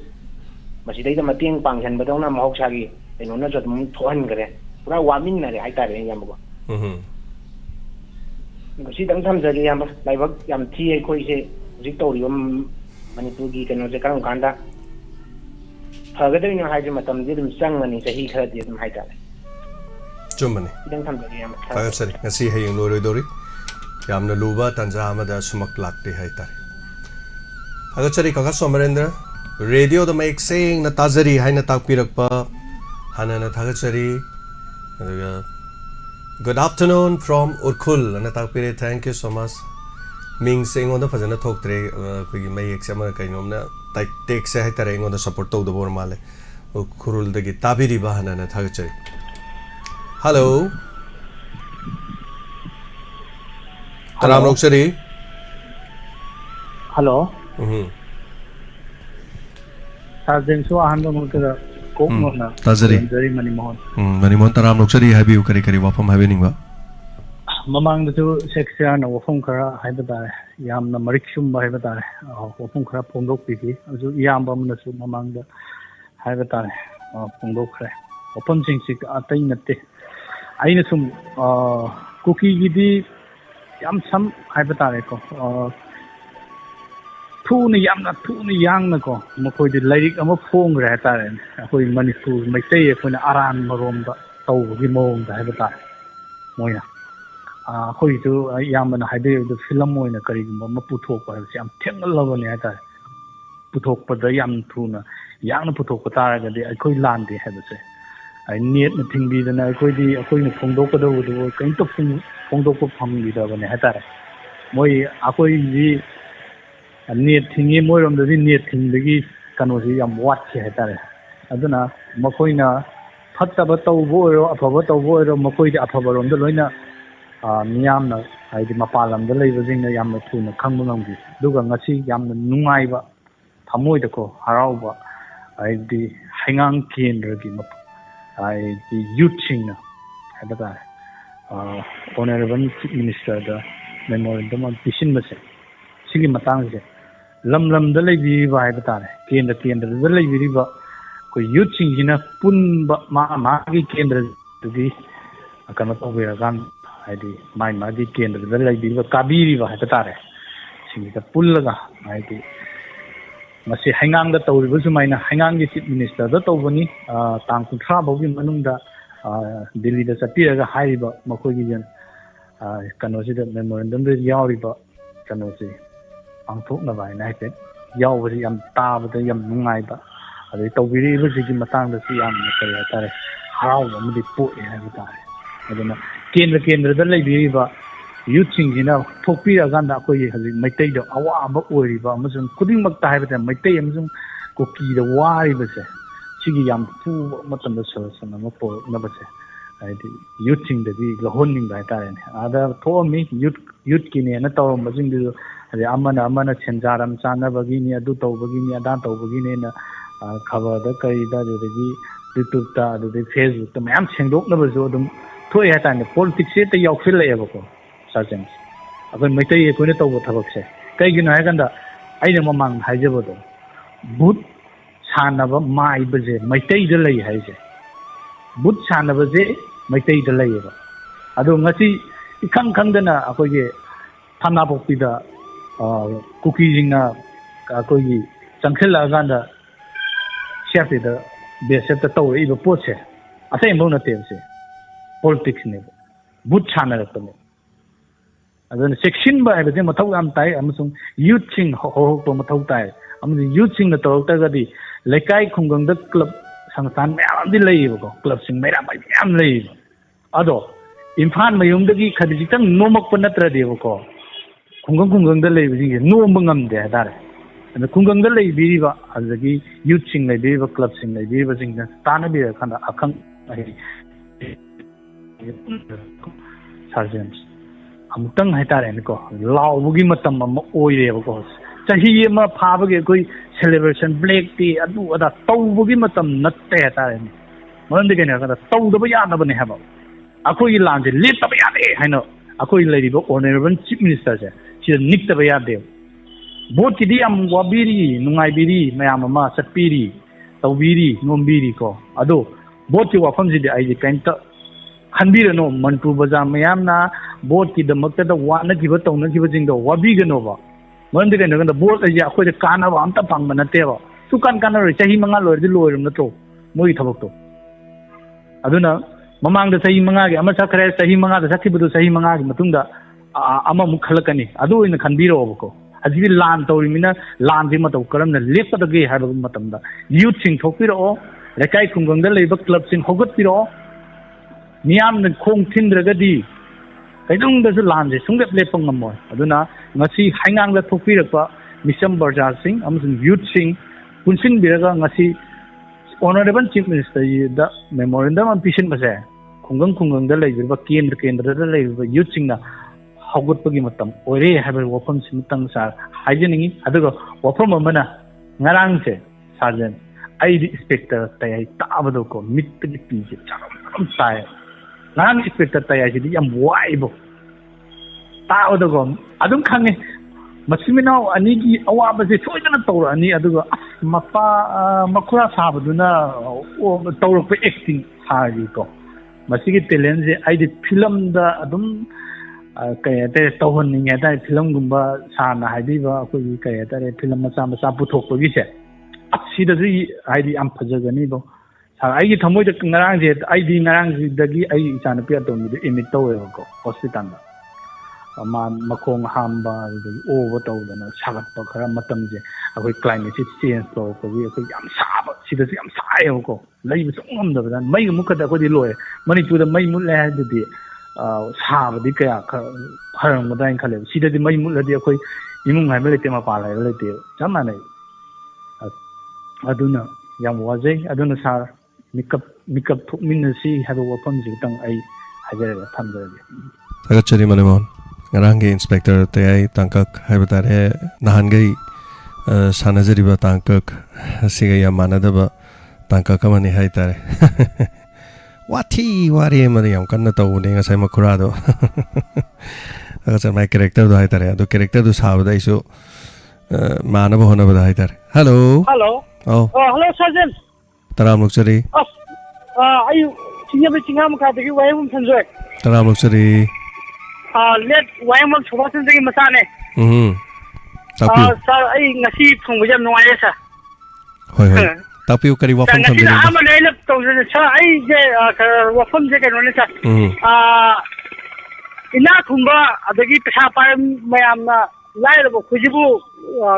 [SPEAKER 11] ꯃꯁꯤꯗꯩꯗ ꯃꯇꯦꯡ ꯄꯥꯡꯁꯤꯟꯕꯗꯧꯅ ꯃꯍꯧꯁꯥꯒꯤ ꯀꯩꯅꯣꯅꯁꯨ ꯑꯗꯨꯝ ꯊꯣꯛꯍꯟꯈ꯭ꯔꯦ ꯄꯨꯔꯥ ꯋꯥꯃꯤꯟꯅꯔꯦ ꯍꯥꯏꯇꯥꯔꯦ ꯏꯌꯥꯝꯕꯀꯣ ꯁꯤꯗꯪ ꯊꯝꯖꯒꯦ ꯏꯌꯥꯝꯕ ꯂꯥꯏꯕꯛ ꯌꯥꯝ ꯊꯤ ꯑꯩꯈꯣꯏꯁꯦ ꯍꯧꯖꯤꯛ ꯇꯧꯔꯤꯕ ꯃꯅꯤꯄꯨꯔꯒꯤ ꯀꯩꯅꯣꯁꯦ ꯀꯔꯝ ꯀꯥꯟꯗ ꯐꯒꯗꯣꯏꯅꯣ ꯍꯥꯏꯕ ꯃꯇꯝꯗꯤ ꯑꯗꯨꯝ ꯆꯪꯒꯅꯤ ꯆꯍꯤ ꯈꯔꯗꯤ ꯑꯗꯨꯝ ꯍꯥꯏꯇꯥꯔꯦ
[SPEAKER 1] ꯆꯨꯝꯕꯅꯤ
[SPEAKER 11] ꯈꯤꯇꯪ ꯊꯝꯖꯒꯦ ꯏꯌꯥꯝꯕ
[SPEAKER 1] ꯊꯥꯒꯠꯆꯔꯤ ꯉꯁꯤ ꯍꯌꯦꯡ ꯂꯣꯏꯔꯣꯏꯗꯧꯔꯤ ꯌꯥꯝꯅ ꯂꯨꯕ ꯇꯥꯟꯖꯥ ꯑꯃꯗ ꯁꯨꯃꯛ ꯂꯥꯛꯇꯦ ꯍꯥꯏꯇꯥꯔꯦ ꯊꯥꯒꯠꯆꯔꯤ ꯀꯀꯥ ꯁꯣꯃꯔꯦꯟꯗ꯭ꯔ ꯔꯦꯗꯤꯑꯣꯗ ꯃꯌꯦꯛ ꯁꯦꯡꯅ ꯇꯥꯖꯔꯤ ꯍꯥꯏꯅ ꯇꯥꯛꯄꯤꯔꯛꯄ ꯍꯥꯟꯅꯅ ꯊꯥꯒꯠꯆꯔꯤ ꯑꯗꯨꯒ ꯒꯨꯗ ꯑꯥꯐꯇꯔꯅꯨꯟ ꯐ꯭ꯔꯣꯝ ꯎꯔꯈꯨꯜ ꯑꯅ ꯇꯥꯛꯄꯤꯔꯦ ꯊꯦꯡꯛ ꯌꯨ ꯁꯣ ꯃꯆ ꯃꯤꯡꯁꯦ ꯑꯩꯉꯣꯟꯗ ꯐꯖꯅ ꯊꯣꯛꯇ꯭ꯔꯦ ꯑꯩꯈꯣꯏꯒꯤ ꯃꯌꯦꯛꯁꯦ ꯑꯃ ꯀꯩꯅꯣꯝꯅ ꯇꯦꯛꯁꯦ ꯍꯥꯏꯇꯥꯔꯦ ꯑꯩꯉꯣꯟꯗ ꯁꯞꯄꯣꯔꯠ ꯇꯧꯗꯕ ꯑꯣꯏꯔ ꯃꯥꯜꯂꯦ ꯎꯈ꯭ꯔꯨꯜꯗꯒꯤ ꯇꯥꯕꯤꯔꯤꯕ ꯍꯥꯟꯅꯅ ꯊꯥꯒꯠꯆꯔꯤ ꯍꯜꯂꯣ ꯀꯅꯥꯝ ꯂꯧꯆꯔꯤ
[SPEAKER 12] hello
[SPEAKER 2] Sarjemsu ahanba mukada kokmona
[SPEAKER 1] Tazari
[SPEAKER 2] Manimohon.
[SPEAKER 1] Manimohon taram noksari habiu kari kari wafam habeningwa.
[SPEAKER 2] Mamang tu section wafam kara haibata yamna marikshumba haibata wafam kara pondok piki azu yamba mnasu mamang da haibata pondok kare wafam singsik atai natte aina sum cookie gidi yam sam haibata ko thuni yang na ko makoi di lairik ama phong re ta re akoi manipur maitei akoi aran marom da tau gi mong da haibata moina khoi tu yamna haibe du film moina kari gumba ma puthok pa yam thengal lawani ha ta puthok pa da yam thuna yang na puthok pa ta ga di akoi lan di haibase ai net na thingbi da na akoi di akoi na phongdok ka do du kain to phongdok pa pham bi da bane ha ta moi akoi ji net thingi moirom da di net thingdagi kano si yam wat che ha ta aduna makoi na phattaba tawbo ro afaba tawbo ro makoi di afaba rom da loina miyamna haidi mapalam da leibajingna yamna thuna khangba ngambi duga ngasi yamna nungaiba thamoida ko harauba haidi hangang kendragi map haidi youthing habata honorable chief minister da memorandum of decision sigi matang se lam da leibi ba habata kendra da leibi ba ko youthing hina punba ma gi kendra di akana tawira gan haidi mai magi kendra da leibi ba kabiri ba habata sigi da pullaga haidi masi hangang da tawri bu sumaina hangang gi chief minister da tawbani tang kunthra bogi manungda delhi da sapira ga haiba makoi gi jan kano si da memorandum da yauri ba kano si angthok na bai nai pe yauri yam ta ba da yam nungai ba adai tawbiri bu sigi matang da si yam na kare tare harau ba mudi po e ha ta aduna kendra da leibi ba youth singina thokpi ga da koi haji maitai da awa ba ori ba amasung kuding mak ta ha ba maitai amasung koki da wari ba se sigi yam fu matam da solution ma po na ba se haidi youth sing da di lohonning ba ta ne ada thomi youth ki ne na taw majing du haji amana chenjaram chana bagi ni adu taw bagi ni ada taw bagi ne na khaba da kai da de gi youtube ta de facebook ta mayam chengdok na ba zo dum thoi ha ta ne politics se ta yaw khil le ba ko sarjeng abai maitai ko ne taw thabak se kai gi na ha ganda aina mamang haijaba do but sanaba mai baje maitai da lai haije but sanaba je maitai da lai ba ado ngasi ikhang khangdana akoge thana bokpi da cookie jingna akoge changkhela ganda chef da bese ta tawri ba poche asai mbona tebse politics ne but sanara to ne adon section ba ba je mathau am tai amasung youth sing ho to mathau tai am youth sing na to ta ga di lekai khunggang da club sangsan mayam di lei ba ko club sing mayam mayam lei ado imphal mayum da gi khadi jitang nomak pa natra de ba ko khunggang da lei bi gi nom ngam de dar and khunggang da lei bi ba azagi youth sing lei bi ba club sing lei bi ba sing na tana bi khanda akhang sergeants amutang haitare ne ko lawbugi matam ma oire ba ko chahi ma phabage koi celebration black tea adu ada tawbugi matam natte haitare ne mon de ne ka tawda ba ya na bane haba akoi lanje let ba ya de haino akoi lady ba honorable chief minister se chi nik ba ya de bot ki di am wabiri nungai biri mayam ma satpiri tawbiri ngombiri ko ado bot ki wafam ji de ai kainta khanbirano mantu baza mayamna board ki damakta da wana ki ba tawna ki ba jingdo wabi gano ba mon de gano da board ja khoi da kana ba amta phang bana te ba su kan kana ro chahi manga lor di loirum na to moi thabak to aduna mamang da chahi manga ge ama sakhre chahi manga da sakhi budu chahi manga ge matung da ama mu khalakani adu ina khanbiro ba ko aji lan tawri mina lan ji mataw karam na lepa da ge ha ba matam da youth sing thokpiro lekai khunggang da leiba club sing hogat piro miyam na khong thindragadi kaidung da su lanje sungep lepang ngamoy aduna ngasi haingang la thokpirakpa misam barjar sing amsung youth sing punsin biraga ngasi honorable chief minister da memorandum of decision base khunggang da leibirba kendra da leibirba youth sing na ꯍꯧꯒꯠꯄꯒꯤ ꯃꯇꯝ ꯑꯣꯏꯔꯦ ꯍꯥꯏꯕ ꯋꯥꯐꯝꯁꯤꯃꯇꯪ ꯁꯥꯔ ꯍꯥꯏꯖꯅꯤꯡꯉꯤ ꯑꯗꯨꯒ ꯋꯥꯐꯝ ꯑꯃꯅ ꯉꯔꯥꯡꯁꯦ ꯁꯥꯔꯖꯦꯟ ꯑꯩꯗꯤ inspector ꯇꯌꯥꯏ ꯇꯥꯕꯗꯀꯣ ꯃꯤꯠꯇꯒꯤ ꯄꯤꯁꯦ ꯆꯥꯔꯝ ꯇꯥꯏ ꯉꯔꯥꯡ ꯏꯟꯁꯄꯦꯛꯇꯔ ꯇꯌꯥꯏꯁꯤꯗꯤ ꯌꯥꯝ ꯋꯥꯏꯕ ꯇꯥꯕꯗꯀꯣ ꯑꯗꯨꯝ ꯈꯪꯉꯦ ꯃꯆꯤꯟ ꯃꯅꯥꯎ ꯑꯅꯤꯒꯤ ꯑꯋꯥꯕꯁꯦ ꯁꯣꯏꯗꯅ ꯇꯧꯔꯛꯑꯅꯤ ꯑꯗꯨꯒ ꯃꯈꯨꯔꯥ ꯁꯥꯕꯗꯨꯅ ꯇꯧꯔꯛꯄ ꯑꯦꯛꯇꯤꯡ ꯁꯥꯔꯒꯤꯀꯣ ꯃꯁꯤꯒꯤ ꯇꯦꯂꯦꯟꯁꯦ ꯑꯩꯗꯤ ꯐꯤꯂꯝꯗ ꯑꯗꯨꯝ ꯀꯩ ꯍꯥꯏꯇꯥꯔꯦ ꯇꯧꯍꯟꯅꯤꯡꯉꯦ ꯍꯥꯏꯇꯥꯔꯦ ꯐꯤꯂꯝꯒꯨꯝꯕ ꯁꯥꯔꯅ ꯍꯥꯏꯕꯤꯕ ꯑꯩꯈꯣꯏꯒꯤ ꯀꯩ ꯍꯥꯏꯇꯥꯔꯦ ꯐꯤꯂꯝ ꯃꯆꯥ ꯄꯨꯊꯣꯛꯄꯒꯤꯁꯦ ꯁꯤꯗꯁꯨ ꯍꯥꯏꯗꯤ ꯌꯥꯝ ꯐꯖꯒꯅꯤꯕꯣ ꯁꯥꯔ ꯑꯩꯒꯤ ꯊꯃꯣꯏꯗ ꯉꯔꯥꯡꯁꯦ ꯑꯩꯗꯤ ꯉꯔꯥꯡꯁꯤꯗꯒꯤ ꯑꯩ ꯏꯆꯥꯅꯨꯄꯤ ꯑꯇꯣꯝꯕꯤꯗ ꯑꯦꯃꯤꯠ ꯇꯧꯋꯦꯕꯀꯣ ꯍꯣꯁꯄꯤꯇꯥꯜꯗ ꯃꯈꯣꯡ ꯍꯥꯝꯕ ꯑꯗꯨꯗꯒꯤ ꯑꯣꯕ ꯇꯧꯗꯅ ꯁꯥꯒꯠꯄ ꯈꯔ ꯃꯇꯝꯁꯦ ꯑꯩꯈꯣꯏ ꯀ꯭ꯂꯥꯏꯃꯦꯠꯁꯦ ꯆꯦꯟꯖ ꯇꯧꯔꯛꯄꯒꯤ ꯑꯩꯈꯣꯏ ꯌꯥꯝ ꯁꯥꯕ ꯁꯤꯗꯁꯨ ꯌꯥꯝ ꯁꯥꯏꯌꯦꯕꯀꯣ ꯂꯩꯕ ꯁꯨꯡ ꯉꯝꯗꯕꯗ ꯃꯩꯒ ꯃꯨꯠꯈ꯭ꯔꯗꯤ ꯑꯩꯈꯣꯏꯗꯤ ꯂꯣꯏꯔꯦ ꯃꯅꯤꯄꯨꯔꯗ ꯃꯩ ꯃꯨꯠꯂꯦ ꯍꯥꯏꯕꯗꯤ ꯁꯥꯕꯗꯤ ꯀꯌꯥ ꯐꯔꯝꯒꯗ꯭ꯔꯥ ꯍꯥꯏꯅ ꯈꯜꯂꯦꯕ ꯁꯤꯗꯗꯤ ꯃꯩ ꯃꯨꯠꯂꯗꯤ ꯑꯩꯈꯣꯏ ꯏꯃꯨꯡ ꯍꯥꯏꯕ ꯂꯩꯇꯦ ꯃꯄꯥꯟ ꯍꯥꯏꯕ ꯂꯩꯇꯦ ꯆꯞ ꯃꯥꯟꯅꯩ ꯑꯗꯨꯅ ꯌꯥꯝ ꯋꯥꯖꯩ ꯑꯗꯨꯅ ꯁꯥꯔ ꯃꯤꯀꯞ ꯊꯣꯛꯃꯤꯟꯅꯁꯤ ꯍꯥꯏꯕ ꯋꯥꯐꯝꯁꯤ ꯈꯤꯇꯪ ꯑꯩ ꯍꯥꯏꯖꯔꯒ ꯊꯝꯖꯔꯒꯦ ꯊꯥꯒꯠꯆꯔꯤ
[SPEAKER 1] ꯃꯅꯤꯃꯣꯍꯟ ꯉꯔꯥꯡꯒꯤ ꯏꯟꯁꯄꯦꯛꯇꯔ ꯇꯌꯥꯏ ꯇꯥꯡꯀꯛ ꯍꯥꯏꯕ ꯇꯥꯔꯦ ꯅꯍꯥꯟꯒꯩ ꯁꯥꯟꯅꯖꯔꯤꯕ ꯇꯥꯡꯀꯛ ꯑꯁꯤꯒ ꯌꯥꯝ ꯃꯥꯟꯅꯗꯕ ꯇꯥꯡꯀꯛ ꯑꯃꯅꯤ ꯍꯥꯏꯇꯥꯔꯦ ꯋꯥꯊꯤ ꯋꯥꯔꯦ ꯑꯃꯅ ꯌꯥꯝ ꯀꯟꯅ ꯇꯧꯕꯅꯦ ꯉꯁꯥꯏ ꯃꯈꯨꯔꯥꯗꯣ ꯃꯥꯏ ꯀꯦꯔꯦꯛꯇꯔꯗꯣ ꯍꯥꯏꯇꯥꯔꯦ ꯑꯗꯨ ꯀꯦꯔꯦꯛꯇꯔꯗꯨ ꯁꯥꯕꯗ ꯑꯩꯁꯨ ꯃꯥꯅꯕ ꯍꯣꯠꯅꯕꯗ ꯍꯥꯏꯇꯥꯔꯦ ꯍꯜꯂꯣ
[SPEAKER 12] ꯍꯜꯂꯣ ꯁꯥꯔꯖꯦꯟ
[SPEAKER 1] ꯇꯔꯥꯝꯂꯛꯆꯔꯤ
[SPEAKER 12] ꯑꯩ ꯆꯤꯡꯖꯕ ꯆꯤꯡꯉꯥ ꯃꯈꯥꯗꯒꯤ ꯋꯥꯌꯦꯡꯕꯝ ꯁꯟꯖꯣꯏ
[SPEAKER 1] ꯇꯔꯥꯝꯂꯛꯆꯔꯤ
[SPEAKER 12] ꯂꯦꯠ ꯋꯥꯌꯦꯡꯕꯝ ꯁꯣꯕꯥꯆꯟꯗ꯭ꯔꯒꯤ ꯃꯆꯥꯅꯦ
[SPEAKER 1] ꯇꯥꯛꯄꯤꯌꯨ
[SPEAKER 12] ꯁꯥꯔ ꯑꯩ ꯉꯁꯤ ꯐꯪꯕꯁꯦ ꯌꯥꯝ ꯅꯨꯡꯉꯥꯏꯔꯦ ꯁꯥꯔ
[SPEAKER 1] ꯍꯣꯏ ꯇꯥꯛꯄꯤꯌꯨ ꯀꯔꯤ ꯋꯥꯐꯝ
[SPEAKER 12] ꯉꯁꯤꯅ
[SPEAKER 1] ꯊꯝꯕꯤꯅꯤꯡꯕ
[SPEAKER 12] ꯑꯍꯥꯟꯕꯅꯦ ꯑꯩꯅ ꯇꯧꯖꯔꯦ ꯁꯥꯔ ꯑꯩꯁꯦ ꯋꯥꯐꯝꯁꯦ ꯀꯩꯅꯣꯅꯦ ꯁꯥꯔ ꯏꯅꯥꯛ ꯈꯨꯟꯕ ꯑꯗꯒꯤ ꯄꯩꯁా ꯄꯥꯏꯕ ꯃꯌꯥꯝꯅ ꯂꯥꯏꯔꯕ ꯑꯩꯈꯣꯏꯁꯤꯕꯨ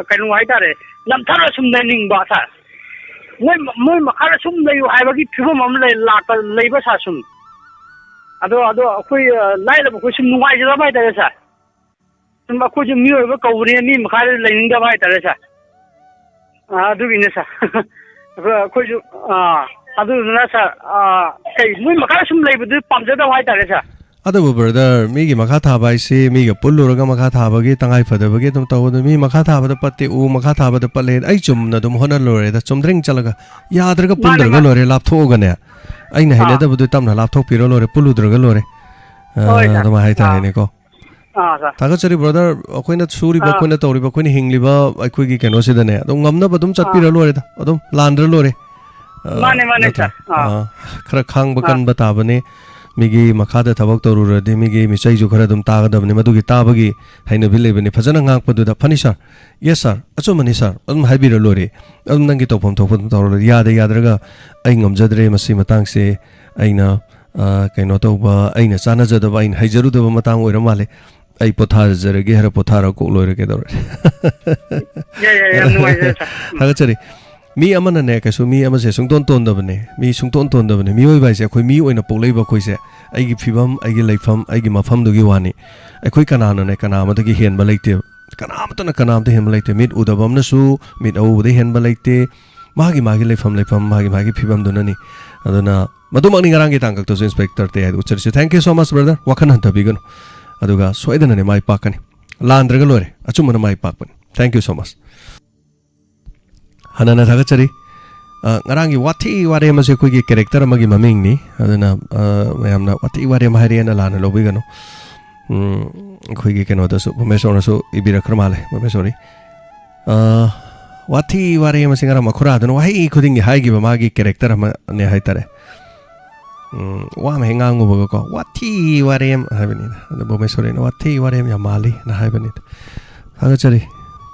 [SPEAKER 12] ꯀꯩꯅꯣ ꯍꯥꯏꯇꯥꯔꯦ ꯅꯝꯊꯔ ꯁꯨꯝ ꯂꯩꯅꯤꯡꯕ ꯁꯥꯔ ꯃꯣꯏ ꯃꯈꯥꯗ ꯁꯨꯝ ꯂꯩꯌꯨ ꯍꯥꯏꯕꯒꯤ ꯐꯤꯕꯝ ꯑꯃ ꯂꯩꯕ ꯁꯥꯔ ꯁꯨꯝ ꯑꯗꯣ ꯑꯩꯈꯣꯏ ꯂꯥꯏꯔꯕ ꯑꯩꯈꯣꯏ ꯁꯨꯝ ꯅꯨꯡꯉꯥꯏꯖꯗꯕ ꯍꯥꯏꯇꯥꯔꯦ ꯁꯥꯔ ꯁꯨꯝ ꯑꯩꯈꯣꯏꯁꯨ ꯃꯤꯑꯣꯏꯕ ꯀꯧꯕꯅꯤꯅ ꯃꯤ ꯃꯈꯥꯗ ꯂꯩꯅꯤꯡꯗꯕ ꯍꯥꯏꯇꯥꯔꯦ ꯁꯥꯔ ꯑꯗꯨꯒꯤꯅꯦ ꯁꯥꯔ ꯑꯩꯈꯣꯏꯁꯨ ꯑꯗꯨꯗꯨꯅ ꯁꯥꯔ ꯃꯣꯏ ꯃꯈꯥꯗ ꯁꯨꯝ ꯂꯩꯕꯗꯨ ꯄꯥꯝꯖꯗꯕ ꯍꯥꯏꯇꯥꯔꯦ ꯁꯥꯔ
[SPEAKER 1] ꯑꯗꯨꯕꯨ ꯕ꯭ꯔꯗꯔ ꯃꯤꯒꯤ ꯃꯈꯥ ꯊꯥꯕ ꯍꯥꯏꯁꯤ ꯃꯤꯒ ꯄꯨꯜꯂꯨꯔꯒ ꯃꯈा ꯊꯥꯕꯒꯤ ꯇꯉꯥꯏ ꯐꯗꯕꯒꯤ ꯑꯗꯨꯝ ꯇꯧꯕꯗ ꯃꯤ ꯃꯈꯥ ꯊꯥꯕꯗ ꯄꯠꯇꯦ ꯎ ꯃꯈꯥ ꯊꯥꯕꯗ ꯄꯠꯂꯦ ꯑꯩ ꯆꯨꯝꯅ ꯑꯗꯨꯝ ꯍꯣꯠꯅ ꯂꯣꯏꯔꯦꯗ ꯆꯨꯝꯗ꯭ꯔꯤꯡ ꯆꯠꯂꯒ ꯌꯥꯗ꯭ꯔꯒ ꯄꯨꯟꯗ꯭ꯔꯒ ꯂꯣꯏꯔꯦ ꯂꯥꯞꯊꯣꯛꯑꯒꯅꯦ ꯑꯩꯅ ꯍꯩꯅꯗꯕꯗꯨ ꯇꯞꯅ ꯂꯥꯞꯊꯣꯛꯄꯤꯔ ꯂꯣꯏꯔꯦ ꯄꯨꯜꯂꯨꯗ꯭ꯔꯒ ꯂꯣꯏꯔꯦ ꯑꯗꯨꯃꯥꯏꯅ ꯍꯥꯏꯇꯥꯔꯦꯅꯦꯀೋ ꯊꯥꯒꯠꯆꯔꯤ ꯕ꯭ꯔꯗꯔ ꯑꯩꯈꯣꯏꯅ ꯁꯨꯔꯤꯕ ꯑꯩꯈꯣꯏꯅ ꯇꯧꯔꯤꯕ ꯑꯩꯈꯣꯏꯅ ꯍꯤꯡꯂꯤꯕ ꯑꯩꯈꯣꯏꯒꯤ ꯀꯩꯅꯣꯁꯤꯗꯅꯦ ꯑꯗꯨꯝ ꯉꯝꯅꯕ ꯑꯗꯨꯝ ꯆꯠꯄꯤꯔ ꯂꯣꯏꯔꯦꯗ ꯑꯗꯨꯝ ꯂꯥꯟꯗ꯭ꯔ ꯂꯣꯏꯔꯦ ꯈꯔ ꯈꯥꯡꯕ ꯀꯟꯕ ꯇꯥꯕꯅꯦ ꯃꯤꯒꯤ ꯃꯈꯥꯗ ꯊꯕꯛ ꯇꯧꯔꯨꯔꯗꯤ ꯃꯤꯒꯤ ꯃꯤꯆꯩꯁꯨ ꯈꯔ ꯑꯗꯨꯝ ꯇꯥꯒꯗꯕꯅꯤ ꯃꯗꯨꯒꯤ ꯇꯥꯕꯒꯤ ꯍꯩꯅꯕꯤ ꯂꯩꯕꯅꯤ ꯐꯖꯅ ꯉꯥꯡꯄꯗꯨꯗ ꯐꯅꯤ ꯁꯥꯔ ꯌꯦꯁ ꯁꯥꯔ ꯑꯆꯨꯝꯕꯅꯤ ꯁꯥꯔ ꯑꯗꯨꯝ ꯍꯥꯏꯕꯤꯔ ꯂꯣꯏꯔꯦ ꯑꯗꯨꯝ ꯅꯪꯒꯤ ꯇꯧꯐꯝ ꯊꯣꯛꯄ ꯑꯗꯨꯝ ꯇꯧꯔ ꯂꯣꯏꯔꯦ ꯌꯥꯗ꯭ꯔꯒ ꯑꯩ ꯉꯝꯖꯗ꯭ꯔꯦ ꯃꯁꯤ ꯃꯇꯥꯡꯁꯦ ꯑꯩꯅ ꯀꯩꯅꯣ ꯇꯧꯕ ꯑꯩꯅ ꯆꯥꯟꯅꯖꯗꯕ ꯑꯩꯅ ꯍꯩꯖꯔꯨꯗꯕ ꯃꯇꯥꯡ ꯑꯣꯏꯔ ꯃꯥꯜꯂꯦ ꯑꯩ ꯄꯣꯊꯥꯖꯔꯒꯦ ꯍꯥꯏꯔ ꯄꯣꯊꯥꯔꯒ ꯀꯣꯛ ꯂꯣꯏꯔꯒꯦ ꯇꯧꯔꯦ ꯊꯥꯒꯠꯆꯔꯤ ꯃꯤ ꯑꯃꯅꯅꯦ ꯀꯩꯁꯨ ꯃꯤ ꯑꯃꯁꯦ ꯁꯨꯡꯇꯣꯟ ꯇꯣꯟꯗꯕꯅꯦ ꯃꯤ ꯁꯨꯡꯇꯣꯟ ꯇꯣꯟꯗꯕꯅꯦ ꯃꯤꯑꯣꯏꯕ ꯍꯥꯏꯁꯦ ꯑꯩꯈꯣꯏ ꯃꯤ ꯑꯣꯏꯅ ꯄꯣꯛꯂꯛꯏꯕ ꯑꯩꯈꯣꯏꯁꯦ ꯑꯩꯒꯤ ꯐꯤꯕꯝ ꯑꯩꯒꯤ ꯂꯩꯐꯝ ꯑꯩꯒꯤ ꯃꯐꯝꯗꯨꯒꯤ ꯋꯥꯅꯤ ꯑꯩꯈꯣꯏ ꯀꯅꯥꯅꯅꯦ ꯀꯅꯥ ꯑꯃꯗꯒꯤ ꯍꯦꯟꯕ ꯂꯩꯇꯦꯕ ꯀꯅꯥꯝꯇꯅ ꯀꯅꯥꯝꯇ ꯍꯦꯟꯕ ꯂꯩꯇꯦ ꯃꯤꯠ ꯎꯗꯕ ꯑꯃꯅꯁꯨ ꯃꯤꯠ ꯑꯎꯕꯗ ꯍꯦꯟꯕ ꯂꯩꯇꯦ ꯃꯥꯒꯤ ꯂꯩꯐꯝ ꯃꯥꯒꯤ ꯐꯤꯕꯝꯗꯨꯅꯅꯤ ꯑꯗꯨꯅ ꯃꯗꯨꯃꯛꯅꯤ ꯉꯔꯥꯡꯒꯤ ꯇꯥꯡꯀꯛꯇꯁꯨ ꯏꯟꯁꯄꯦꯛꯇꯔ ꯇꯦ ꯍꯥꯏꯗꯨ ꯎꯠꯆꯔꯤꯁꯤ ꯊꯦꯡꯛ ꯌꯨ ꯁꯣ ꯃꯆ ꯕ꯭ꯔꯗꯔ ꯋꯥꯈꯜ ꯍꯟꯊꯕꯤꯒꯅꯨ ꯑꯗꯨꯒ ꯁꯣꯏꯗꯅꯅꯦ ꯃꯥꯏ ꯄꯥꯛꯀꯅꯤ ꯂꯥꯟꯗ꯭ꯔꯒ ꯂꯣꯏꯔꯦ ꯑꯆꯨꯝꯕꯅ ꯃꯥꯏ ꯄꯥꯛꯄꯅꯤ ꯊꯦꯡꯛ ꯌꯨ ꯁꯣ ꯃꯆ ꯍꯟꯅ ꯊꯥꯒꯠꯆꯔꯤ ꯉꯔꯥꯡꯒꯤ ꯋꯥꯊꯤ ꯋꯥꯔꯦꯝ ꯑꯁꯤ ꯑꯩꯈꯣꯏꯒꯤ ꯀꯦꯔꯦꯛꯇꯔ ꯑꯃꯒꯤ ꯃꯃꯤꯡꯅꯤ ꯑꯗꯨꯅ ꯃꯌꯥꯝꯅ ꯋꯥꯊꯤ ꯋꯥꯔꯦꯝ ꯍꯥꯏꯔꯦꯅ ꯂꯥꯟꯅ ꯂꯧꯕꯤꯒꯅꯨ ꯑꯩꯈꯣꯏꯒꯤ ꯀꯩꯅꯣꯗꯁꯨ ꯚꯨꯃꯦꯁꯣꯔꯅꯁꯨ ꯏꯕꯤꯔꯛꯈ꯭ꯔ ꯃꯥꯜꯂꯦ ꯚꯨꯃꯦꯁꯣꯔꯤ ꯋꯥꯊꯤ ꯋꯥꯔꯦꯝ ꯑꯁꯤ ꯉꯔꯥꯡ ꯃꯈꯨꯔꯥꯗꯨꯅ ꯋꯥꯍꯩ ꯈꯨꯗꯤꯡꯒꯤ ꯍꯥꯏꯈꯤꯕ ꯃꯥꯒꯤ ꯀꯦꯔꯦꯛꯇꯔ ꯑꯃꯅꯦ ꯍꯥꯏꯇꯥꯔꯦ ꯋꯥ ꯑꯃ ꯍꯦꯛ ꯉꯥꯡꯉꯨꯕꯒꯀꯣ ꯋꯥꯊꯤ ꯋꯥꯔꯦꯝ ꯍꯥꯏꯕꯅꯤꯗ ꯑꯗꯨ ꯚꯨꯃꯦꯁꯣꯔꯤꯅ ꯋꯥꯊꯤ ꯋꯥꯔꯦꯝ ꯌꯥꯝ ꯃꯥꯜꯂꯤꯅ ꯍꯥꯏꯕꯅꯤꯗ ꯊꯥꯒꯠꯆꯔꯤ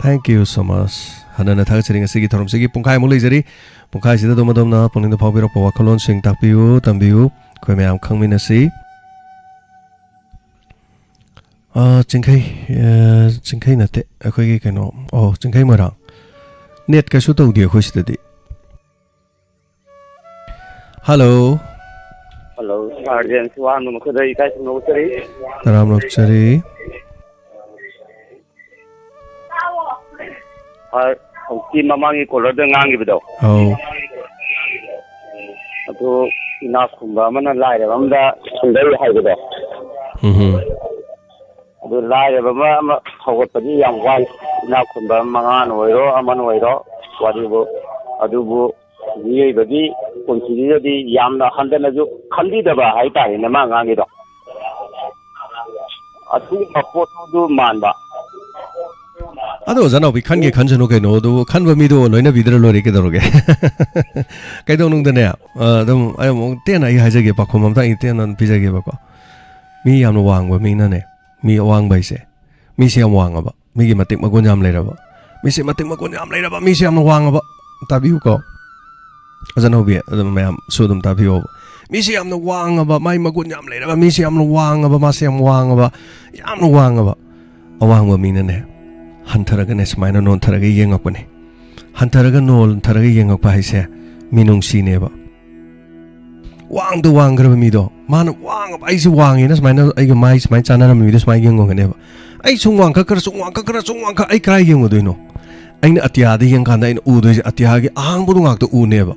[SPEAKER 1] ꯊꯦꯡꯛ ꯌꯨ ꯁꯣ ꯃꯆ ꯍꯟꯅ ꯊꯥꯒꯠꯆꯔꯤ ꯉꯁꯤꯒꯤ ꯊꯧꯔꯝꯁꯤꯒꯤ ꯄꯨꯡꯈꯥꯏꯃꯨꯛ ꯂꯩꯖꯔꯤ ꯄꯨꯡꯈꯥꯏꯁꯤꯗ ꯑꯗꯣꯝꯅ ꯄꯨꯛꯅꯤꯡꯗ ꯐꯥꯎꯕꯤꯔꯛꯄ ꯋꯥꯈꯜꯂꯣꯟꯁꯤꯡ ꯇꯥꯛꯄꯤꯌꯨ ꯇꯝꯕꯤꯌꯨ ꯑꯩꯈꯣꯏ ꯃꯌꯥꯝ ꯈꯪꯃꯤꯟꯅꯁꯤ ꯆꯤꯡꯈꯩ ꯅꯠꯇꯦ ꯑꯩꯈꯣꯏꯒꯤ ꯀꯩꯅꯣ ꯆꯤꯡꯈꯩ ꯃꯣꯏꯔꯥꯡ ꯅꯦꯠ ꯀꯩꯁꯨ ꯇꯧꯗꯦ ꯑꯩꯈꯣꯏ ꯁꯤꯗꯗꯤ ꯍꯜꯂꯣ
[SPEAKER 6] ꯍꯜꯂꯣ ꯁꯥꯔꯖꯦꯟ ꯋꯥꯍꯪ ꯃꯈꯣꯏꯗ ꯏꯀꯥꯏ ꯈꯨꯝꯅꯧꯖꯔꯤ
[SPEAKER 1] ꯇꯔꯥꯝꯂꯛꯆꯔꯤ
[SPEAKER 6] ꯍꯧꯖꯤꯛꯀꯤ ꯃꯃꯥꯡꯒꯤ ꯀꯣꯂꯔꯗ ꯉꯥꯡꯈꯤꯕꯗꯣ ꯑꯗꯨ ꯏꯅꯥꯛ ꯈꯨꯟꯕ ꯑꯃꯅ ꯂꯥꯏꯔꯕ ꯑꯃꯗ ꯁꯨꯝꯗꯩ ꯍꯥꯏꯕꯗꯣ ꯑꯗꯨ
[SPEAKER 13] ꯑꯗꯨ ꯂꯥꯏꯔꯕ ꯑꯃ ꯍꯧꯒꯠꯄꯗꯤ ꯌꯥꯝ ꯋꯥꯏ ꯏꯅꯥꯛ ꯈꯨꯟꯕ ꯃꯉꯥꯅ ꯑꯣꯏꯔꯣ ꯑꯃꯅ ꯑꯣꯏꯔോ ꯋꯥꯔꯤꯕꯨ ꯑꯗꯨꯕꯨ ꯃꯤꯑꯣꯏꯕꯒꯤ ꯄꯨꯟꯁꯤꯁꯤꯗꯗꯤ ꯌꯥꯝꯅ ꯍꯟꯊꯅꯁꯨ ꯈꯟꯕꯤꯗꯕ ꯍꯥꯏꯇꯥꯔꯦꯅꯦ ꯃꯥ ꯉꯥꯡꯉꯤꯗꯣ ꯑꯗꯨꯒꯨꯝꯕ ꯄꯣꯠꯇꯨ ꯃꯥꯟꯕ
[SPEAKER 1] ꯑꯗꯣ ꯑꯣꯖꯥꯅꯥꯎꯕꯤ ꯈꯟꯒꯦ ꯈꯟꯖꯅꯨ ꯀꯩꯅꯣ ꯑꯗꯨꯕꯨ ꯈꯟꯕ ꯃꯤꯗꯣ ꯂꯣꯏꯅꯕꯤꯗ꯭ꯔ ꯂꯣꯏꯔꯦ ꯀꯩꯗꯧꯔꯒꯦ ꯀꯩꯗꯧꯅꯨꯡꯗꯅꯦ ꯑꯗꯨꯝ ꯑꯩ ꯑꯃꯨꯛ ꯇꯦꯟꯅ ꯑꯩ ꯍꯥꯏꯖꯒꯦ ꯄꯥꯈꯨꯝ ꯑꯝꯇ ꯑꯩ ꯇꯦꯟꯅ ꯄꯤꯖꯒꯦꯕꯀꯣ ꯃꯤ ꯌꯥꯝꯅ ꯋꯥꯡꯕ ꯃꯤꯅꯅꯦ ꯃꯤ ꯑꯋꯥꯡꯕ ꯍꯥꯏꯁꯦ ꯃꯤꯁꯦ ꯌꯥꯝ ꯋꯥꯡꯉꯕ ꯃꯤꯒꯤ ꯃꯇꯤꯛ ꯃꯒꯨꯟ ꯌꯥꯝ ꯂꯩꯔꯕ ꯃꯤꯁꯦ ꯃꯇꯤꯛ ꯃꯒꯨꯟ ꯌꯥꯝ ꯂꯩꯔꯕ ꯃꯤꯁꯦ ꯌꯥꯝꯅ ꯋꯥꯡꯉꯕ ꯇꯥꯕꯤꯌꯨꯀꯣ ꯑꯣꯖꯥꯅꯥꯎꯕꯤ ꯑꯗꯨꯝ ꯃꯌꯥꯝꯁꯨ ꯑꯗꯨꯝ ꯇꯥꯕꯤꯌꯣꯕ ꯃꯤꯁꯦ ꯌꯥꯝꯅ ꯋꯥꯡꯉꯕ ꯃꯥꯏ ꯃꯒꯨꯟ ꯌꯥꯝ ꯂꯩꯔꯕ ꯃꯤꯁꯦ ꯌꯥꯝꯅ ꯋꯥꯡꯉꯕ ꯃꯥꯁꯦ ꯌꯥꯝ ꯋꯥꯡꯉꯕ ꯌꯥꯝꯅ ꯋꯥꯡꯉꯕ ꯑꯋꯥꯡꯕ ꯃꯤꯅꯅꯦ ꯍꯟꯊꯔꯒꯅꯦ ꯁꯨꯃꯥꯏꯅ ꯅꯣꯟꯊꯔꯒ ꯌꯦꯡꯉꯛꯄꯅꯦ ꯍꯟꯊꯔꯒ ꯅꯣꯟꯊꯔꯒ ꯌꯦꯡꯉꯛꯄ ꯍꯥꯏꯁꯦ ꯃꯤꯅꯨꯡꯁꯤꯅꯦꯕ ꯋꯥꯡꯗ ꯋꯥꯡꯈ꯭ꯔꯕ ꯃꯤꯗꯣ ꯃꯥꯅ ꯋꯥꯡꯉꯕ ꯑꯩꯁꯦ ꯋꯥꯡꯉꯦꯅ ꯁꯨꯃꯥꯏꯅ ꯑꯩꯒ ꯃꯥꯏ ꯁꯨꯃꯥꯏꯅ ꯆꯥꯟꯅꯔꯝꯕ ꯃꯤꯗꯣ ꯁꯨꯃꯥꯏꯅ ꯌꯦꯡꯉꯣꯒꯅꯦꯕ ꯑꯩ ꯁꯨꯝ ꯋꯥꯡꯈꯠ ꯑꯩ ꯀꯔꯥꯏ ꯌꯦꯡꯉꯨꯗꯣꯏꯅꯣ ꯑꯩꯅ ꯑꯇꯤꯌꯥꯗ ꯌꯦꯡꯀꯥꯟꯗ ꯑꯩꯅ ꯎꯗꯣꯏꯁꯦ ꯑꯇꯤꯌꯥꯒꯤ ꯑꯍꯥꯡꯕꯗꯣ ꯉꯥꯛꯇ ꯎꯅꯦꯕ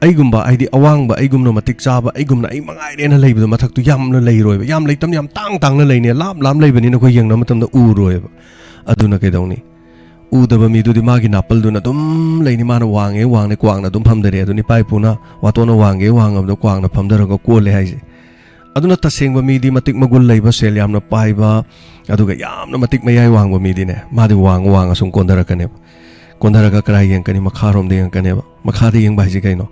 [SPEAKER 1] ꯑꯩꯒꯨꯝꯕ ꯍꯥꯏꯗꯤ ꯑꯋꯥꯡꯕ ꯑꯩꯒꯨꯝꯅ ꯃꯇꯤꯛ ꯆꯥꯕ ꯑꯩꯒꯨꯝꯅ ꯑꯩ ꯃꯉꯥꯏꯔꯦꯅ ꯂꯩꯕꯗꯣ ꯃꯊꯛꯇꯨ ꯌꯥꯝꯅ ꯂꯩꯔꯣꯏꯕ ꯌꯥꯝ ꯂꯩꯇꯝꯅ ꯌꯥꯝ ꯇꯥꯡꯅ ꯂꯩꯅꯦ ꯂꯥꯞ ꯂꯩꯕꯅꯤꯅ ꯑꯩꯈꯣꯏ ꯌꯦꯡꯅꯕ ꯃꯇꯝꯗ ꯎꯔꯣꯏꯕ ꯑꯗꯨꯅ ꯀꯩꯗꯧꯅꯤ ꯎꯗꯕ ꯃꯤꯗꯨꯗꯤ ꯃꯥꯒꯤ ꯅꯥꯄꯜꯗꯨꯅ ꯑꯗꯨꯝ ꯂꯩꯅꯤ ꯃꯥꯅ ꯋꯥꯡꯉꯦ ꯀ꯭ꯋꯥꯡꯅ ꯑꯗꯨꯝ ꯐꯝꯗꯔꯦ ꯑꯗꯨꯅꯤ ꯏꯄꯥ ꯏꯄꯨꯅ ꯋꯥꯇꯣꯟꯅ ꯋꯥꯡꯉꯕꯗ ꯀ꯭ꯋꯥꯡꯅ ꯐꯝꯗꯔꯒ ꯀꯣꯜꯂꯦ ꯍꯥꯏꯁꯦ ꯑꯗꯨꯅ ꯇꯁꯦꯡꯕ ꯃꯤꯗꯤ ꯃꯇꯤꯛ ꯃꯒꯨꯟ ꯂꯩꯕ ꯁꯦꯜ ꯌꯥꯝꯅ ꯄꯥꯏꯕ ꯑꯗꯨꯒ ꯌꯥꯝꯅ ꯃꯇꯤꯛ ꯃꯌꯥꯏ ꯋꯥꯡꯕ ꯃꯤꯗꯤꯅꯦ ꯃꯥꯗꯤ ꯋꯥꯡꯉ ꯁꯨꯝ ꯀꯣꯟꯊꯔꯛꯀꯅꯦꯕ ꯀꯣꯟꯊꯔꯒ ꯀꯗꯥꯏ ꯌꯦꯡꯀꯅꯤ ꯃꯈꯥꯔꯣꯝꯗ ꯌꯦꯡꯀꯅꯦꯕ ꯃꯈꯥꯗ ꯌꯦꯡꯕ ꯍꯥꯏꯁꯦ ꯀꯩꯅꯣ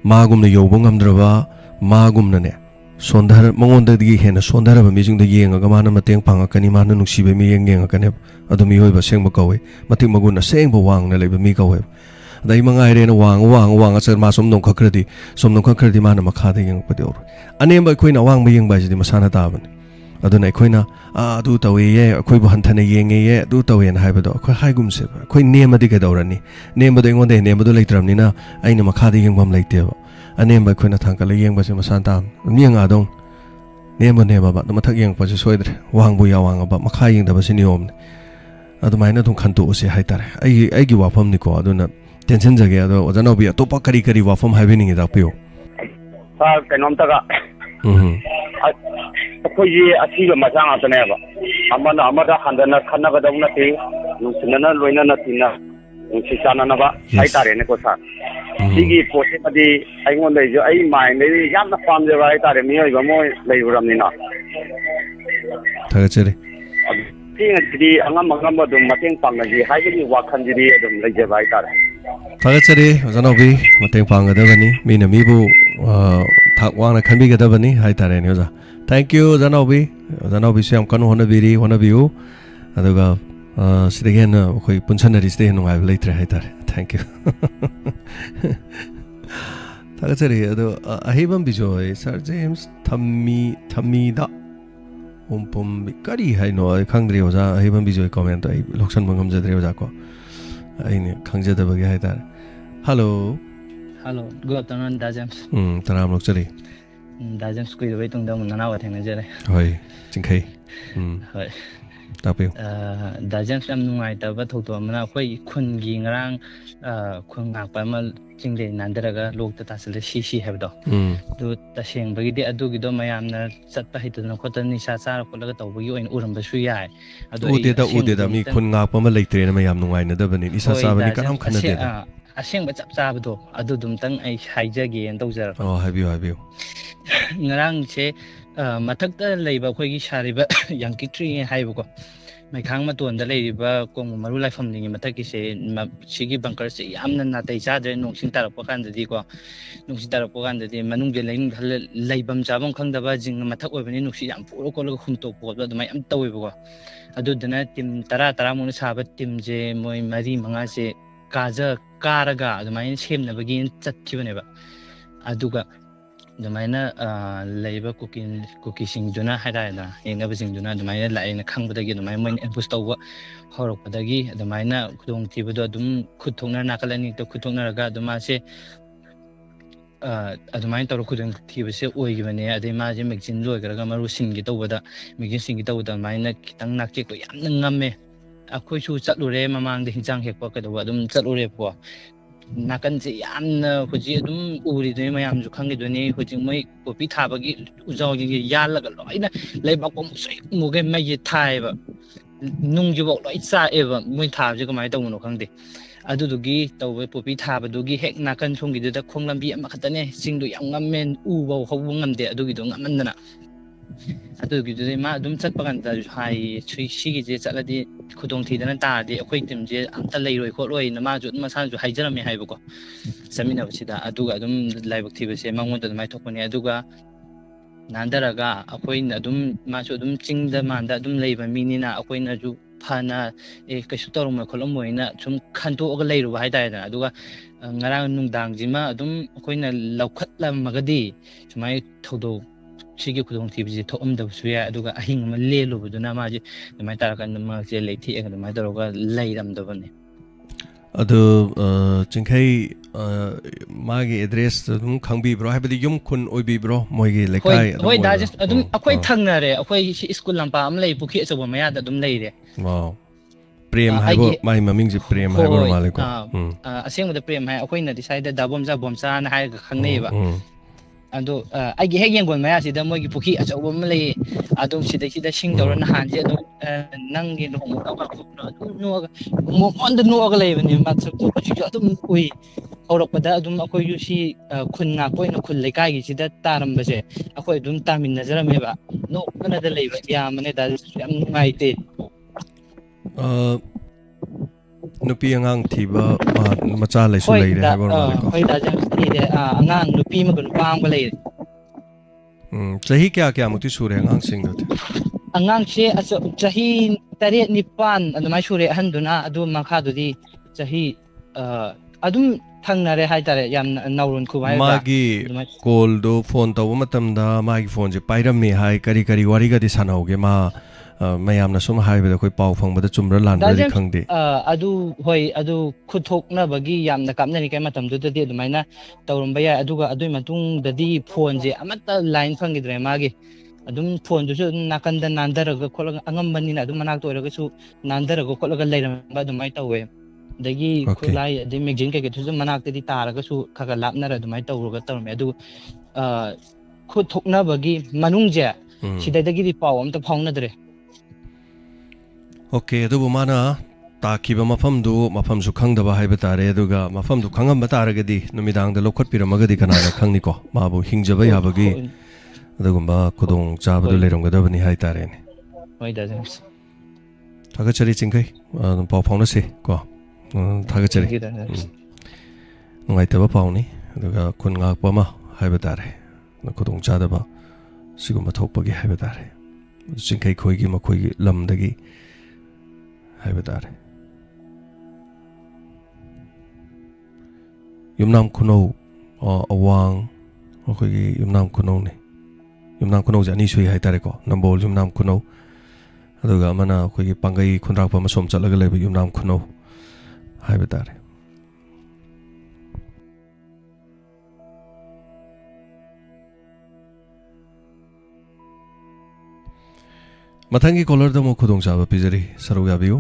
[SPEAKER 1] ꯃꯥꯒꯨꯝꯅ ꯌꯧꯕ ꯉꯝꯗ꯭ꯔꯕ ꯃꯥꯒꯨꯝꯅꯅꯦ ꯃꯉꯣꯟꯗꯒꯤ ꯍꯦꯟꯅ ꯁꯣꯟꯊꯔꯕ ꯃꯤꯁꯤꯡꯗ ꯌꯦꯡꯉꯒ ꯃꯥꯅ ꯃꯇꯦꯡ ꯄꯥꯡꯉꯛꯀꯅꯤ ꯃꯥꯅ ꯅꯨꯡꯁꯤꯕ ꯃꯤꯠꯌꯦꯡ ꯌꯦꯡꯉꯛꯀꯅꯦꯕ ꯑꯗꯨ ꯃꯤꯑꯣꯏꯕ ꯑꯁꯦꯡꯕ ꯀꯧꯋꯦ ꯃꯇꯤꯛ ꯃꯒꯨꯟ ꯑꯁꯦꯡꯕ ꯋꯥꯡꯅ ꯂꯩꯕ ꯃꯤ ꯀꯧꯋꯦꯕ ꯑꯗ ꯑꯩ ꯃꯉꯥꯏꯔꯦꯅ ꯋꯥꯡꯉ ꯃꯥ ꯁꯨꯝ ꯅꯣꯡꯈꯠꯈ꯭ꯔꯗꯤ ꯃꯥꯅ ꯃꯈꯥꯗ ꯌꯦꯡꯉꯛꯄꯗꯤ ꯑꯣꯏꯔꯣꯏ ꯑꯅꯦꯝꯕ ꯑꯩꯈꯣꯏꯅ ꯑꯋꯥꯡꯕ ꯌꯦꯡꯕ ꯍꯥꯏꯁꯤꯗꯤ ꯃꯁꯥꯅ ꯇꯥꯕꯅꯤ ꯑꯗꯨꯅ ꯑꯩꯈꯣꯏꯅ ꯑꯗꯨ ꯇꯧꯋꯦꯌꯦ ꯑꯩꯈꯣꯏꯕꯨ ꯍꯟꯊꯅ ꯌꯦꯡꯉꯦꯌꯦ ꯑꯗꯨ ꯇꯧꯋꯦꯅ ꯍꯥꯏꯕꯗꯣ ꯑꯩꯈꯣꯏ ꯍꯥꯏꯒꯨꯝꯁꯦꯕ ꯑꯩꯈꯣꯏ ꯅꯦꯝꯃꯗꯤ ꯀꯩꯗꯧꯔꯅꯤ ꯅꯦꯝꯕꯗꯣ ꯑꯩꯉꯣꯟꯗ ꯅꯦꯝꯕꯗꯣ ꯂꯩꯇ꯭ꯔꯕꯅꯤꯅ ꯑꯩꯅ ꯃꯈꯥꯗ ꯌꯦꯡꯐꯝ ꯂꯩꯇꯦꯕ ꯑꯅꯦꯝꯕ ꯑꯩꯈꯣꯏꯅ ꯊꯥꯡꯀꯠꯂ ꯌꯦꯡꯕꯁꯦ ꯃꯁꯥꯅ ꯇꯥꯕꯅꯤ ꯑꯗꯨꯝ ꯌꯦꯡꯉꯛꯑꯗꯧꯅꯤ ꯅꯦꯝꯕ ꯑꯗꯨ ꯃꯊꯛ ꯌꯦꯡꯉꯛꯄꯁꯦ ꯁꯣꯏꯗ꯭ꯔꯦ ꯋꯥꯡꯕ ꯋꯥꯡꯉꯕ ꯃꯈꯥ ꯌꯦꯡꯗꯕꯁꯤ ꯅꯤꯌꯣꯝꯅꯤ ꯑꯗꯨꯃꯥꯏꯅ ꯑꯗꯨꯝ ꯈꯟꯇꯣꯛꯎꯁꯦ ꯍꯥꯏꯇꯥꯔꯦ ꯑꯩꯒꯤ ꯋꯥꯐꯝꯅꯤꯀꯣ ꯑꯗꯨꯅ ꯇꯦꯟꯁꯤꯟꯖꯒꯦ ꯑꯗꯣ ꯑꯣꯖꯥꯅꯥꯎꯕꯤ ꯑꯇꯣꯞꯄ ꯀꯔꯤ ꯋꯥꯐꯝ ꯍꯥꯏꯕꯤꯅꯤꯡꯉꯤ ꯇꯥꯛꯄꯤꯌꯨ
[SPEAKER 6] ꯀꯩꯅꯣꯝꯇꯒ ꯑꯩꯈꯣꯏꯒꯤ ꯑꯁꯤꯕ ꯃꯆꯥ ꯉꯥꯛꯇꯅꯦꯕ ꯑꯃꯅ ꯑꯃꯗ ꯍꯟꯊꯅ ꯈꯟꯅꯒꯗꯧ ꯅꯠꯇꯦ ꯅꯨꯡꯁꯤꯅꯅ ꯂꯣꯏꯅꯅ ꯇꯤꯟꯅ ꯅꯨꯡꯁꯤ ꯆꯥꯟꯅꯅꯕ ꯍꯥꯏꯇꯥꯔꯦꯅꯦꯀꯣ ꯁꯥꯔ ꯁꯤꯒꯤ ꯄꯣꯠꯁꯤꯃꯗꯤ ꯑꯩꯉꯣꯟꯗꯩꯁꯨ ꯑꯩ ꯃꯥꯏꯟꯗꯩ ꯌꯥꯝꯅ ꯄꯥꯝꯖꯕ ꯍꯥꯏꯇꯥꯔꯦ ꯃꯤꯑꯣꯏꯕ ꯑꯃ ꯂꯩꯔꯨꯔꯕꯅꯤꯅ
[SPEAKER 1] ꯊꯥꯒꯠꯆꯔꯤ
[SPEAKER 6] ꯁꯤꯗꯤ ꯑꯉꯝ ꯑꯗꯨꯝ ꯃꯇꯦꯡ ꯄꯥꯡꯅꯁꯤ ꯍꯥꯏꯕꯒꯤ ꯋꯥꯈꯜꯁꯤꯗꯤ ꯑꯗꯨꯝ ꯂꯩꯖꯕ ꯍꯥꯏꯇꯥꯔꯦ
[SPEAKER 1] ꯊꯥꯒꯠꯆꯔꯤ ꯑꯣꯖꯥꯅꯥꯎꯕꯤ ꯃꯇꯦꯡ ꯄꯥꯡꯒꯗꯕꯅꯤ ꯃꯤꯅ ꯃꯤꯕꯨ ꯊꯥꯛ ꯋꯥꯡꯅ ꯈꯟꯕꯤꯒꯗꯕꯅꯤ ꯍꯥꯏꯇꯥꯔꯦꯅꯦ ꯑꯣꯖꯥ ꯊꯦꯡꯛ ꯌꯨ ꯑꯣꯖꯥꯅꯥꯎꯕꯤꯁꯨ ꯌꯥꯝ ꯀꯟꯅ ꯍꯣꯠꯅꯕꯤꯌꯨ ꯑꯗꯨꯒ ꯁꯤꯗꯒꯤ ꯍꯦꯟꯅ ꯑꯩꯈꯣꯏ ꯄꯨꯟꯁꯟꯅꯔꯤꯁꯤꯗ ꯍꯦꯟꯅ ꯅꯨꯡꯉꯥꯏꯕ ꯂꯩꯇ꯭ꯔꯦ ꯍꯥꯏꯇꯥꯔꯦ ꯊꯦꯡꯛ ꯌꯨ ꯊꯥꯒꯠꯆꯔꯤ ꯑꯗꯣ ꯑꯍꯩꯕꯝ ꯕꯤꯖꯣꯏ ꯁꯥꯔ ꯖꯦꯝꯁ ꯊꯝꯃꯤꯗ ꯄꯨꯝꯕꯤ ꯀꯔꯤ ꯍꯥꯏꯅꯣ ꯑꯩ ꯈꯪꯗ꯭ꯔꯤ ꯑꯣꯖꯥ ꯑꯍꯩꯕꯝ ꯕꯤꯖꯣꯏ ꯀꯣꯃꯦꯟꯇꯣ ꯑꯩ ꯂꯧꯁꯟꯕ ꯉꯝꯖꯗ꯭ꯔꯦ ꯑꯣꯖꯥ ꯀꯣ ꯑꯩꯅ ꯈꯪꯖꯗꯕꯒꯤ ꯍꯥꯏꯇꯥꯔꯦ ꯍꯜꯂꯣ
[SPEAKER 14] ꯒꯨꯗ ꯑꯐꯇꯔꯅꯨꯟ ꯗꯥ ꯖꯦꯝꯁ
[SPEAKER 1] ꯇꯔꯥꯝ ꯂꯧꯆꯔꯤ
[SPEAKER 14] ꯗꯥ ꯖꯦꯝꯁ ꯀꯨꯏꯔꯕꯩ ꯇꯨꯡꯗ ꯑꯃꯨꯛ ꯅꯅꯥꯎꯒ ꯊꯦꯡꯅꯖꯔꯦ
[SPEAKER 1] ꯍꯣꯏ ꯆꯤꯡꯈꯩ
[SPEAKER 14] ꯍꯣꯏ
[SPEAKER 1] ꯇꯥꯛꯄꯤꯌꯨ
[SPEAKER 14] ꯗꯥ ꯖꯦꯝꯁ ꯌꯥꯝ ꯅꯨꯡꯉꯥꯏꯇꯕ ꯊꯧꯗꯣꯛ ꯑꯃꯅ ꯑꯩꯈꯣꯏ ꯈꯨꯟꯒꯤ ꯉꯔꯥꯡ ꯈꯨꯟ ꯉꯥꯛꯄ ꯑꯃ ꯆꯤꯡꯗꯩ ꯅꯥꯟꯊꯔꯒ ꯂꯣꯛꯇ ꯇꯥꯁꯜꯂꯦ ꯁꯤ ꯍꯥꯏꯕꯗꯣ ꯑꯗꯨ ꯇꯁꯦꯡꯕꯒꯤꯗꯤ ꯑꯗꯨꯒꯤꯗꯣ ꯃꯌꯥꯝꯅ ꯆꯠꯄ ꯍꯩꯇꯗꯅ ꯈꯣꯠꯇꯅ ꯅꯤꯁꯥ ꯆꯥꯔ ꯈꯣꯠꯂꯒ ꯇꯧꯕꯒꯤ ꯑꯣꯏꯅ ꯎꯔꯝꯕꯁꯨ ꯌꯥꯏ ꯑꯗꯣ
[SPEAKER 1] ꯎꯗꯦꯗ ꯃꯤ ꯈꯨꯟ ꯉꯥꯛꯄ ꯑꯃ ꯂꯩꯇ꯭ꯔꯦꯅ ꯃꯌꯥꯝ ꯅꯨꯡꯉꯥꯏꯅꯗꯕꯅꯤ ꯅꯤꯁꯥ ꯆꯥꯕꯅꯤ ꯀꯅꯥꯝ ꯈꯟꯅꯗꯦꯗ
[SPEAKER 14] ꯑꯁꯦꯡꯕ ꯆꯞ ꯆꯥꯕꯗꯣ ꯑꯗꯨꯗꯨꯝꯇꯪ ꯑꯩ ꯍꯥꯏꯖꯒꯦꯅ ꯇꯧꯖꯔꯛꯄ
[SPEAKER 1] ꯍꯥꯏꯕꯤꯌꯨ
[SPEAKER 14] ꯉꯔꯥꯡꯁꯦ ꯃꯊꯛꯇ ꯂꯩꯕ ꯑꯩꯈꯣꯏꯒꯤ ꯁꯥꯔꯤꯕ ꯌꯥꯡꯀꯤꯇ꯭ꯔꯤ ꯍꯥꯏꯕꯀꯣ ꯃꯩꯈꯥꯡ ꯃꯇꯣꯟꯗ ꯂꯩꯔꯤꯕ ꯀꯣꯡꯕ ꯃꯔꯨ ꯂꯥꯏꯐꯝꯂꯤꯒꯤ ꯃꯊꯛꯀꯤꯁꯦ ꯁꯤꯒꯤ ꯕꯪꯀꯔꯁꯦ ꯌꯥꯝꯅ ꯅꯥꯇꯩ ꯆꯥꯗ꯭ꯔꯦ ꯅꯣꯡꯁꯤꯡ ꯇꯥꯔꯛꯄ ꯀꯥꯟꯗꯗꯤꯀꯣ ꯃꯅꯨꯡꯁꯦ ꯂꯩꯐꯝ ꯆꯥꯐꯝ ꯈꯪꯗꯕ ꯖꯤꯡ ꯃꯊꯛ ꯑꯣꯏꯕꯅꯤ ꯅꯨꯡꯁꯤꯠ ꯌꯥꯝ ꯐꯨꯔ ꯈꯣꯠꯂꯒ ꯍꯨꯝꯇꯣꯛꯄ ꯈꯣꯠꯄ ꯑꯗꯨꯃꯥꯏꯅ ꯌꯥꯝ ꯇꯧꯋꯦꯕꯀꯣ ꯑꯗꯨꯗꯨꯅ ꯇꯤꯝ 10-10ꯃꯨꯛꯅ ꯁꯥꯕ ꯇꯤꯝꯁꯦ ꯃꯣꯏ 4-5ꯁꯦ ꯀꯥꯔꯒ ꯑꯗꯨꯃꯥꯏꯅ ꯁꯦꯝꯅꯕꯒꯤ ꯆꯠꯈꯤꯕꯅꯦꯕ ꯑꯗꯨꯒ ꯑꯗꯨꯃꯥꯏꯅ ꯂꯩꯕ ꯀꯨꯀꯤꯁꯤꯡꯗꯨꯅ ꯍꯥꯏꯇꯥꯔꯦꯗꯅ ꯌꯦꯡꯅꯕꯁꯤꯡꯗꯨꯅ ꯑꯗꯨꯃꯥꯏꯅ ꯂꯥꯛꯑꯦꯅ ꯈꯪꯕꯗꯒꯤ ꯑꯗꯨꯃꯥꯏꯅ ꯃꯣꯏꯅ ꯑꯦꯝꯕꯨꯁ ꯇꯧꯕ ꯍꯧꯔꯛꯄꯗꯒꯤ ꯑꯗꯨꯃꯥꯏꯅ ꯈꯨꯗꯣꯡꯊꯤꯕꯗꯣ ꯑꯗꯨꯝ ꯅꯥꯀꯜ ꯑꯅꯤꯗ ꯈꯨꯠꯊꯣꯛꯅꯔꯒ ꯑꯗꯨꯝ ꯃꯥꯁꯦ ꯑꯗꯨꯃꯥꯏꯅ ꯇꯧꯔ ꯈꯨꯗꯣꯡꯊꯤꯕꯁꯦ ꯑꯣꯏꯈꯤꯕꯅꯦ ꯑꯗꯩ ꯃꯥꯁꯦ ꯃꯦꯒꯖꯤꯟ ꯂꯣꯏꯈ꯭ꯔꯒ ꯃꯔꯨ ꯁꯤꯟꯒꯦ ꯇꯧꯕꯗ ꯑꯗꯨꯃꯥꯏꯅ ꯈꯤꯇꯪ ꯅꯥꯆꯦꯛꯇꯣ ꯌꯥꯝꯅ ꯉꯝꯃꯦ ꯑꯩꯈꯣꯏꯁꯨ ꯆꯠꯂꯨꯔꯦ ꯃꯃꯥꯡꯗ ꯍꯤꯟꯖꯥꯡ ꯍꯦꯛꯄ ꯀꯩꯗꯧꯕ ꯑꯗꯨꯝ ꯆꯠꯂꯨꯔꯦꯕꯀꯣ nakanse yamna huji adum uri doi mayam ju khangi doni huji moi popi thabagi ujau gi yalaga loina leibak ko musai muge mai thaiba nung ju bok loi cha eba moi thabje kamai tawno khangde adudugi tawbe popi thabadugi hek nakan songgi da khonglambi ama khatane singdu yam ngammen u baw hawung ngamde adugi do ngamandana adugi do ma adum chatpa kan da hai sigi je chaladi khudong thidana ta de akhoi tim je amta leiroi kholoi na ma ju masan ju haijarame haibako samina bachida aduga adum laibak thibase mangonda mai thokpani aduga nandaraga akhoi adum ma ju adum chingda manda adum leiba minina akhoi na ju phana kaisu torong kholom moina sum khanto ga leiru hai dai da aduga ngarang nungdang jima adum akhoi na laukhatlam magadi sumai thodo sigi khudong thibji thoamda suya aduga ahing ma lelu buduna ma ji mai tarakan ma je leithi ega mai taroga leiram dabane
[SPEAKER 1] adu chingkai magi address dum khangbi bro habadi yum khun oibi bro moigi lekai
[SPEAKER 14] hoi da just adum akhoi thangnare akhoi school lampa am lei pukhi achawa maya da adum leire
[SPEAKER 1] wow prem haibo mai maming ji prem haibo male ko
[SPEAKER 14] aseng da prem hai akhoi na decide da bomja bomsa na hai ga khangnei ba ado ai gi heg yengol maya si da mogi pukhi achawa am lei adum sida sing dawra na han je adum nang gi no mo ka ko no mo on the no ga lei bani ma chak to chu adum ui aurakpada adum akhoi yu si khun nga koina khun lekai gi sida taram base akhoi adum tamin najarame ba no kana da lei ba ya mane da yam ngai te
[SPEAKER 1] nupi angang thiba macha leisu leire haibo male ko
[SPEAKER 14] hoi da jam sti de angang nupi ma gun pang ba leire
[SPEAKER 1] chahi kya mukti sure angang sing do
[SPEAKER 14] angang se aso chahi 8 9 adumai sure handuna adu makha dudi chahi adum thangnare haitare yam naurun khubai
[SPEAKER 1] magi call do phone taw matam da magi phone je pairammi hai kari wari ga di sanauge ma mayamna sum haibeda khoi pau phangba da chumra lanba di khangde
[SPEAKER 14] adu hoi adu khuthokna bagi yamna kapnani kai matam du dadi adumaina tawrumba ya aduga adui matung dadi phone je amata line phangidre magi adum phone du su nakanda nandaraga kholaga angambani na adum manak toiraga su nandaraga kholaga leiramba adumai tawwe dagi khulai de magazine kai ke su manak tadi taraga su khaga lapnara adumai tawruga tawme adu khuthokna bagi manungje sidadagi di pau amta phaunadre
[SPEAKER 1] okay adu mana takiba mafam du mafam su khangdaba haiba tare aduga mafam du khangam bataragadi numidang da lokhat piramagadi kana na khangni ko mabu hingjaba yabagi adugumba kudong chabadu leramgadabani hai tare ne
[SPEAKER 14] hoi da james
[SPEAKER 1] thagachari chingkai pau phangna se ko thagachari ngai taba pauni aduga kun ngak pama haiba tare kudong chadaba sigumba thokpagi haiba tare chingkai khoigi makhoigi lamdagi haiba tare yumnam kuno awang akhoi yumnam kuno ne yumnam kuno jani sui hai tare ko nambol yumnam kuno aduga mana akhoi pangai khunrak pa masom chalaga leba yumnam kuno haiba tare mathangi caller da mo khudong chaba pijari saruga biu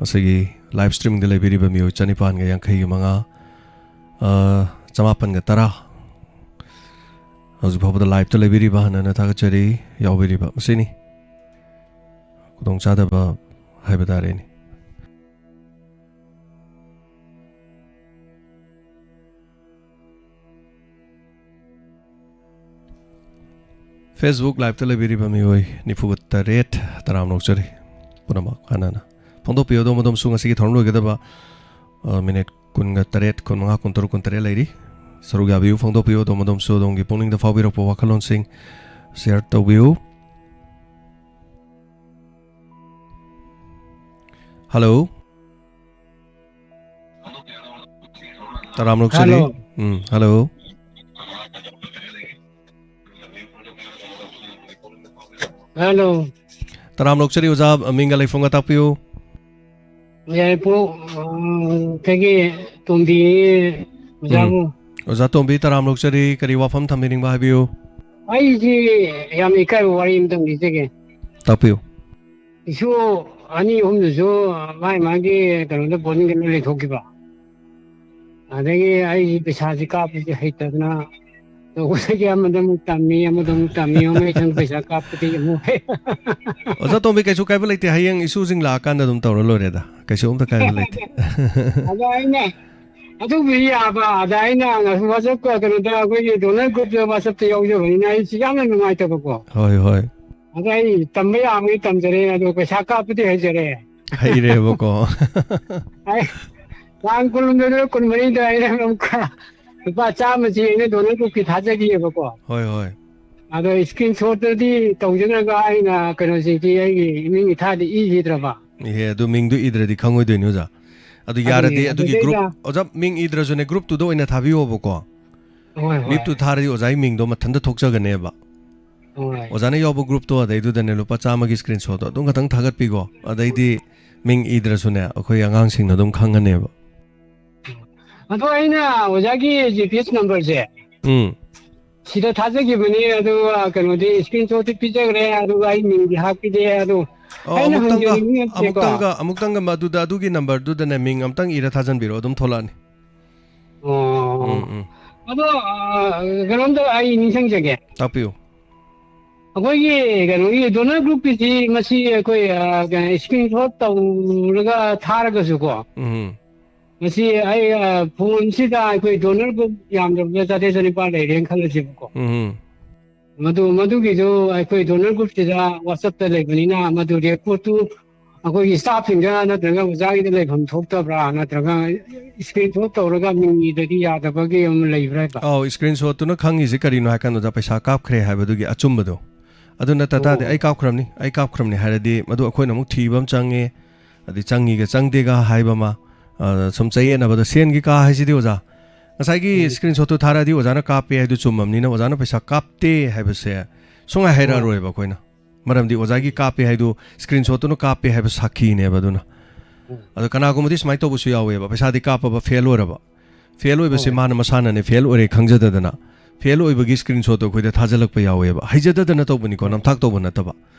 [SPEAKER 1] asagi live streaming de lebiri ba miu chanipan ga yang khai manga chamapan ga tara azu bhabda live to lebiri ba na na thaga chari yawbiri ba masini khudong chada ba haiba dare ni Facebook live to lebiri ba mioi nifugat ret taram nokchari punama kanana phondo pio do modom sunga sigi thorno ge da ba minute kun ga taret kun manga kun tor kun tare lairi saruga biu phondo pio do modom so dong gi pongning da fawi ro po wakalon sing share to view hello taram nokchari hello
[SPEAKER 15] hello
[SPEAKER 1] taram nokchari uza minga lai fonga tapiu
[SPEAKER 15] yai po kagi tumbi uzamu
[SPEAKER 1] uza tumbi taram nokchari kari wafam thamiring ba habiu
[SPEAKER 15] ai ji yam ikai wari imdang disege
[SPEAKER 1] tapiu
[SPEAKER 15] isu ani hum so mai magi kanu da boning ke le thoki ba ꯑꯗꯒꯤ ꯑꯩ ꯄꯩꯁꯥꯁꯤ ꯀꯥꯞꯄꯁꯤ ꯍꯩꯇꯗꯅ ꯇꯧꯕꯗꯒꯤ ꯑꯃꯗꯃꯨꯛ ꯇꯝꯃꯤ ꯑꯃꯗꯃꯨꯛ ꯇꯝꯃꯤ ꯑꯃ ꯄꯩꯁꯥ ꯀꯥꯞꯄꯗꯤ ꯑꯃꯨꯛ
[SPEAKER 1] ꯑꯣꯖꯥ ꯇꯣꯝꯕꯤ ꯀꯩꯁꯨ ꯀꯥꯏꯕ ꯂꯩꯇꯦ ꯍꯌꯦꯡ ꯏꯁꯨꯁꯤꯡ ꯂꯥꯛꯑꯀꯥꯟꯗ ꯑꯗꯨꯝ ꯇꯧꯔ ꯂꯣꯏꯔꯦꯗ ꯀꯩꯁꯨ ꯑꯝꯇ ꯀꯥꯏꯕ ꯂꯩꯇꯦ
[SPEAKER 15] ꯑꯗ ꯑꯩꯅ ꯑꯗꯨꯕꯨꯗꯤ ꯌꯥꯕ ꯑꯗ ꯑꯩꯅ ꯋꯥꯆꯞꯀ ꯀꯩꯅꯣꯗ ꯑꯩꯈꯣꯏꯒꯤ ꯗꯣꯅꯔ ꯒ꯭ꯔꯨꯞꯇ ꯋꯥꯆꯞꯇ ꯌꯥꯎꯖꯕꯅꯤꯅ ꯑꯩꯁꯤ ꯌꯥꯝꯅ ꯅꯨꯡꯉꯥꯏꯇꯕꯀꯣ
[SPEAKER 1] ꯍꯣꯏ ꯍꯣꯏ
[SPEAKER 15] ꯑꯗ ꯑꯩ ꯇꯝꯕ ꯌꯥꯕꯒꯤ ꯇꯝꯖꯔꯦ ꯑꯗꯣ ꯄꯩꯁꯥ ꯀꯥꯞꯄꯗꯤ ꯍꯩꯖꯔꯦ
[SPEAKER 1] ꯍꯩꯔꯦꯕꯀꯣ
[SPEAKER 15] ꯇꯥꯡ 18 18 ꯑꯩꯅ ꯑꯃꯨꯛꯀ ꯂꯨꯄा 100ꯁꯤ ꯑꯩꯅ ꯗꯣꯅꯔ ꯒ꯭ꯔꯨꯞꯀꯤ ꯊꯥꯖꯈꯤꯑꯕꯀോ
[SPEAKER 1] ꯍꯣꯏ ꯍꯣꯏ
[SPEAKER 15] ꯑꯗꯣ ꯏꯁꯀ꯭ꯔꯤꯟ ꯁꯣꯠꯇꯗꯤ ꯇꯧꯖꯔꯒ ꯑꯩꯅ ꯀꯩꯅꯣꯁꯤꯡꯁꯤ ꯑꯩꯒꯤ ꯏꯃꯤꯡ ꯏꯊꯥꯗꯤ ꯏꯈꯤꯗ꯭ꯔꯕ
[SPEAKER 1] ꯏꯍꯦ ꯑꯗꯨ ꯃꯤꯡꯗꯨ ꯏꯗ꯭ꯔꯗꯤ ꯈꯪꯉꯣꯏꯗꯣꯏꯅꯤ ꯑꯣꯖꯥ ꯑꯗꯨ ꯌꯥꯔꯗꯤ ꯑꯗꯨꯒꯤ ꯒ꯭ꯔꯨꯞ ꯑꯣꯖꯥ ꯃꯤꯡ ꯏꯗ꯭ꯔꯁꯨꯅꯦ ꯒ꯭ꯔꯨꯞꯇꯨꯗ ꯑꯣꯏꯅ ꯊꯥꯕꯤꯌꯣꯕꯀꯣ ꯂꯤꯞꯇꯨ ꯊꯥꯔꯗꯤ ꯑꯣꯖꯥꯒꯤ ꯃꯤꯡꯗꯣ ꯃꯊꯟꯇ ꯊꯣꯛꯆꯒꯅꯦꯕ ꯑꯣꯖꯥꯅ ꯌꯥꯎꯕ ꯒ꯭ꯔꯨꯞꯇꯣ ꯑꯗꯩꯗꯨꯗꯅꯦ ꯂꯨꯄꯥ 100ꯒꯤ ꯁ꯭ꯀ꯭ꯔꯤꯟ ꯁꯣꯠꯇꯣ ꯑꯗꯨꯝ ꯈꯛꯇꯪ ꯊꯥꯒꯠꯄꯤꯀꯣ ꯑꯗꯩꯗꯤ ꯃꯤꯡ ꯏꯗ꯭ꯔꯁꯨꯅꯦ ꯑꯩꯈꯣꯏ ꯑꯉꯥꯡꯁꯤꯡꯅ ꯑꯗꯨꯝ ꯈꯪꯒꯅꯦꯕ
[SPEAKER 15] ꯑꯗꯣ ꯑꯩꯅ ꯑꯣꯖꯥꯒꯤ GPS ꯅꯝꯕꯔꯁꯦ ꯁꯤꯗ ꯊꯥꯖꯈꯤꯕꯅꯤ ꯑꯗꯨꯒ ꯀꯩꯅꯣꯗꯤ ꯏꯁꯀ꯭ꯔꯤꯟ ꯁꯣꯠꯇꯤ ꯄꯤꯖꯈ꯭ꯔꯦ ꯑꯗꯨꯒ ꯑꯩ ꯃꯤꯡꯗꯤ ꯍꯥꯞꯄꯤꯗꯦ ꯑꯗꯨ ꯑꯩꯅ ꯍꯪꯖꯅꯤꯡꯉꯦꯀꯣ
[SPEAKER 1] ꯑꯃꯨꯛꯇꯪꯒ ꯑꯗꯨꯗ ꯑꯗꯨꯒꯤ ꯅꯝꯕꯔꯗꯨꯗꯅꯦ ꯃꯤꯡ ꯑꯝꯇꯪ ꯏꯔ ꯊꯥꯖꯟꯕꯤꯔꯣ ꯑꯗꯨꯝ ꯊꯣꯛꯂꯛꯑꯅꯤ
[SPEAKER 15] ꯑꯗꯣ ꯀꯩꯅꯣꯝꯇ ꯑꯩ ꯅꯤꯡꯁꯤꯡꯖꯒꯦ
[SPEAKER 1] ꯇꯥꯛꯄꯤꯌꯨ
[SPEAKER 15] ꯑꯩꯈꯣꯏꯒꯤ ꯀꯩꯅꯣꯒꯤ ꯗꯣꯅꯔ ꯒ꯭ꯔꯨꯞꯀꯤꯁꯤ ꯃꯁꯤ ꯑꯩꯈꯣꯏ ꯏꯁꯀ꯭ꯔꯤꯟ ꯁꯣꯠ ꯇꯧꯔꯒ ꯊꯥꯔꯒꯁꯨꯀꯣ ꯃꯁꯤ ꯑꯩ ꯐꯣꯟꯁꯤꯗ ꯑꯩꯈꯣꯏ ꯗꯣꯅꯔ ꯒ꯭ꯔꯨꯞ ꯌꯥꯝꯗ꯭ꯔꯕꯗ 9,9 ꯂꯩꯔꯦꯅ ꯈꯜꯂꯁꯦꯕꯀꯣ ꯃꯗꯨꯒꯤꯁꯨ ꯑꯩꯈꯣꯏ ꯗꯣꯅꯔ ꯒ꯭ꯔꯨꯞꯁꯤꯗ ꯋꯥꯆꯞꯇ ꯂꯩꯕꯅꯤꯅ ꯃꯗꯨ ꯔꯦꯀꯣꯔꯠꯇꯨ ꯑꯩꯈꯣꯏꯒꯤ ꯁ꯭ꯇꯥꯐꯁꯤꯡꯗ ꯅꯠꯇ꯭ꯔꯒ ꯑꯣꯖꯥꯒꯤꯗ ꯂꯩꯐꯝ ꯊꯣꯛꯇꯕ꯭ꯔꯥ ꯅꯠꯇ꯭ꯔꯒ ꯏꯁꯀ꯭ꯔꯤꯟ ꯁꯣꯠ ꯇꯧꯔꯒ ꯃꯤꯡꯒꯤꯗꯗꯤ ꯌꯥꯗꯕꯒꯤ ꯑꯃ ꯂꯩꯕ꯭ꯔꯥ ꯍꯥꯏꯕ
[SPEAKER 1] ꯑꯧ ꯏꯁꯀ꯭ꯔꯤꯟ ꯁꯣꯠꯇꯨꯅ ꯈꯪꯉꯤꯁꯤ ꯀꯔꯤꯅꯣ ꯍꯥꯏ ꯀꯥꯟꯗ ꯄꯩꯁꯥ ꯀꯥꯞꯈ꯭ꯔꯦ ꯍꯥꯏꯕꯗꯨꯒꯤ ꯑꯆꯨꯝꯕꯗꯣ ꯑꯗꯨ ꯅꯠꯇ ꯇꯥꯔꯗꯤ ꯑꯩ ꯀꯥꯞꯈ꯭ꯔꯕꯅꯤ ꯍꯥꯏꯔꯗꯤ ꯃꯗꯨ ꯑꯩꯈꯣꯏꯅ ꯑꯃꯨꯛ ꯊꯤꯕ ꯑꯃ ꯆꯪꯉꯦ ꯑꯗꯩ ꯆꯪꯉꯤꯒ ꯆꯪꯗꯦꯒ ꯍꯥꯏꯕ ꯑꯃ ꯁꯨꯝ ꯆꯌꯦꯠꯅꯕꯗ ꯁꯦꯟꯒꯤ ꯀꯥ ꯍꯥꯏꯁꯤꯗꯤ ꯑꯣꯖꯥ ꯉꯁꯥꯏꯒꯤ ꯏꯁꯀ꯭ꯔꯤꯟ ꯁꯣꯠꯇꯨ ꯊꯥꯔꯛꯑꯗꯤ ꯑꯣꯖꯥꯅ ꯀꯥꯞꯄꯦ ꯍꯥꯏꯗꯨ ꯆꯨꯝꯃꯕꯅꯤꯅ ꯑꯣꯖꯥꯅ ꯄꯩꯁꯥ ꯀꯥꯞꯇꯦ ꯍꯥꯏꯕꯁꯦ ꯁꯨꯡꯍꯥꯏ ꯍꯥꯏꯔꯛꯑꯔꯣꯏꯕ ꯑꯩꯈꯣꯏꯅ ꯃꯔꯝꯗꯤ ꯑꯣꯖꯥꯒꯤ ꯀꯥꯞꯄꯦ ꯍꯥꯏꯗꯨ ꯏꯁꯀ꯭ꯔꯤꯟ ꯁꯣꯠꯇꯨꯅ ꯀꯥꯞꯄꯦ ꯍꯥꯏꯕ ꯁꯥꯈꯤꯅꯦꯕ ꯑꯗꯨꯅ ꯑꯗꯣ ꯀꯅꯥꯒꯨꯝꯕꯗꯤ ꯁꯨꯃꯥꯏꯅ ꯇꯧꯕꯁꯨ ꯌꯥꯎꯋꯦꯕ ꯄꯩꯁꯥꯗꯤ ꯀꯥꯞꯄꯕ ꯐꯦꯜ ꯑꯣꯏꯔꯕ ꯐꯦꯜ ꯑꯣꯏꯕꯁꯦ ꯃꯥꯅ ꯃꯁꯥꯅꯅꯦ ꯐꯦꯜ ꯑꯣꯏꯔꯦ ꯈꯪꯖꯗꯗꯅ ꯐꯦꯜ ꯑꯣꯏꯕꯒꯤ ꯏꯁꯀ꯭ꯔꯤꯟ ꯁꯣꯠꯇꯣ ꯑꯩꯈꯣꯏꯗ ꯊꯥꯖꯤꯜꯂꯛꯄ ꯌꯥꯎꯋꯦꯕ ꯍꯩꯖꯗꯗꯅ ꯇꯧꯕꯅꯤꯀꯣ ꯅꯝꯊꯥꯛ ꯇꯧꯕ ꯅꯠꯇꯕ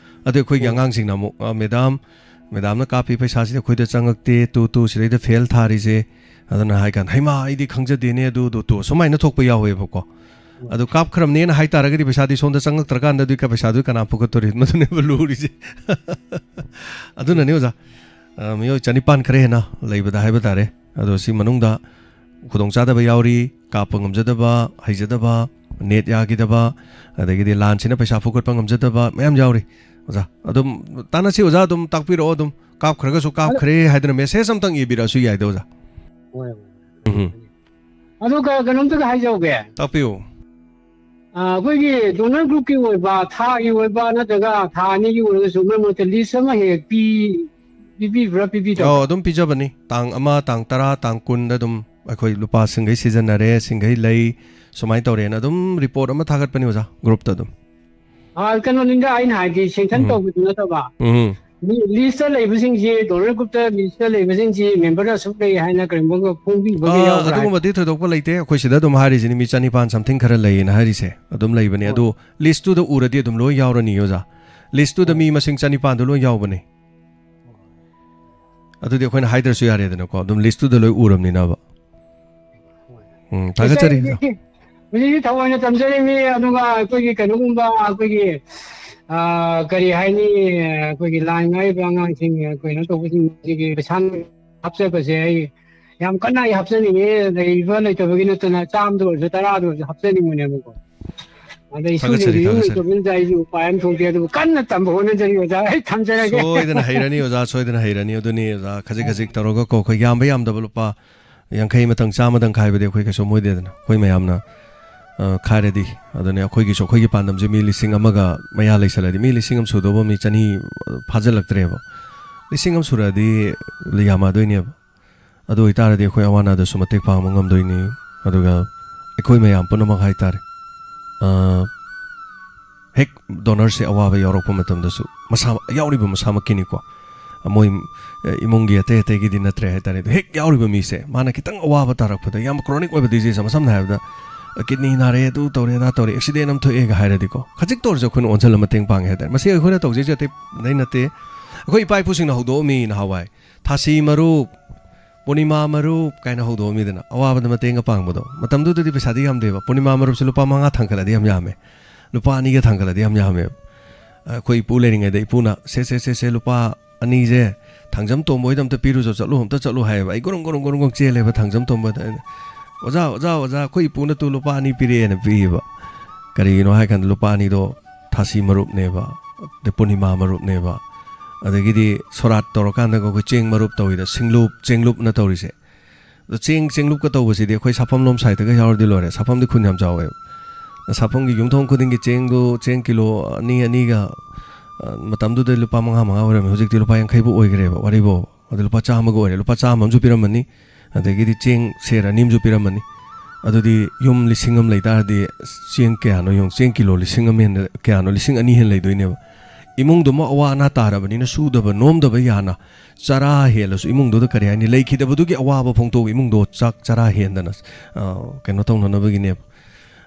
[SPEAKER 1] ꯑꯗꯣ ꯑꯩꯈꯣꯏꯒꯤ ꯑꯉꯥꯡꯁꯤꯡꯅ ꯑꯃꯨꯛ ꯃꯦꯗꯥꯝꯅ ꯀꯥꯞꯄꯤ ꯄꯩꯁꯥꯁꯤꯗꯤ ꯑꯩꯈꯣꯏꯗ ꯆꯪꯉꯛꯇꯦ ꯇꯨ ꯁꯤꯗꯩꯗ ꯐꯦꯜ ꯊꯥꯔꯤꯁꯦ ꯑꯗꯨꯅ ꯍꯥꯏ ꯀꯥꯟꯗ ꯍꯩꯃꯥ ꯑꯩꯗꯤ ꯈꯪꯖꯗꯦꯅꯦ ꯑꯗꯨ ꯁꯨꯃꯥꯏꯅ ꯊꯣꯛꯄ ꯌꯥꯎꯋꯦꯕꯀꯣ ꯑꯗꯨ ꯀꯥꯞꯈ꯭ꯔꯕꯅꯦꯅ ꯍꯥꯏꯇꯥꯔꯒꯗꯤ ꯄꯩꯁꯥꯗꯤ ꯁꯣꯝꯗ ꯆꯪꯉꯛꯇ꯭ꯔꯀꯥꯟꯗ ꯄꯩꯁꯥꯗꯨ ꯀꯅꯥ ꯄꯨꯈꯠꯇꯣꯔꯤ ꯃꯗꯨꯅꯦꯕ ꯂꯨꯔꯤꯁꯦ ꯑꯗꯨꯅꯅꯦ ꯑꯣꯖꯥ ꯃꯤꯑꯣꯏ 9,000 ꯈꯔ ꯍꯦꯟꯅ ꯂꯩꯕꯗ ꯍꯥꯏꯕ ꯇꯥꯔꯦ ꯑꯗꯣ ꯁꯤ ꯃꯅꯨꯡꯗ ꯈꯨꯗꯣꯡꯆꯥꯗꯕ ꯌꯥꯎꯔꯤ ꯀꯥꯞꯄ ꯉꯝꯖꯗꯕ ꯍꯩꯖꯗꯕ ꯅꯦꯠ ꯌꯥꯈꯤꯗꯕ ꯑꯗꯒꯤꯗꯤ ꯂꯥꯟꯁꯤꯅ ꯄꯩꯁꯥ ꯐꯨꯒꯠꯄ ꯉꯝꯖꯗꯕ ꯃꯌꯥꯝ ꯌꯥꯎꯔꯤ ꯑꯣꯖꯥ ꯑꯗꯨꯝ ꯇꯥꯟꯅꯁꯤ ꯑꯣꯖꯥ ꯑꯗꯨꯝ ꯇꯥꯛꯄꯤꯔꯛꯑꯣ ꯑꯗꯨꯝ ꯀꯥꯞꯈ꯭ꯔꯒꯁꯨ ꯀꯥꯞꯈ꯭ꯔꯦ ꯍꯥꯏꯗꯅ ꯃꯦꯁꯦꯖ ꯑꯝꯇꯪ ꯏꯕꯤꯔꯛꯑꯁꯨ ꯌꯥꯏꯗ ꯑꯣꯖꯥ
[SPEAKER 15] ꯑꯗꯨꯒ ꯀꯩꯅꯣꯝꯇꯒ ꯍꯥꯏꯖꯧꯒꯦ
[SPEAKER 1] ꯇꯥꯛꯄꯤꯌꯨ
[SPEAKER 15] ꯑꯩꯈꯣꯏꯒꯤ ꯗꯣꯅꯔ ꯒ꯭ꯔꯨꯞꯀꯤ ꯑꯣꯏꯕ ꯊꯥꯒꯤ ꯑꯣꯏꯕ ꯅꯠꯇ꯭ꯔꯒ ꯊꯥ 2ꯒꯤ ꯑꯣꯏꯔꯒꯁꯨ ꯃꯔꯛ ꯃꯔꯛꯇ ꯂꯤꯁ ꯑꯃ ꯍꯦꯛ ꯄꯤꯕꯤꯗꯕ꯭ꯔꯥ
[SPEAKER 1] ꯑꯗꯨꯝ ꯄꯤꯖꯕꯅꯤ ꯇꯥꯡ 1 ꯇꯥꯡ 10 ꯇꯥꯡ 20ꯗ ꯑꯗꯨꯝ ꯑꯩꯈꯣꯏ ꯂꯨꯄꯥ ꯁꯤꯡꯒꯩ ꯁꯤꯖꯤꯟꯅꯔꯦ ꯁꯤꯡꯒꯩ ꯂꯩ ꯁꯨꯃꯥꯏꯅ ꯇꯧꯔꯦꯅ ꯑꯗꯨꯝ ꯔꯤꯄꯣꯔꯠ ꯑꯃ ꯊꯥꯒꯠꯄꯅꯤ ꯑꯣꯖꯥ ꯒ꯭ꯔꯨꯞꯇ ꯑꯗꯨꯝ
[SPEAKER 15] ꯀꯩꯅꯣꯅꯤꯗ ꯑꯩꯅ ꯍꯥꯏꯗꯤ ꯁꯦꯡꯁꯟ ꯇꯧꯕꯗꯨ ꯅꯠꯇꯕ ꯂꯤꯁꯇ ꯂꯩꯕꯁꯤꯡꯁꯤ ꯗꯣꯅꯔ ꯒ꯭ꯔꯨꯞꯇ ꯂꯤꯁꯇ ꯂꯩꯕꯁꯤꯡꯁꯤ ꯃꯦꯝꯕꯔ ꯑꯁꯨꯛ ꯂꯩ ꯍꯥꯏꯅ ꯀꯔꯤꯒꯨꯝꯕ ꯐꯣꯡꯕꯤꯕꯒ ꯌꯥꯎꯕ꯭ꯔꯥ
[SPEAKER 1] ꯑꯗꯨꯒꯨꯝꯕꯗꯤ ꯊꯣꯏꯗꯣꯛꯄ ꯂꯩꯇꯦ ꯑꯩꯈꯣꯏ ꯁꯤꯗ ꯑꯗꯨꯝ ꯍꯥꯏꯔꯤꯁꯤꯅꯤ ꯃꯤ 9,000 something ꯈꯔ ꯂꯩꯌꯦꯅ ꯍꯥꯏꯔꯤꯁे ꯑꯗꯨꯝ ꯂꯩꯕꯅꯦ ꯑꯗꯣ ꯂꯤꯁꯇꯨꯗ ꯎꯔꯗꯤ ꯑꯗꯨꯝ ꯂꯣꯏ ꯌꯥꯎꯔꯅꯤ ꯑꯣꯖꯥ ꯂꯤꯁꯇꯨꯗ ꯃꯤ ꯃꯁꯤꯡ 9,000ꯗꯣ ꯂꯣꯏ ꯌꯥꯎꯕꯅꯦ ꯑꯗꯨꯗꯤ ꯑꯩꯈꯣꯏꯅ ꯍꯥꯏꯗ꯭ꯔꯁꯨ ꯌꯥꯔꯦꯗꯅꯀꯣ ꯑꯗꯨꯝ ꯂꯤꯁꯇꯨꯗ ꯂꯣꯏ ꯎꯔꯕꯅꯤꯅꯕ ꯊꯥꯒꯠꯆꯔꯤ
[SPEAKER 15] ꯍꯧꯖꯤꯛꯇꯤ ꯊꯑꯣꯏꯅ ꯇꯝꯖꯔꯤꯃꯤ ꯑꯗꯨꯒ ꯑꯩꯈꯣꯏꯒꯤ ꯀꯩꯅꯣꯒꯨꯝꯕ ꯑꯩꯈꯣꯏꯒꯤ ꯀꯔꯤ ꯍꯥꯏꯅꯤ ꯑꯩꯈꯣꯏꯒꯤ ꯂꯥꯏ ꯉꯥꯏꯕ ꯑꯉꯥꯡꯁꯤꯡ ꯀꯩꯅꯣ ꯇꯧꯕꯁꯤꯡꯁꯤꯒꯤ ꯄꯩꯁꯥ ꯍꯥꯞꯆꯕꯁꯦ ꯑꯩ ꯌꯥꯝ ꯀꯟꯅ ꯑꯩ ꯍꯥꯞꯆꯅꯤꯡꯉꯤ ꯂꯩꯕ ꯂꯩꯇꯕꯒꯤ ꯅꯠꯇꯅ 100ꯗ ꯑꯣꯏꯔꯁꯨ 10ꯗ ꯑꯣꯏꯔꯁꯨ ꯍꯥꯞꯆꯅꯤꯡꯕꯅꯦꯕꯀꯣ ꯑꯗ ꯏꯁꯨꯁꯤꯡꯁꯤ ꯌꯨꯝ ꯂꯩꯇꯕꯅꯤꯅ ꯑꯩꯁꯨ ꯎꯄꯥꯏ ꯑꯃ ꯊꯣꯛꯇꯦ ꯑꯗꯨꯕꯨ ꯀꯟꯅ ꯇꯝꯕ ꯍꯣꯠꯅꯖꯔꯤ ꯑꯣꯖꯥ ꯑꯩ ꯊꯝꯖꯔꯒꯦ
[SPEAKER 1] ꯁꯣꯏꯗꯅ ꯍꯩꯔꯅꯤ ꯑꯣꯖꯥ ꯁꯣꯏꯗꯅ ꯍꯩꯔꯅꯤ ꯑꯗꯨꯅꯤ ꯑꯣꯖꯥ ꯈꯖꯤꯛ ꯈꯖꯤꯛ ꯇꯧꯔꯒꯀꯣ ꯑꯩꯈꯣই ꯌꯥꯝꯕ ꯌꯥꯝꯗꯕ ꯂꯨꯄꯥ 50 ꯃꯇꯪ 100 ꯈꯥꯏꯕꯗꯤ ꯑꯩꯈꯣꯏ ꯀꯩꯁꯨ ꯃꯣꯏꯗꯦꯗꯅ ꯑꯩꯈꯣꯏ ꯃꯌꯥꯝꯅ ꯈꯥꯏꯔꯗꯤ ꯑꯗꯨꯅꯦ ꯑꯩꯈꯣꯏꯒꯤ ꯄꯥꯟꯗꯝꯁꯦ ꯃꯤ 1,000ꯒ ꯃꯌꯥ ꯂꯩꯁꯜꯂꯗꯤ ꯃꯤ 1,000 ꯁꯨꯗꯧꯕ ꯃꯤ 200 ꯐꯥꯖꯤꯜꯂꯛꯇ꯭ꯔꯦꯕ 1,000 ꯁꯨꯔꯛꯑꯗꯤ ꯌꯥꯝꯃꯗꯣꯏꯅꯦꯕ ꯑꯗꯨ ꯑꯣꯏꯇꯥꯔꯗꯤ ꯑꯩꯈꯣꯏ ꯑꯋꯥ ꯑꯅꯥꯗꯁꯨ ꯃꯇꯦꯡ ꯄꯥꯡꯕ ꯉꯝꯗꯣꯏꯅꯤ ꯑꯗꯨꯒ ꯑꯩꯈꯣꯏ ꯃꯌꯥꯝ ꯄꯨꯝꯅꯃꯛ ꯍꯥꯏꯇꯥꯔꯦ ꯍꯦꯛ ꯗꯣꯅꯔꯁꯦ ꯑꯋꯥꯕ ꯌꯥꯎꯔꯛꯄ ꯃꯇꯝꯗꯁꯨ ꯌꯥꯎꯔꯤꯕ ꯃꯁꯥꯃꯛꯀꯤꯅꯤꯀꯣ ꯃꯣꯏ ꯏꯃꯨꯡꯒꯤ ꯑꯇꯩꯒꯤꯗꯤ ꯅꯠꯇ꯭ꯔꯦ ꯍꯥꯏꯇꯥꯔꯦ ꯑꯗꯣ ꯍꯦꯛ ꯌꯥꯎꯔꯤꯕ ꯃꯤꯁꯦ ꯃꯥꯅ ꯈꯤꯇꯪ ꯑꯋꯥꯕ ꯇꯥꯔꯛꯄꯗ ꯌꯥꯝ ꯀ꯭ꯔꯣꯅꯤꯛ ꯑꯣꯏꯕ ꯗꯤꯖꯤꯖ ꯑꯃ ꯁꯝꯅ ꯍꯥꯏꯔꯕꯗ ꯀꯤꯗꯅꯤ ꯅꯥꯔꯦ ꯑꯗꯨ ꯇꯧꯔꯦ ꯑꯗꯥ ꯇꯧꯔꯦ ꯑꯦꯛꯁꯤꯗꯦꯟ ꯑꯃ ꯊꯣꯛꯑꯦꯒ ꯍꯥꯏꯔꯗꯤꯀꯣ ꯈꯖꯤꯛꯇ ꯑꯣꯏꯔꯁꯨ ꯑꯩꯈꯣꯏꯅ ꯑꯣꯟꯁꯤꯜꯂ ꯃꯇꯦꯡ ꯄꯥꯡꯉꯦ ꯍꯥꯏꯇꯥꯔꯦ ꯃꯁꯤ ꯑꯩꯈꯣꯏꯅ ꯇꯧꯖꯩꯁꯦ ꯑꯇꯩ ꯅꯠꯇꯦ ꯑꯩꯈꯣꯏ ꯏꯄꯥ ꯏꯄꯨꯁꯤꯡꯅ ꯍꯧꯗꯣꯛꯑꯝꯃꯤ ꯅꯍꯥꯟꯋꯥꯏ ꯊꯥꯁꯤ ꯃꯔꯨꯞ Punima Marup kind of hold me then. Awa the Matenga Pangbodo. Matamdu the Pisadiam deva. Punima Marup Lupamanga Tankala diam yame. Lupaniga Tankala diam yame. Koi pulling at the Puna. Se Lupa Anize. Tangjam Tomboy them to Pirus of Salum, touch a low have. I go on jail ever Tangjam Tombo. Was out, Koi Puna to Lupani Piri and Viva. Carino Hakan Lupani do Tasi Marup neva. The Punima Marup neva. Adagidi Sorat Torokanda go Ching Marup to the Sing Loop Natorise. The Ching Loop Kato was the Quay Sapam Lom site, the Yard Dolores, Sapam the Kunyam Jaw. The Sapam Yumton couldn't get Chengo, 10 kilo, Niga, Matamdu de Lupamama, music to Lupa and Cable Oigreva, whatever, or the Lupachamago, Lupacham, Jupiramani, and they get the Ching, Sera, Nim Jupiramani. Ado di Yum Lissingam later, the Ching Cano, Young 10 kilo, Lissingam in Cano, Lissing Anihan lay doing. Imung duma awa na tara ba ni na su da ba nom da ba yana chara hela su imung do da kare ani lei khi da bu gi awa ba phongto imung do chak chara hen da na keno tong na ba gi ne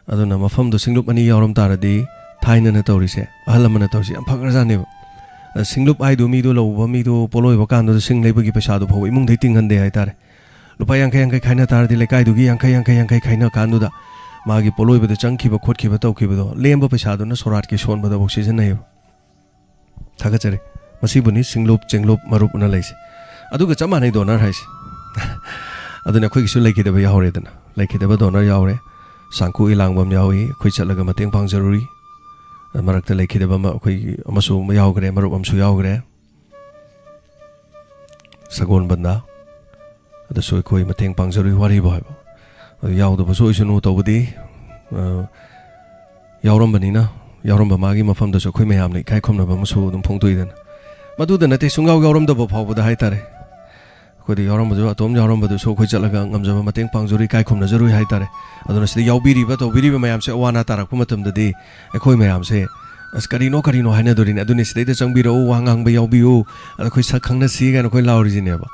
[SPEAKER 1] adu na mafam do singlup ani yarom tara di thaina na tori se ahlam na tori am phagra ja ne singlup ai do mi do lo ba mi do poloi ba kan do sing lei ba gi pesa do pho imung dei ting han de ai tare lupa yang kai khaina tar di le kai du gi yang kai khaina kan do da ma gi poloi ba do chang khi ba khot khi ba tau khi ba do lem ba pesa do na sorat ki son ba da bok season nei Tagachari, Masibuni, Singloop, Chengloop, Marup Nalace. Aduga Chamani donor has Aduna quick should like it away Yahoredan, like it ever donor Yaure, Sanku Ilang Bam Yawi, Quichalagamating Pangzaruri, and Marakta Lake Edabama, Amasu Mayagre, Marupam Suyagre, Sagon Banda, the Suikoi Mating Pangzari, what he boy. Yaw the Pasotion Utobudi, Yauram Banina. Yarum Magi Mafam the Soquimam, Kaikom of Masu, and Pontuiden. Madu the Nati Sunga Yarum the Bopo with the Haitare. Could the Yarum Tom Yarum, but the so Quichalagam, Mating Pangzuri, Kaikom, Nazuri Haitare. I don't see the Yaubiri, but Obiri Mayam say one Atarakumatum the day, a Koimayam say. As Carino Hanedorin, Adonis stated some biro, Wangang by Yaubio, and a Quisakanga Sig and a Quay Lauris in ever.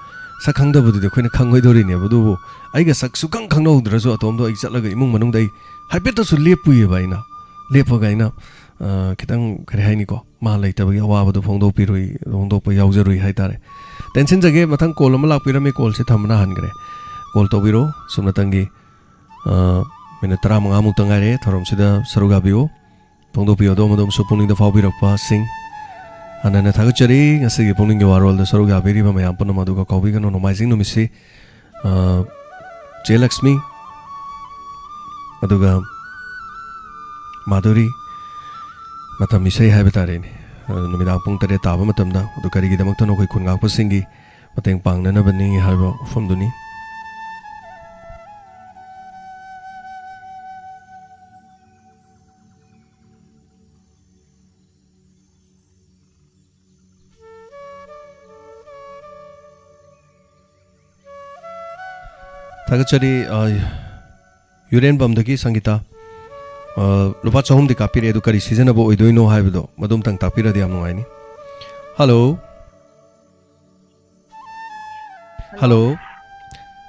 [SPEAKER 1] Sakanga would the Queen Kangodorin, Budu. I guess Saksukan Kano, the resort of the Exalaga Imunmanum day. I better to leap by now. Lepogaina. Kitang Kahainiko, Malay Tabawa, the Fondo Pirui, Rondo Yauzeri Haitare. Then since I gave Matang Colomala Pyramid called Setamana Hangre, called Tobiro, Sunatangi, Minatram Amutangare, Toromsida, Sarugabio, Pondo Pio Domodom, Supponing the Fabir of Passing, and then a Tagachari, a city pulling you are all the Sarugabiri, my Ampanamaduka Kovigan, on my Zinumisi, Jelaxmi, Aduga Maduri. Matam misay habitarin. Numidang pong tare taba matam na. Do karigi damang tanong ko'y kun nga po singi. Mateng pang na nabaning haba from duni. Tagachari Yuren Bamdaki Sangita. Lupa Chahum the Kapir Edukari season about do no Habido, Madum Tang Tapira de Amuani. Hello. Hello.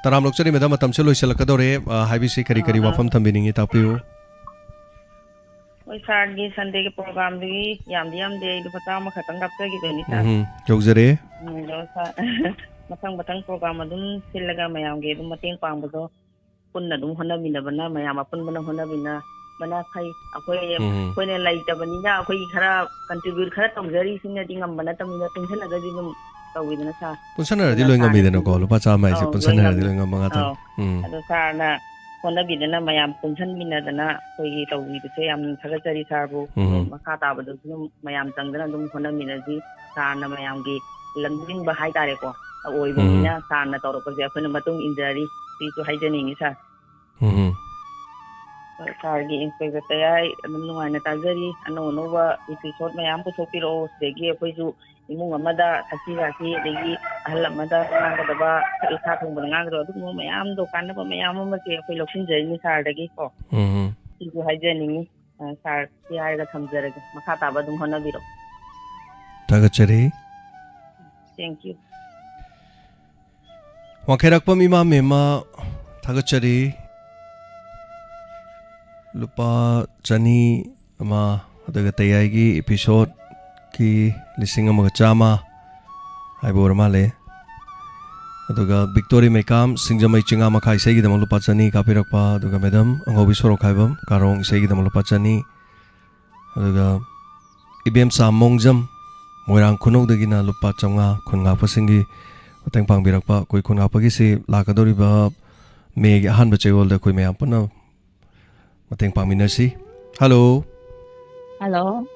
[SPEAKER 1] Taram Luxury Madame Tamselo Shalakadore, Habi Kari Wafam Tambini Tapio.
[SPEAKER 4] We started this Sunday program, the Yam Day, the Patama Katanga Giveni.
[SPEAKER 1] Jogzere?
[SPEAKER 4] Matang Batang program, Madun Silaga Mayam gave him a thing Pambo, Punadum Honabina, Mayama Punbana Honabina. Bana khai akoi koine lai ta banina akoi khara contribute khara tamjari sinna dingam bana tamina tension aga dingam tawidana sa
[SPEAKER 1] punsanar di loinga midena ko lupa cha mai se punsanar di loinga manga ta
[SPEAKER 4] ado sa na hona bidana mayam punsan mina dana koi tawi se yam thagachari sarbu makha ta badu mayam tangdana dum hona mina ji sa na mayam gi landing ba hai tare ko oi bina sa na toro ko je khona matung injury ti to haijaning sa Sargi Inspector Tayai, Nunga Tazari, and Nova, if you short my ample Sopiro, they gave you Mumada, Tasiraki, the Alamada, Daba, Takum Banangro, my am do kind of my am, if you look in the Sardagi for. If you hygienic, Sar, the Ida comes there, Makata, Badum Honaviro.
[SPEAKER 1] Tagachari.
[SPEAKER 4] Thank you.
[SPEAKER 1] Wakerakpa Mima Mema Tagachari. Lupa Chani ama adaga tayagi episode ki lising amaga chama ay bor male aduga Victory Mekam Singjamai Chinga Makai Segi Damal Lupa Chani Kapirakpa aduga Madam Angobi Sorok Haibam Karong Segi Damal Lupa Chani aduga Ibem Sam Mongjam Moirang Kunok Dagina Lupa Changa Kunga Pasingi Mateng Pangbirakpa Koi Kunga Pagisi Lakadoriba Meg Han Bachewol da Koi Mayam Puna Mateng Pangminasi Hello
[SPEAKER 5] Hello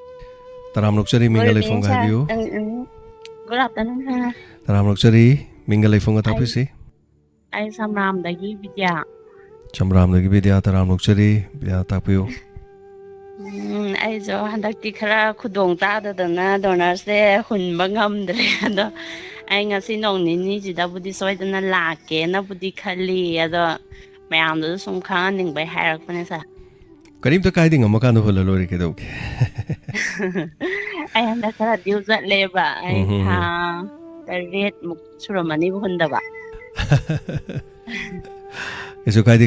[SPEAKER 1] Taram Lokchari Mingalai Phong Habiu
[SPEAKER 5] Good afternoon sir
[SPEAKER 1] Taram Lokchari Mingalai Phong Tapisi
[SPEAKER 5] Ai Samram Dagi Vidya
[SPEAKER 1] Chamram Dagi Vidya Taram Lokchari Vidya Tapiu
[SPEAKER 5] Ai jo handakti khara khudong ta da na donor se hun bangam dre ado ai ngasi nong ni ji da budi soidana la ke na budi khali ado mayam do sum khang ning bai hairak pane sa
[SPEAKER 1] Karim to kai ding amaka no hola lori ke doke
[SPEAKER 5] ai handa khara diu zat le ba ai tha red muk suramani bu hunda ba
[SPEAKER 1] Keso kai de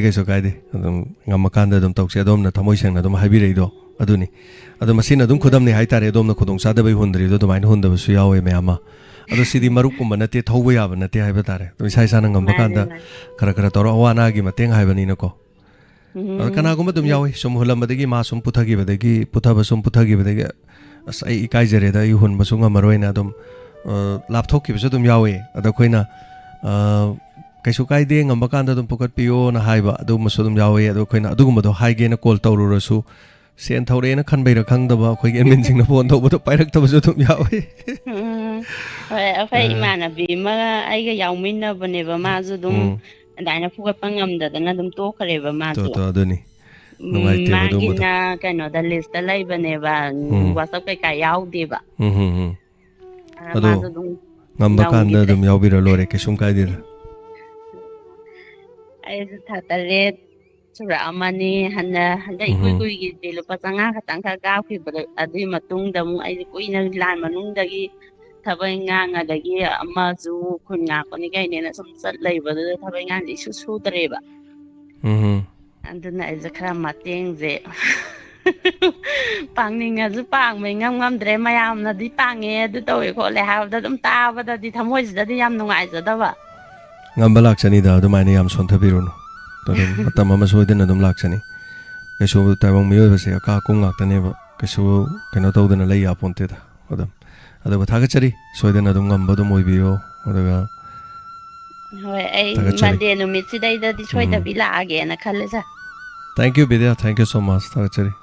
[SPEAKER 1] ngamakanda dum tokse dom na thamoi sang na dum habi rei do aduni adu masina dum khudam ni haitare dom na khudong sa da bai hundri do main hunda su yawe me ama adu sidi maruk kum banate thauba ya banate haiba tare dum sai sana ngamakanda kara kara toro awana gi mateng haiba ni nako kana gum dum yawe sum hulam badagi ma sum puthagi badagi puthaba sum puthagi badagi sai ikai jare da yu hun masunga maroina dum lapthok ki dum yawe adu khoina Kaisu kai de ngambakanda dum pukat piyo na haiba adu masudum yawe adu khoina adugum do haige na call tawru rasu sen thawre na khan beira khang daba khoi gen min sing na phone tawbu to pairak tabu dum yawe
[SPEAKER 5] Afai imana bi ma ai ga yaumin na bane ba ma zu dum dai na pukat pangam da na dum to khare ba ma zu
[SPEAKER 1] to aduni nungai te dum
[SPEAKER 5] ma gina kano da list da lai bane ba whatsapp kai kai yaw de ba
[SPEAKER 1] adu ngambakanda dum yawbira lore kesum kai dira
[SPEAKER 5] ai tha tare sura amani handa ikui gi de lupa changa khatang kha ga khi ba adui matung da mu ai kui na lan manung dagi thabai ngang adagi amma zu khun nga ko ni gai ne na sum sat lei ba da thabai ngang di su su tare ba anduna ai zakra mateng je pangning a zu pang mai ngam dre mayam na di pange du toy ko le ha da dum ta ba da di thamoi da di yam nungai za da ba
[SPEAKER 1] ngamba lakchani da adumai yam sonthabirunu tadum matam ama soidena dum lakchani kesu taibang miyo base aka kung aktane ba kesu kena tawdena lei aponte da adum adaga thagachari soidena dum ngamba dum oibiyo adaga
[SPEAKER 5] hoi ai mande no mitsi dai da di soida bila age na khalle sa
[SPEAKER 1] Thank you Vidya, thank you so much thagachari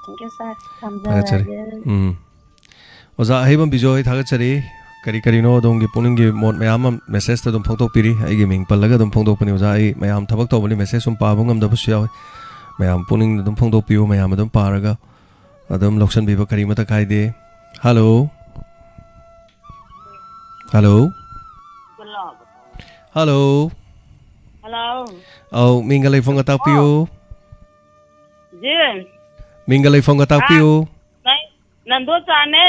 [SPEAKER 5] thank you sir thagachari
[SPEAKER 1] oza hebam bijoy thagachari Kari kari no dong gi puning gi mod mayam message ta dum phongtok piri ai gi ming pallaga dum phongtok pani uja ai mayam thabak to bani message sum pa bungam da busu yaw mayam puning dum phongtok piu mayam dum paraga adum loksan biba kari mata kai de hello hello hello
[SPEAKER 5] hello
[SPEAKER 1] oh mingalai phong ta piu
[SPEAKER 5] jin
[SPEAKER 1] mingalai phong ta piu
[SPEAKER 5] nando chane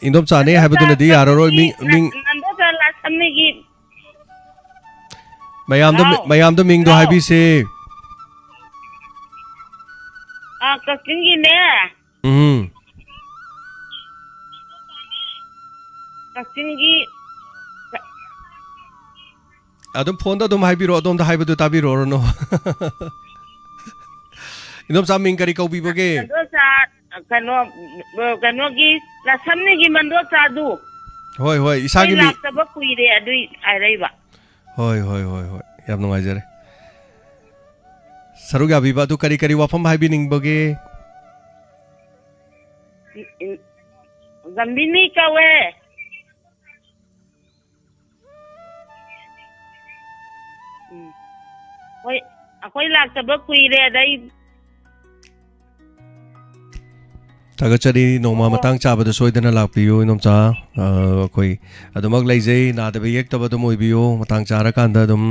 [SPEAKER 1] indom chane habaduna di aroro ming
[SPEAKER 5] nando cha la samni gi
[SPEAKER 1] mayam do ming do habi se
[SPEAKER 5] ka kingi ne ka kingi
[SPEAKER 1] adum phone da dum haibiro adum da haibadu tabiro no indom sa ming kari kau bi bage
[SPEAKER 5] kano gi la samni gi mando cha du
[SPEAKER 1] hoi isagi mi
[SPEAKER 5] la ba kuire adui ai ba
[SPEAKER 1] hoi yam nungai jare saruga biba tu kari kari wafam hai bining bage
[SPEAKER 5] gambini kawe hoi akoi la ba kuire dai
[SPEAKER 1] Thagachari noma matang cha bada soidana lakpiyo inom cha koi adumak leijei na da biyek tabada moibiyo matang cha ra kanda dum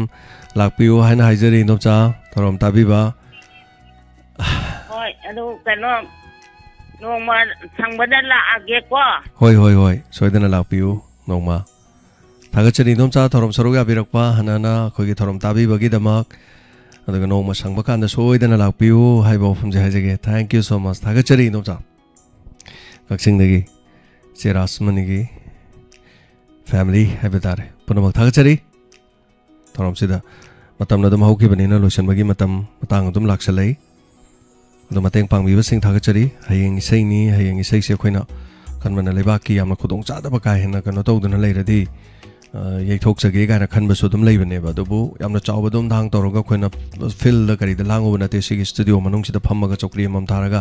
[SPEAKER 1] lakpiyo haina haijari inom cha thorom tabiba
[SPEAKER 5] hoi adu kano noma sangbada la age ko
[SPEAKER 1] hoi soidana lakpiyo noma Thagachari inom cha thorom saruga birakpa hanana koi gi thorom tabiba gi damak adaga noma sangba kanda soidana lakpiyo haibo phumje haijage thank you so much Thagachari inom cha Kaksing dagi Cheras manigi family haiba tare punamak thagachari thorom sida matam na dum hauki banina lotion bagi matang dum laksalai do mateng pangbiba sing thagachari hayeng isai ni hayeng isai se khoina kanmana lebaki yamna khudong chada ba kai hena kano tawduna leiradi yaithok sage gaina khanba su dum leibane ba dubu yamna chawba dum dang tawraga khoina fil da kari da lango na te sigi studio manung sida phammaga chokri mam tharaga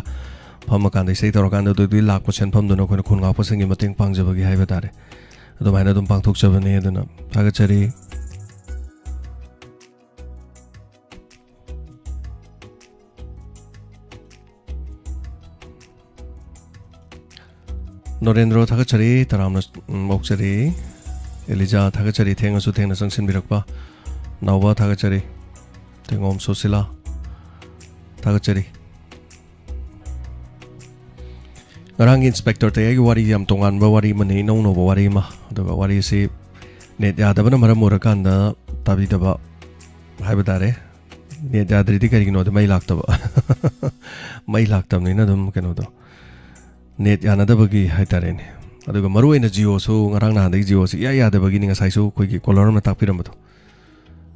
[SPEAKER 1] phamma kan sei tawrakanda du lak percent pham duna khoina khunga pasangi mateng pangjabagi haiba tare ado maina dum pangthok chabane aduna thagachari Norendro thagachari taramna mokchari Elija thagachari thengasu thengna sangsin birakpa Nauba thagachari Tengom Sosila thagachari Ngarang inspector tayagi wari yam tongan ba wari mani no wari ma aduga wari si net yadabana maram murakanda tabidaba haibadare net yadridi karigino de mai laktaba mai laktamni na dum keno do net yanadabagi haitarene aduga maruena jio so ngarang na handai jio si ya yadabagi ninga saisu koigi color ma takpiramado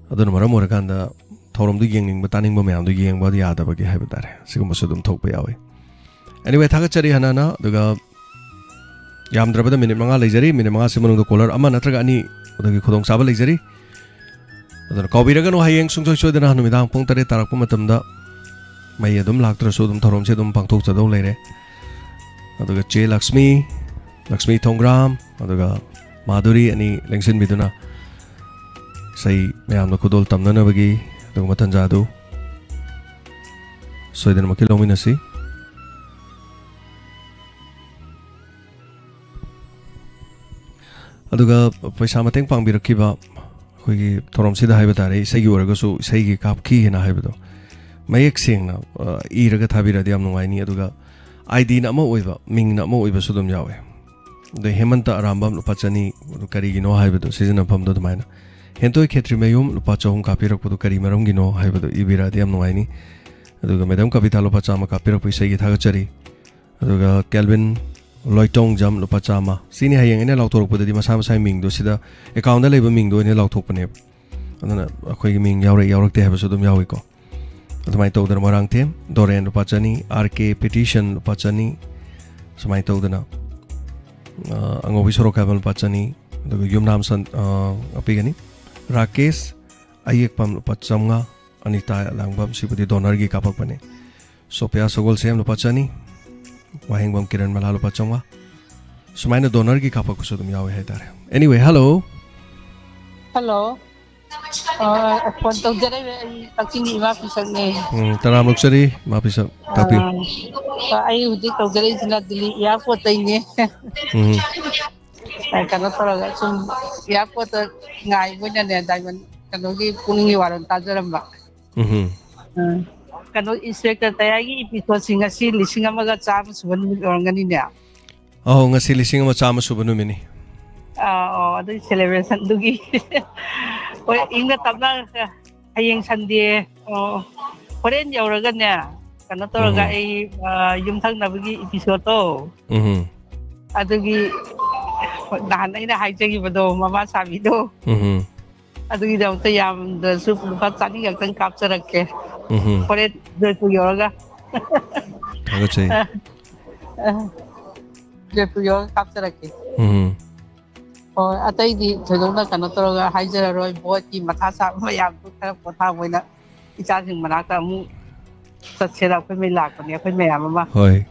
[SPEAKER 1] aduna maram murakanda thorom du yengning bataning ba mayam du yengba yadabagi haibadare sigum sudum thokpa yawi Anyway, thagachari hanana duga yamdrabada minute manga leijari minute manga simanung do color ama natraga ani udagi khudong saba leijari adana kobiraga no hayeng sungchoi chodana hanu midang pung tare tarakpa matamda mai adum laktra so dum thorom se dum pangthok chado leire aduga che Lakshmi Thongram aduga Madhuri ani lengsin biduna sai mayamna khudol tamnana bagi duga matanja du soidan makilominasi aduga paisa mateng pangbirakkiba khoigi thorom sida haiba tare isai oraga so isai gi kapki hena haibado mayek sengna iraga thabiradi am nungai ni aduga ID na mo oiba ming na mo oiba sudum yawe de hemanta arambam lupachani kari gi no haibado season pham do maina hentoi khetri mayum lupachahum kapirak pudu kari maram gi no haibado ibiradi am nungai ni aduga madam kapita lupachama kapirak isai gi thagachari aduga Kelvin Loitong jam lupachama sini hayang ene lautor pudadi masa masa ming do sida account da leba ming do ene lautok pane adana akhoi gi ming yaurak te haba sudum yawi ko adumai tawdana marang them Doren lupachani RK petition lupachani sumai tawdana angobi soro kabal lupachani aduga yumnam san apigani Rakesh ayek pam lupachamnga Anita langbam sipudi donor gi kapak pane Sophia Sogol sem lupachani Wahing bam kiran malalo pachongwa sumaina donor gi kapak ko sudum yawe haitare anyway hello
[SPEAKER 16] phone tong jare taking ima pisak ne
[SPEAKER 1] taram luksari ma pisak tapi
[SPEAKER 16] ai udi tong jare sina dili airport tai ne ai kana taraga sum airport ngai bonya ne diamond kano gi puning waran tajaramba Kano inspector tayagi episode ngasi lising amaga chama suban orangani ne
[SPEAKER 1] ngasi lising ama chama subanu mini
[SPEAKER 16] adu celebration dugi oi inga tabna hayeng sande foreign yauraga ne kana toraga ai yumthang nabagi episode to adugi dan ina haijagi bado mama sabi do adugi dam ta yam da su pa chani yaktan capture ke foreign de ku yauraga
[SPEAKER 1] agachai
[SPEAKER 16] de ku yauraga capture ke atai di thadona kana toraga haijara roi boti matha sa mayam tu thara potha moina icha sing manaka mu satsera khoi me lak ne khoi me ama
[SPEAKER 1] hoi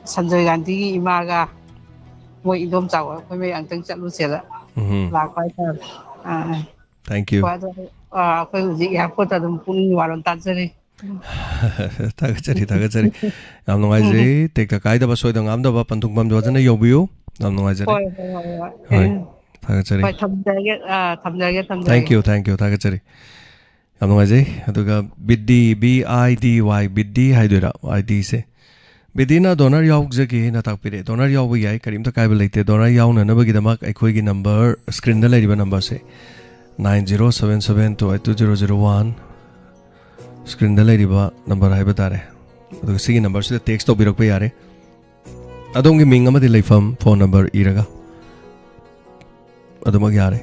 [SPEAKER 16] Sanjay Gandhi gi imaga moi idom chaw khoi me angtang chalu sela lak pai ta
[SPEAKER 1] thank you
[SPEAKER 16] khoi uji ya pota dum pun waron ta jare
[SPEAKER 1] tagachari nam ngai je tekta kai da basoi da ngam da ba pantung bam do jana yobiu nam ngai jare hoi tagachari thank you tagachari nam ngai je aduga biddi BIDY biddi haidura ID se bidina donor yauk jagi na takpire donor yauk bi yai karim ta kai belaite donor yauk na nabagi damak aikhoi gi number screen da leriba number se 9077282001 screen da leriba number haiba tare aduga sigi number se text to birak pe yare adongi ming amadi leifam phone number iraga ꯑꯗꯨꯃꯛ ꯌꯥꯔꯦ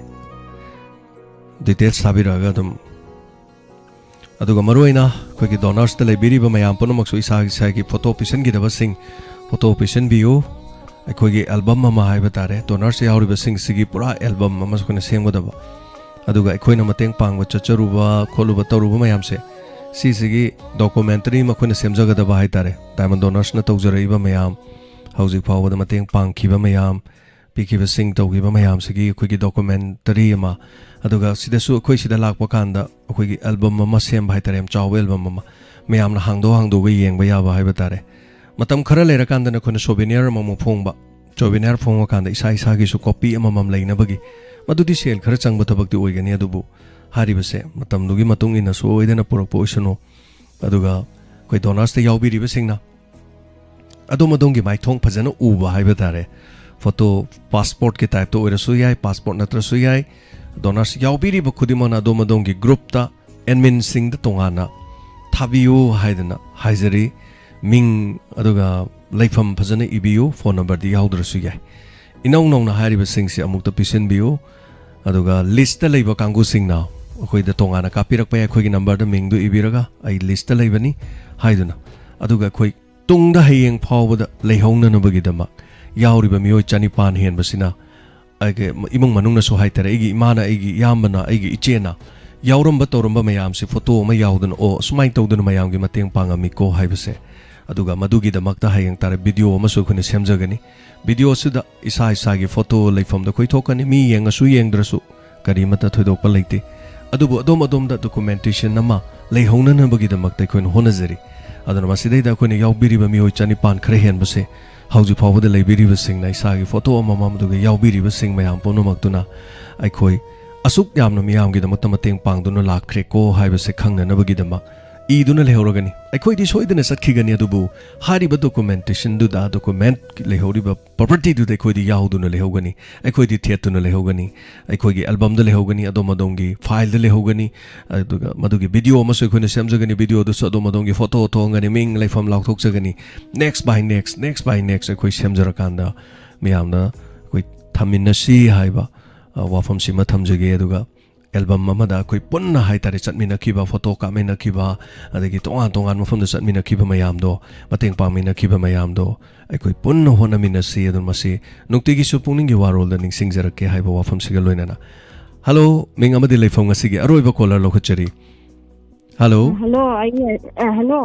[SPEAKER 1] details ꯊꯥꯕꯤꯔꯛꯑꯒ ꯑꯗꯨꯝ ꯑꯗꯨꯒ ꯃꯔꯨꯑꯣꯏꯅ ꯑꯩꯈꯣꯏꯒꯤ ꯗꯣꯅꯔꯁꯇ ꯂꯩꯕꯤꯔꯤꯕ ꯃꯌꯥꯝ ꯄꯨꯝꯅꯃꯛꯁꯨ ꯏꯁꯥꯒꯤ ꯐꯣꯇꯣ ꯄꯤꯁꯤꯟꯒꯗꯕꯁꯤꯡ ꯐꯣꯇꯣ ꯄꯤꯁꯤꯟꯕꯤꯌꯨ ꯑꯩꯈꯣꯏꯒꯤ ꯑꯦꯜꯕꯝ ꯑꯃ ꯍꯥꯏꯕ ꯇꯥꯔꯦ ꯗꯣꯅꯔꯁꯇ ꯌꯥꯎꯔꯤꯕꯁꯤꯡꯁꯤꯒꯤ ꯄꯨꯔꯥ ꯑꯦꯜꯕꯝ ꯑꯃꯁꯨ ꯑꯩꯈꯣꯏꯅ ꯁꯦꯝꯒꯗꯕ ꯑꯗꯨꯒ ꯑꯩꯈꯣꯏꯅ ꯃꯇꯦꯡ ꯄꯥꯡꯕ ꯆꯠꯆꯔꯨꯕ ꯈꯣꯠꯂꯨꯕ ꯇꯧꯔꯨꯕ ꯃꯌꯥꯝꯁꯦ ꯁꯤꯁꯤꯒꯤ ꯗꯣꯀꯨꯃꯦꯟꯇꯔꯤ ꯑꯃ ꯑꯩꯈꯣꯏꯅ ꯁꯦꯝꯖꯒꯗꯕ ꯍꯥꯏꯇꯥꯔꯦ ꯗꯥꯏꯃꯟ ꯗꯣꯅꯔꯁꯅ ꯇꯧꯖꯔꯛꯏꯕ ꯃꯌꯥꯝ ꯍꯧꯖꯤꯛ ꯐꯥꯎꯕꯗ ꯃꯇꯦꯡ ꯄꯥꯡꯈꯤꯕ ꯃꯌꯥꯝ ꯄꯤꯈꯤꯕꯁꯤꯡ ꯇꯧꯈꯤꯕ ꯃꯌꯥꯝꯁꯤꯒꯤ ꯑꯩꯈꯣꯏꯒꯤ ꯗꯣꯀꯨꯃꯦꯟꯇꯔꯤ ꯑꯃ ꯑꯗꯨꯒ ꯁꯤꯗꯁꯨ ꯑꯩꯈꯣꯏ ꯁꯤꯗ ꯂꯥꯛꯄ ꯀꯥꯟꯗ ꯑꯩꯈꯣꯏꯒꯤ ꯑꯦꯜꯕꯝ ꯑꯃ ꯁꯦꯝꯕ ꯍꯥꯏꯇꯥꯔꯦ ꯌꯥꯝ ꯆꯥꯎꯕ ꯑꯦꯜꯕꯝ ꯑꯃ ꯃꯌꯥꯝꯅ ꯍꯥꯡꯗꯣꯛꯑꯒ ꯌꯦꯡꯕ ꯌꯥꯕ ꯍꯥꯏꯕ ꯇꯥꯔꯦ ꯃꯇꯝ ꯈꯔ ꯂꯩꯔꯀꯥꯟꯗꯅ ꯑꯩꯈꯣꯏꯅ ꯁꯣꯚꯦꯅꯤꯌꯔ ꯑꯃꯃꯨꯛ ꯐꯣꯡꯕ ꯁꯣꯚꯦꯅꯤꯌꯔ ꯐꯣꯡꯉꯀꯥꯟꯗ ꯏꯁꯥꯒꯤꯁꯨ ꯀꯣꯄꯤ ꯑꯃꯃꯝ ꯂꯩꯅꯕꯒꯤ ꯃꯗꯨꯗꯤ ꯁꯦꯜ ꯈꯔ ꯆꯪꯕ ꯊꯕꯛꯇꯤ ꯑꯣꯏꯒꯅꯤ ꯑꯗꯨꯕꯨ ꯍꯥꯏꯔꯤꯕꯁꯦ ꯃꯇꯝꯗꯨꯒꯤ ꯃꯇꯨꯡ ꯏꯟꯅ ꯁꯣꯏꯗꯅ ꯄꯨꯔꯛꯄ ꯑꯣꯏꯁꯅꯨ ꯑꯗꯨꯒ ꯑꯩꯈꯣꯏ ꯗꯣꯅꯔꯁꯇ ꯌꯥꯎꯕꯤꯔꯤꯕꯁꯤꯡꯅ ꯑꯗꯣꯝꯒꯤ ꯃꯥꯏꯊꯣꯡ ꯐꯖꯅ ꯎꯕ ꯍꯥꯏꯕ ꯇꯥꯔꯦ ꯐꯣꯇꯣ ꯄꯥꯁꯄꯣꯔꯠꯀꯤ ꯇꯥꯏꯞꯇ ꯑꯣꯏꯔꯁꯨ ꯌꯥꯏ ꯄꯥꯁꯄꯣꯔꯠ ꯅꯠꯇ꯭ꯔꯁꯨ ꯌꯥꯏ ꯗꯣꯅꯔꯁ ꯌꯥꯎꯕꯤꯔꯤꯕ ꯈꯨꯗꯤꯡꯃꯛꯅ ꯑꯗꯣꯝꯒꯤ ꯒ꯭ꯔꯨꯞꯇ ꯑꯦꯗꯃꯤꯟꯁꯤꯡꯗ ꯇꯣꯉꯥꯟꯅ ꯊꯥꯕꯤꯌꯨ ꯍꯥꯏꯗꯅ ꯍꯥꯏꯖꯔꯤ ꯃꯤꯡ ꯑꯗꯨꯒ ꯂꯩꯐꯝ ꯐꯖꯅ ꯏꯕꯤꯌꯨ ꯐꯣꯟ ꯅꯝꯕꯔꯗꯤ ꯌꯥꯎꯗ꯭ꯔꯁꯨ ꯌꯥꯏ ꯏꯅꯧ ꯅꯧꯅ ꯍꯥꯏꯔꯤꯕꯁꯤꯡꯁꯤ ꯑꯃꯨꯛꯇ ꯄꯤꯁꯤꯟꯕꯤꯌꯨ ꯑꯗꯨꯒ ꯂꯤꯁꯇ ꯂꯩꯕ ꯀꯥꯡꯕꯨꯁꯤꯡꯅ ꯑꯩꯈꯣꯏꯗ ꯇꯣꯉꯥꯟꯅ ꯀꯥꯞꯄꯤꯔꯛꯄ ꯌꯥꯏ ꯑꯩꯈꯣꯏꯒꯤ ꯅꯝꯕꯔꯗ ꯃꯤꯡꯗꯨ ꯏꯕꯤꯔꯒ ꯑꯩ ꯂꯤꯁꯇ ꯂꯩꯕꯅꯤ ꯍꯥꯏꯗꯨꯅ ꯑꯗꯨꯒ ꯑꯩꯈꯣꯏ ꯇꯨꯡꯗ ꯍꯌꯦꯡ ꯐꯥꯎꯕꯗ ꯂꯩꯍꯧꯅꯅꯕꯒꯤꯗꯃꯛ ꯌꯥꯎꯔꯤꯕ ꯃꯤꯑꯣꯏ 200 ꯍꯦꯟꯕꯁꯤꯅ ꯑꯩꯒꯤ ꯏꯃꯨꯡ ꯃꯅꯨꯡꯅꯁꯨ ꯍꯥꯏꯇꯥꯔꯦ ꯑꯩꯒꯤ ꯏꯃꯥꯅ ꯑꯩꯒꯤ ꯏꯌꯥꯝꯕꯅ ꯑꯩꯒꯤ ꯏꯆꯦꯅ ꯌꯥꯎꯔꯝꯕ ꯇꯧꯔꯝꯕ ꯃꯌꯥꯝꯁꯤ ꯐꯣꯇꯣ ꯑꯃ ꯌꯥꯎꯗꯅ ꯑꯁꯨꯃꯥꯏꯅ ꯇꯧꯗꯅ ꯃꯌꯥꯝꯒꯤ ꯃꯇꯦꯡ ꯄꯥꯡꯉꯝꯃꯤꯀꯣ ꯍꯥꯏꯕꯁꯦ ꯑꯗꯨꯒ ꯃꯗꯨꯒꯤꯗꯃꯛꯇ ꯍꯌꯦꯡ ꯇꯥꯔꯦ ꯚꯤꯗꯤꯑꯣ ꯑꯃꯁꯨ ꯑꯩꯈꯣꯏꯅ ꯁꯦꯝꯖꯒꯅꯤ ꯚꯤꯗꯤꯑꯣꯁꯤꯗ ꯏꯁꯥꯒꯤ ꯐꯣꯇꯣ ꯂꯩꯐꯝꯗ ꯑꯩꯈꯣꯏ ꯊꯣꯛꯀꯅꯤ ꯃꯤ ꯌꯦꯡꯉꯁꯨ ꯌꯦꯡꯗ꯭ꯔꯁꯨ ꯀꯔꯤꯃꯠꯇ ꯊꯣꯏꯗꯣꯛꯄ ꯂꯩꯇꯦ ꯑꯗꯨꯕꯨ ꯑꯗꯣꯝꯗ ꯗꯣꯀꯨꯃꯦꯟꯇꯦꯁꯟ ꯑꯃ ꯂꯩꯍꯧꯅꯅꯕꯒꯤꯗꯃꯛꯇ ꯑꯩꯈꯣꯏꯅ ꯍꯣꯠꯅꯖꯔꯤ ꯑꯗꯨꯅ ꯃꯁꯤꯗꯩꯗ ꯑꯩꯈꯣꯏꯅ ꯌꯥꯎꯕꯤꯔꯤꯕ ꯃꯤꯑꯣꯏ 200 ꯈꯔ ꯍꯦꯟꯕꯁꯦ ꯍꯧꯖꯤꯛ ꯐꯥꯎꯕꯗ ꯂꯩꯕꯤꯔꯤꯕꯁꯤꯡꯅ ꯏꯁꯥꯒꯤ ꯐꯣꯇꯣ ꯑꯃꯃꯝ ꯑꯗꯨꯒ ꯌꯥꯎꯕꯤꯔꯤꯕꯁꯤꯡ ꯃꯌꯥꯝ ꯄꯨꯝꯅꯃꯛꯇꯨꯅ ꯑꯩꯈꯣꯏ ꯑꯁꯨꯛ ꯌꯥꯝꯅ ꯃꯤꯌꯥꯝꯒꯤꯗꯃꯛꯇ ꯃꯇꯦꯡ ꯄꯥꯡꯗꯨꯅ ꯂꯥꯛꯈ꯭ꯔꯦꯀꯣ ꯍꯥꯏꯕꯁꯦ ꯈꯪꯅꯅꯕꯒꯤꯗꯃꯛ ꯏꯗꯨꯅ ꯂꯩꯍꯧꯔꯒꯅꯤ ꯑꯩꯈꯣꯏꯗꯤ ꯁꯣꯏꯗꯅ ꯆꯠꯈꯤꯒꯅꯤ ꯑꯗꯨꯕꯨ ꯍꯥꯏꯔꯤꯕ ꯗꯣꯀꯨꯃꯦꯟꯇꯦꯁꯟꯗꯨꯗ ꯗꯣꯀꯨꯃꯦꯟꯠ ꯂꯩꯍꯧꯔꯤꯕ ꯄ꯭ꯔꯣꯄꯔꯇꯤꯗꯨꯗ ꯑꯩꯈꯣꯏꯗꯤ ꯌꯥꯎꯗꯨꯅ ꯂꯩꯍꯧꯒꯅꯤ ꯑꯩꯈꯣꯏꯗꯤ ꯊꯦꯠꯇꯨꯅ ꯂꯩꯍꯧꯒꯅꯤ ꯑꯩꯈꯣꯏꯒꯤ ꯑꯦꯜꯕꯝꯗ ꯂꯩꯍꯧꯒꯅꯤ ꯑꯗꯣꯝꯒꯤ ꯐꯥꯏꯜꯗ ꯂꯩꯍꯧꯒꯅꯤ ꯑꯗꯨꯒ ꯃꯗꯨꯒꯤ ꯚꯤꯗꯤꯑꯣ ꯑꯃꯁꯨ ꯑꯩꯈꯣꯏꯅ ꯁꯦꯝꯖꯒꯅꯤ ꯚꯤꯗꯤꯑꯣꯗꯨꯁꯨ ꯑꯗꯣꯝꯒꯤ ꯐꯣꯇꯣ ꯊꯣꯡꯒꯅꯤ ꯃꯤꯡ ꯂꯩꯐꯝ ꯂꯥꯎꯊꯣꯛꯆꯒꯅꯤ ꯅꯦꯛꯁ ꯕꯥꯏ ꯅꯦꯛꯁ ꯑꯩꯈꯣꯏ ꯁꯦꯝꯖꯔꯀꯥꯟꯗ ꯃꯤꯌꯥꯝꯅ ꯑꯩꯈꯣꯏ ꯊꯝꯃꯤꯟꯅꯁꯤ ꯍꯥꯏꯕ ꯋꯥꯐꯝꯁꯤꯃ ꯊꯝꯖꯒꯦ ꯑꯗꯨꯒ ꯑꯦꯜꯕꯝ ꯑꯃꯗ ꯑꯩꯈꯣꯏ ꯄꯨꯟꯅ ꯍꯥꯏꯇꯥꯔꯦ ꯆꯠꯃꯤꯟꯅꯈꯤꯕ ꯐꯣꯇꯣ ꯀꯥꯞꯃꯤꯟꯅꯈꯤꯕ ꯑꯗꯒꯤ ꯇꯣꯉꯥꯟ ꯃꯐꯝꯗ ꯆꯠꯃꯤꯟꯅꯈꯤꯕ ꯃꯌꯥꯝꯗꯣ ꯃꯇꯦꯡ ꯄꯥꯡꯃꯤꯟꯅꯈꯤꯕ ꯃꯌꯥꯝꯗꯣ ꯑꯩꯈꯣꯏ ꯄꯨꯟꯅ ꯍꯣꯠꯅꯃꯤꯟꯅꯁꯤ ꯑꯗꯨꯅ ꯃꯁꯤ ꯅꯨꯡꯇꯤꯒꯤꯁꯨ ꯄꯨꯛꯅꯤꯡꯒꯤ ꯋꯥꯔꯣꯜꯗ ꯅꯤꯡꯁꯤꯡꯖꯔꯛꯀꯦ ꯍꯥꯏꯕ ꯋꯥꯐꯝꯁꯤꯒ ꯂꯣꯏꯅꯅ ꯍꯜꯂꯣ ꯃꯤꯡ ꯑꯃꯗꯤ ꯂꯩꯐꯝ ꯉꯁꯤꯒꯤ ꯑꯔꯣꯏꯕ ꯀꯣꯂꯔ ꯂꯧꯈꯠꯆꯔꯤ ꯍꯜꯂꯣ
[SPEAKER 3] ꯍꯜꯂꯣ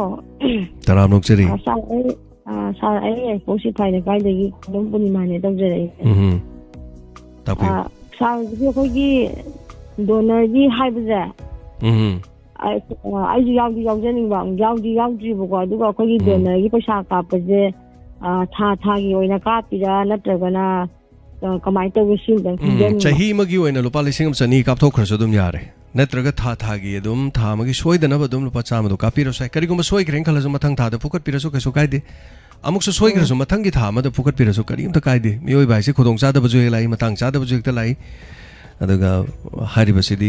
[SPEAKER 1] ꯇꯔꯥꯝ ꯅꯣꯛꯆꯔꯤ
[SPEAKER 3] ꯁꯥꯔ ꯑꯩ ꯄꯣꯠꯁꯤ ꯂꯩꯀꯥꯏꯗꯒꯤ ꯑꯗꯨꯝ ꯄꯨꯔꯅꯤꯃꯥꯅꯦ ꯇꯧꯖꯔꯛꯏ
[SPEAKER 1] ꯇꯥꯛꯄꯤꯌꯨ
[SPEAKER 3] ꯁꯥꯔꯒꯤꯗꯤ ꯑꯩꯈꯣꯏꯒꯤ ꯗꯣꯅꯔꯒꯤ ꯍꯥꯏꯕꯁꯦ ꯑꯩꯁꯨ ꯌꯥꯎꯖꯅꯤꯡꯕ ꯌꯥꯎꯗ꯭ꯔꯤꯕꯀꯣ ꯑꯗꯨꯒ ꯑꯩꯈꯣꯏꯒꯤ ꯗꯣꯅꯔꯒꯤ ꯄꯩꯁꯥ ꯀꯥꯞꯄꯁꯦ ꯊꯥꯒꯤ ꯑꯣꯏꯅ ꯀꯥꯞꯄꯤꯔꯥ ꯅꯠꯇ꯭ꯔꯒꯅ ꯀꯃꯥꯏꯅ ꯇꯧꯒꯦ ꯁꯤꯗꯪ ꯈꯪꯖꯅꯤꯡꯕ
[SPEAKER 1] ꯆꯍꯤ ꯑꯃꯒꯤ ꯑꯣꯏꯅ ꯂꯨꯄꯥ 1,200 ꯀꯥꯞꯊꯣꯛꯈ꯭ꯔꯁꯨ ꯑꯗꯨꯝ ꯌꯥꯔꯦ ꯅꯠꯇ꯭ꯔꯒ ꯊꯥꯒꯤ ꯑꯗꯨꯝ ꯊꯥ ꯑꯃꯒꯤ ꯁꯣꯏꯗꯅꯕ ꯑꯗꯨꯝ ꯂꯨꯄꯥ 100 ꯀꯥꯞꯄꯤꯔꯁꯨ ꯌꯥꯏ ꯀꯔꯤꯒꯨꯝꯕ ꯁꯣꯏꯈ꯭ꯔꯦꯅ ꯈꯜꯂꯁꯨ ꯃꯊꯪ ꯊꯥꯗ ꯐꯨꯀꯠꯄꯤꯔꯁꯨ ꯀꯩꯁꯨ ꯀꯥꯏꯗꯦ ꯑꯃꯨꯛꯁꯨ ꯁꯣꯏꯈ꯭ꯔꯁꯨ ꯃꯊꯪꯒꯤ ꯊꯥ ꯑꯃꯗ ꯐꯨꯀꯠꯄꯤꯔꯁꯨ ꯀꯔꯤꯝꯇ ꯀꯥꯏꯗꯦ ꯃꯤꯑꯣꯏꯕ ꯍꯥꯏꯁꯦ ꯈꯨꯗꯣꯡꯆꯥꯗꯕꯁꯨ ꯍꯦꯛ ꯂꯥꯛꯏ ꯃꯇꯥꯡ ꯆꯥꯗꯕꯁꯨ ꯍꯦꯛꯇ ꯂꯥꯛꯏ ꯑꯗꯨꯒ ꯍꯥꯏꯔꯤꯕꯁꯤꯗꯤ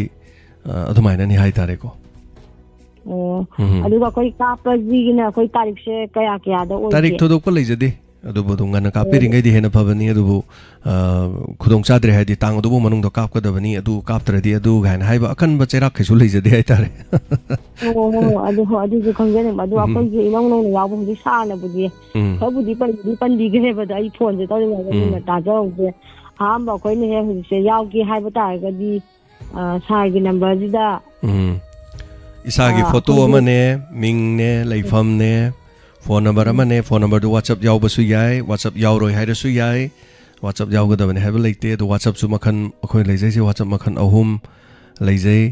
[SPEAKER 1] ꯑꯗꯨꯃꯥꯏꯅꯅꯤ ꯍꯥꯏꯇꯥꯔꯦꯀꯣ
[SPEAKER 3] ꯑꯗꯨꯒ ꯑꯩꯈꯣꯏ ꯀꯥꯞꯄꯁꯤꯒꯤꯅ ꯑꯩꯈꯣꯏ ꯇꯥꯔꯤꯛꯁꯦ ꯀꯌꯥꯗ ꯑꯣꯏꯒꯦ
[SPEAKER 1] ꯇꯥꯔꯤꯛ ꯊꯣꯏꯗꯣꯛꯄ ꯂꯩꯖꯗꯦ ꯑꯗꯨꯕꯨ ꯑꯗꯨꯝ ꯉꯟꯅ ꯀꯥꯞꯄꯤꯔꯤꯉꯩꯗꯤ ꯍꯦꯟꯅ ꯐꯕꯅꯤ ꯑꯗꯨꯕꯨ ꯈꯨꯗꯣꯡꯆꯥꯗ꯭ꯔꯦ ꯍꯥꯏꯗꯤ ꯇꯥꯡ ꯑꯗꯨꯕꯨ ꯃꯅꯨꯡꯗ ꯀꯥꯞꯀꯗꯕꯅꯤ ꯑꯗꯨ ꯀꯥꯞꯇ꯭ꯔꯗꯤ ꯑꯗꯨ ꯀꯥꯏꯅ ꯍꯥꯏꯕ ꯑꯀꯟꯕ ꯆꯩꯔꯥꯛ ꯀꯩꯁꯨ ꯂꯩꯖꯗꯦ ꯍꯥꯏꯇꯥꯔꯦ
[SPEAKER 3] ꯑꯗꯨꯁꯨ ꯈꯪꯖꯅꯤꯡꯕ ꯑꯗꯨ ꯑꯩꯈꯣꯏꯁꯦ ꯏꯅꯧ ꯅꯧꯅ ꯌꯥꯎꯕ ꯍꯧꯖꯤꯛ ꯁꯥꯔꯅꯕꯨꯗꯤ ꯈꯔꯕꯨꯗꯤ ꯄꯟꯕꯤꯈ꯭ꯔꯦꯕꯗ ꯑꯩ ꯐꯣꯟꯁꯦ ꯇꯧꯔꯤꯉꯩꯗ ꯇꯥꯖꯍꯧꯗꯦ ꯑꯍꯥꯟꯕ ꯑꯩꯈꯣꯏꯅ ꯍꯦꯛ ꯍꯧꯖꯤꯛꯁꯦ ꯌꯥꯎꯒꯦ ꯍꯥꯏꯕ ꯇꯥꯔꯒꯗꯤ ꯁꯥꯔꯒꯤ ꯅꯝꯕꯔꯁꯤꯗ
[SPEAKER 1] ꯏꯁꯥꯒꯤ ꯐꯣꯇꯣ ꯑꯃꯅꯦ ꯃꯤꯡꯅꯦ ꯂꯩꯐꯝꯅꯦ ꯐꯣꯟ ꯅꯝꯕꯔ ꯑꯃꯅꯦ ꯐꯣꯟ ꯅꯝꯕꯔꯗꯨ WhatsApp ꯌꯥꯎꯕꯁꯨ ꯌꯥꯏ WhatsApp ꯌꯥꯎꯔꯣꯏ ꯍꯥꯏꯔꯁꯨ ꯌꯥꯏ WhatsApp ꯌꯥꯎꯒꯗꯕꯅꯤ ꯍꯥꯏꯕ ꯂꯩꯇꯦ ꯑꯗꯣ WhatsAppꯁꯨꯃꯈꯜ ꯑꯩꯈꯣꯏ ꯂꯩꯖꯩꯁꯦ WhatsApp ꯃꯈꯜ 3 ꯂꯩꯖꯩ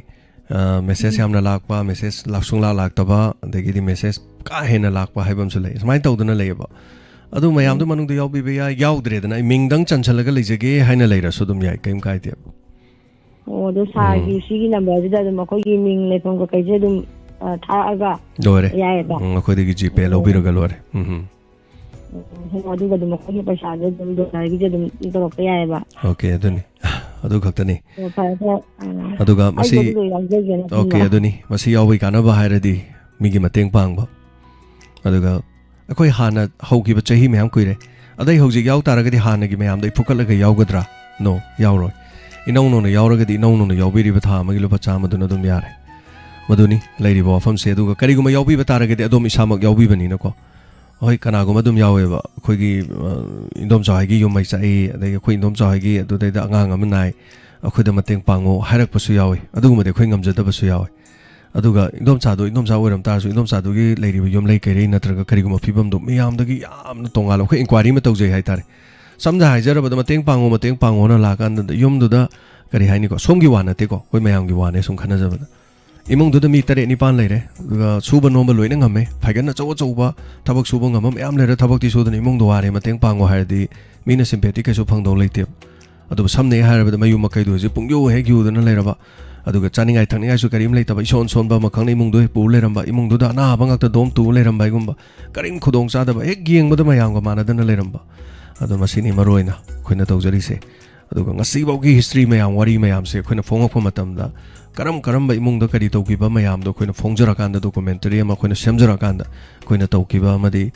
[SPEAKER 1] ꯃꯦꯁꯦꯖ ꯌꯥꯝꯅ ꯂꯥꯛꯄ ꯃꯦꯁꯦꯖ ꯁꯨꯡꯂꯥꯛ ꯂꯥꯛꯇꯕ ꯑꯗꯒꯤꯗꯤ ꯃꯦꯁꯦꯖ ꯀꯥ ꯍꯦꯟꯅ ꯂꯥꯛꯄ ꯍꯥꯏꯕ ꯑꯃꯁꯨ ꯂꯩ ꯁꯨꯃꯥꯏꯅ ꯇꯧꯗꯅ ꯂꯩꯌꯦꯕ ꯑꯗꯨ ꯃꯌꯥꯝꯗꯨ ꯃꯅꯨꯡꯗ ꯌꯥꯎꯕꯤꯕ ꯌꯥꯏ ꯌꯥꯎꯗ꯭ꯔꯦꯗꯅ ꯑꯩ ꯃꯤꯡꯗꯪ ꯆꯟꯁꯜꯂꯒ ꯂꯩꯖꯒꯦ ꯍꯥꯏꯅ ꯂꯩꯔꯁꯨ ꯑꯗꯨꯝ ꯌꯥꯏ ꯀꯩꯝ ꯀꯥꯏꯗꯦ
[SPEAKER 3] ꯑꯗꯣ ꯁꯥꯔꯒꯤ ꯁꯤꯒꯤ ꯅꯝꯕꯔꯁꯤꯗ ꯑꯗꯨꯝ ꯑꯩꯈꯣꯏꯒꯤ ꯃꯤꯡ ꯂꯩꯐꯝ ꯀꯩꯀꯩꯁꯦ ꯑꯗꯨꯝ ꯊꯥꯔꯛꯑꯒ
[SPEAKER 1] ꯂꯣꯏꯔꯦ
[SPEAKER 3] ꯌꯥꯏꯑꯕ
[SPEAKER 1] ꯑꯩꯈꯣꯏꯗꯒꯤ ꯖꯤꯄꯦ ꯂꯧꯕꯤꯔꯒ ꯂꯣꯏꯔꯦ
[SPEAKER 3] ꯑꯗꯨꯒ ꯑꯗꯨꯝ ꯑꯩꯈꯣꯏꯒꯤ ꯄꯩꯁꯥꯁꯦ ꯑꯗꯨꯝ ꯗꯣꯂꯔꯒꯤꯁꯦ ꯑꯗꯨꯝ ꯇꯧꯔꯛꯄ ꯌꯥꯏꯑꯕ
[SPEAKER 1] ꯑꯣꯀꯦ ꯑꯗꯨꯅꯤ ꯑꯗꯨ ꯈꯛꯇꯅꯤ
[SPEAKER 3] ꯐꯔꯦ
[SPEAKER 1] ꯑꯗꯨꯒ ꯃꯁꯤ ꯑꯣꯀꯦ ꯑꯗꯨꯅꯤ ꯃꯁꯤ ꯌꯥꯎꯕꯒꯤ ꯀꯥꯟꯅꯕ ꯍꯥꯏꯔꯗꯤ ꯃꯤꯒꯤ ꯃꯇꯦꯡ ꯄꯥꯡꯕ ꯑꯗꯨꯒ ꯑꯩꯈꯣꯏ ꯍꯥꯟꯅ ꯍꯧꯈꯤꯕ ꯆꯍꯤ ꯃꯌꯥꯝ ꯀꯨꯏꯔꯦ ꯑꯗꯩ ꯍꯧꯖꯤꯛ ꯌꯥꯎ ꯇꯥꯔꯒꯗꯤ ꯍꯥꯟꯅꯒꯤ ꯃꯌꯥꯝꯗ ꯐꯨꯀꯠꯂꯒ ꯌꯥꯎꯒꯗ꯭ꯔꯥ ꯅꯣ ꯌꯥꯎꯔꯣꯏ inong no yauragadi inong no yaubiri batha magi lupa chama duna dum yare maduni leiri bo fam se duga kari guma yaubi bataragadi adom isamak yaubi bani na ko hoi kana guma dum yawe ba khoi gi indom chai gi yum mai chai adai khoi indom chai gi adu dai da angang am nai akhoi da mateng pango hairak pasu yawe adu guma de khoi ngamja da pasu yawe aduga indom cha oiram tar su indom cha du gi leiri yum lei kere natraga kari guma phibam dum miyam da gi yam na tonga lo khoi inquiry ma tawjai hai tare samja haijara ba da mateng pango na la kan da yum du da kari hai ni ko som gi wana te ko khoi mayam gi wane sum khana jaba imong du da mi tare ni pan leire suba nomba loina ngame phaigan na chaw ba thabak suba ngamam yam leire thabak ti su da imong do ware mateng pango hai di mina sympathy ka su phang do leite adu samne hai ba da mayu makai du ji pungyo he gyu da na leira ba aduga chaningai thangningai su karim leita ba ison son ba makhang ni imong du pu leram ba imong du da na ba ngak ta dom tu leram ba gum ba karim khudong cha da ba ek gieng ba da mayam ga mana da na leram ba adu masini maroina khoina tawjari se aduga ngasi baugi history mayam wari mayam se khoina phongok pha matam da karam ba imong da kari tawki ba mayam do khoina phongjara kan da documentary ma khoina semjara kan da khoina tawki ba ma di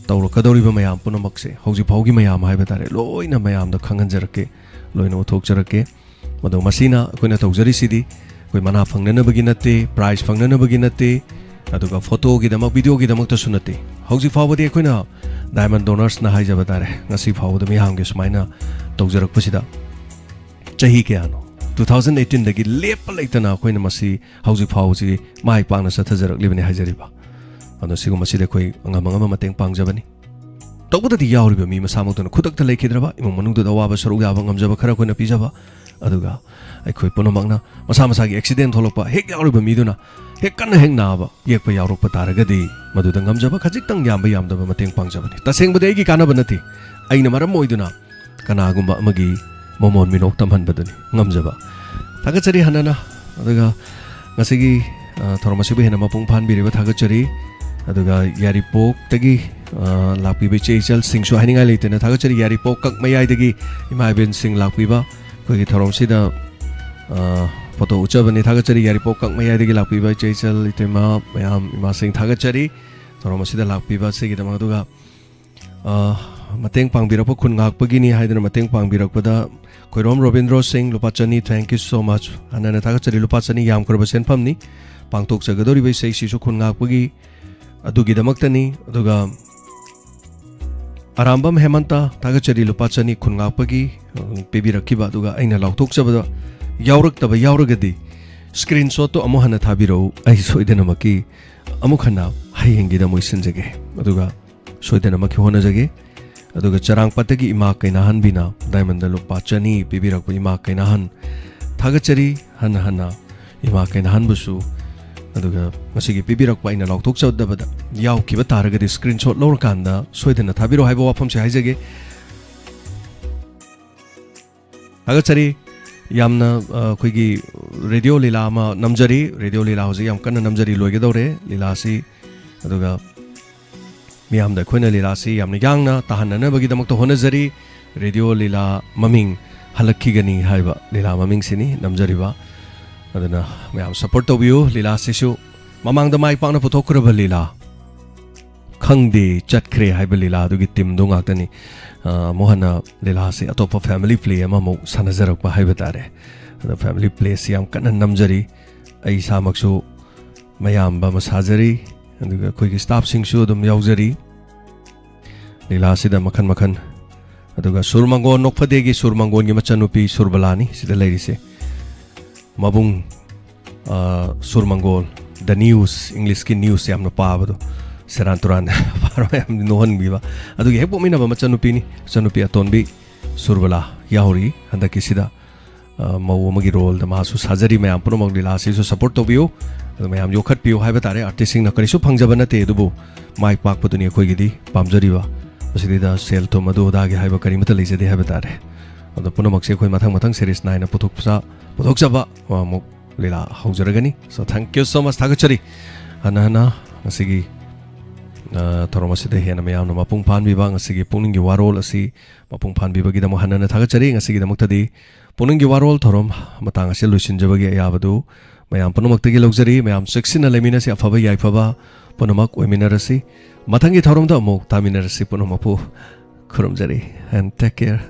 [SPEAKER 1] tawlo kadori ba mayam punamak se hoji phaugi mayam hai ba tare loina mayam da khangan jarake loina uthok jarake mado masina khoina tawjari sidi koi mana phangnana bagi natte prize phangnana bagi natte aduga photo gi damak video gi damak ta sunate hoji phawadi khoina diamond donors na hai jaba tare ngasi phawda mi hang ge smaina tawjarak pasida chahi ke ano 2018 dagi lep laitana khoina masi hoji phawji mai pangna sathajarak libani hajari ba ado sigo masi de khoi angama mateng pangjabani tawbada di yauri ba mi masamok tona khudak ta lekhidraba imong manung da wa ba saru ya ba ngamjaba khara khoina pijaba aduga aikhoi punamakna masa gi accident tholokpa hek yauri ba mi duna hek kan heng na ba yekpa yaurok pa taragadi maduda ngamjaba khajik tang yamba yamdaba mateng pangjabani taseng bade gi kana banati aina maram moiduna kana gumba amagi momon minok tamhan badani ngamjaba thagachari hanana aduga ngasigi thormasi be hena mapung phan biriba thagachari aduga yaripok tagi lakpi be cheichal singsu haninga leitena thagachari yaripok kak mayai dagi imaben sing lakpi ba koi thorom sida photo uchabani thagachari yaripok kak mayai dagi lakpi ba cheichal itema mayam ima sing thagachari thorom sida lakpi ba sigi dama aduga mateng pangbirakpa khun ngakpagini haidana mateng pangbirakpada koirom robindro singh lupachani thank you so much anana thagachari lupachani yam korba senphamni pangtok chagadori bai sei sisu khun ngakpagi adugi damaktani aduga arambam hemanta thagachari lupachani khun ngakpagi pebirakiba aduga aina lautok chabada yaurak taba yauragadi screenshot to amu hana thabiro ai soidana maki amu khana hayengi da moisinjage aduga soidana maki hona jage aduga charang patagi ima kainahan bina diamond da lupa chani pibirak ima kainahan thagachari hana ima kainahan busu aduga masigi pibirak pa ina lautok chawdabada yaw kiba taragadi screenshot lor kanda soidana thabiro haiba wafam se haijage thagachari yamna khoigi radio lila ma namjari radio lila hoji yam kana namjari loige dore lila si aduga miyam da khoina lila si yamna yangna tahanna bagi damak to honajari radio lila maming halakki gani haiba lila maming sini namjari ba adana miyam support to view lila sisu mamang da mai pangna puthokraba lila khangdi chatkre haiba lila dugi tim dunga tani mohana lila si atopa family play ama mo sanajarak ba haiba tare the family play siam kana namjari ai samaksu mayam ba masajari aduga khoi staff sing su dum yaujari lila sida makhan aduga surmangon nokphadegi surmangon gi machanupi surbalani sida lerise mabung surmangol the news english ki news yamna pabado seranturan paro yam nohon biba adugi hepo mina ba machanupi ni chanupi atonbi surbala yauri handaki sida mau magi role da masu sajari mayam promo lila si so support to bio mayam yokhat pio haiba tare artist sing na kari su phangjaba na te dubu mic pak putuni khoi gidi pamjari ba asidi da sel to madu da gi haiba kari mata leise de haiba tare ado puno makse khoi mathang series 9 na puthok jaba mo lila haujaragani so thank you so much thagachari hana asigi thoromasi de hena mayam na mapung phan bi ba asigi pungning gi warol asi mapung phan bi ba gi da mo hana thagachari asigi da muktadi pungning gi warol thorom matang ase luisin jabagi ayabadu mayam punomaktagi luxury mayam successina lemina si afaba yaifaba punomak weminarasi mathangi thorom da mo taminarasi punomapu khurumjari and take care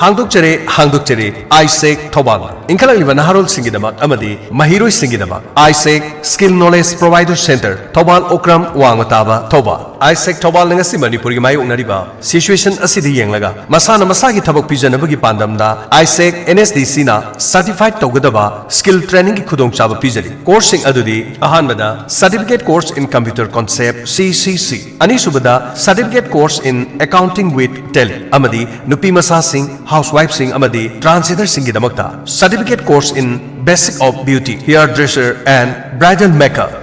[SPEAKER 1] Hangdukchere Isaac Thobal Inkalangiba Naharol Singidamak Amadi Mahiroi Singidamak Isaac Skill Knowledge Provider Center Thobal Okram Wangmataba Thobal Isaac Thobal ngasi Manipur gi mayok nariba situation asidi yenglaga masana masagi thabak pijanabagi pandamda Isaac NSDC na certified tawgadaba skill training gi khudong chaba pijari coursing adudi ahanbada certificate course in computer concept CCC ani subada certificate course in accounting with tele amadi nupi masa sing housewife sing amadi transgender sing gi damakta certificate course in basic of beauty hairdresser and bridal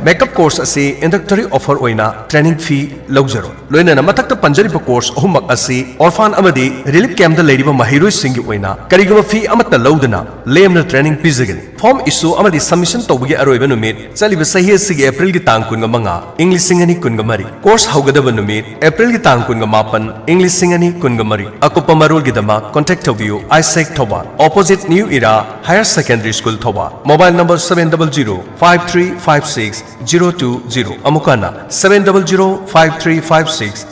[SPEAKER 1] makeup course asi introductory offer oina training fee logzaro loinana matakta panjari course ahumak asi orphan amadi relief camp da ladiba mahiroi singi oina karigama fee amatna lodana lemna training pizagani form issue amadi submission tawbagi aroiba numit chaliba sahi asigi april gi tang kun manga english singani kun mari course haugadaba numit april gi tang kun mapan english singani kun mari akupa marul gi dama contact tobiu Isaac Thobal opposite new era higher secondary school Thobal mobile number 7005356 amukana 7005356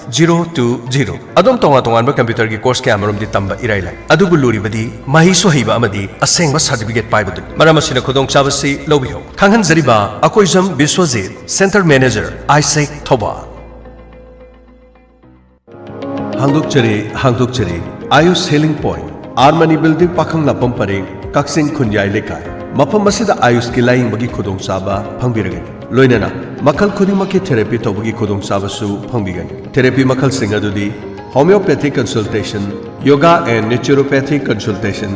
[SPEAKER 1] adom tonga tongan ba computer gi course kya marum di tamba irailai adubu luri badi mahi so hiba amadi asengba certificate pai badu maramasina khodong chabasi lobiho khanghan zariba akoizam biswajit center manager Isaac Thobal hangdukchere Ayush Healing Point Armani Building Pakhang Lapam Pareng Kaksing Khunyai Lekai Mafam Masida Ayush ki laing bagi khudong saba phangbiragani loinana makal khudimaki therapy tawbagi khudong saba su phangbigani therapy makal singadudi homeopathic consultation yoga and naturopathic consultation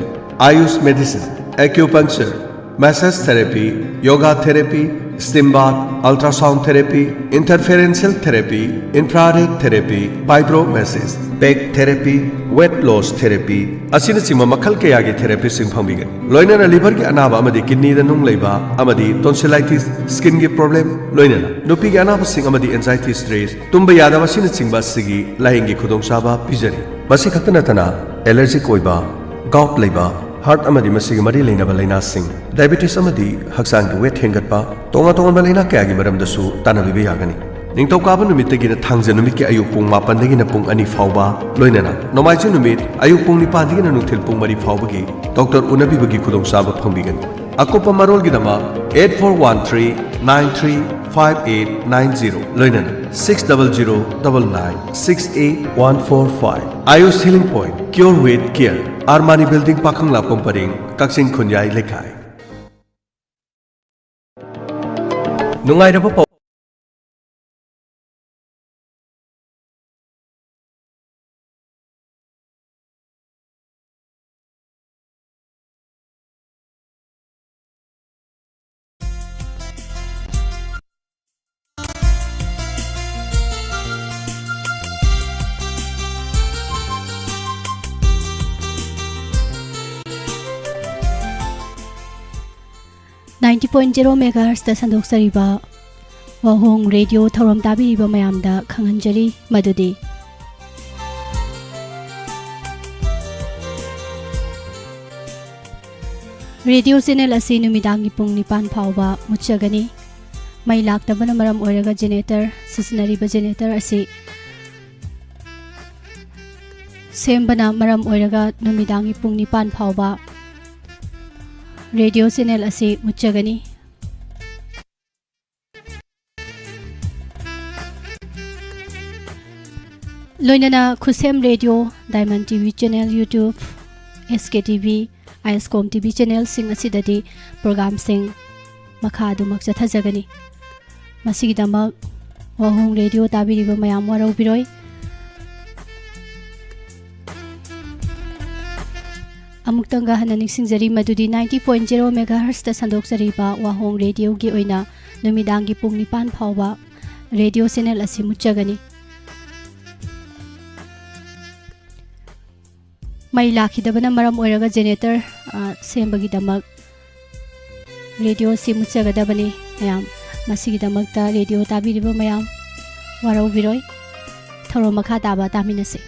[SPEAKER 1] Ayush medicine acupuncture massage therapy yoga therapy steam bath ultrasound therapy interferential therapy infrared therapy vibro massage back therapy weight loss therapy asina sima makhal kaya gi therapy sing phambigani loinana liver gi anaba amadi kidney da nung leiba amadi tonsillitis skin gi problem loinana nupi gi anaba sing amadi anxiety stress tumba yadaba sina singba sigi laing gi khudong saba pijari basi khatna tana allergic oiba gout leiba heart amadi masigi mari leinaba leina sing diabetes amadi haksang gi weight hengatpa tonga tonga balena kaya gi maram dasu tanabibe yagani Ningtaukaban numit tagina thangja numit ki ayuk pung 8 dagina pung 2 fauba loinana nomaiji numit ayuk pung 9 dagina nuthil pung 3 faubagi doctor unabi bagi khudong saba phangbigan akopa marol gi dama 8413935890 loinana 6009968145 Ayush Healing Point Cure with Care Armani Building Pakhang Lapam Pareng Kaksing Khunyai Lekai Nungairaba
[SPEAKER 17] .0 megahertz da sandok sariba wahong radio thorom tabiriba mayamda khanganjari madudi radio channel asi numidangi pung 9 phawba muchagani mai laktabana maram oiraga generator sisinariba generator asi sembana maram oiraga numidangi pung 9 phawba radio channel asi muchagani loinana khusem radio diamond tv channel youtube skTV iscom tv channel sing asidadi program sing makhadu makcha thajagani masigi damak wahong radio tabiriba mayam warau biroi amuktanga hananik singjari madudi 90.0 megahertz da sandok sariba wahong radio gi oina numidangi pung 9 phawba radio channel asi muchagani mai lakhidabana maram oiraga generator sembagidamag radio si mutsagadabani mayam masigidamakta radio tabiriba mayam warau biroi thoro makha taba taminase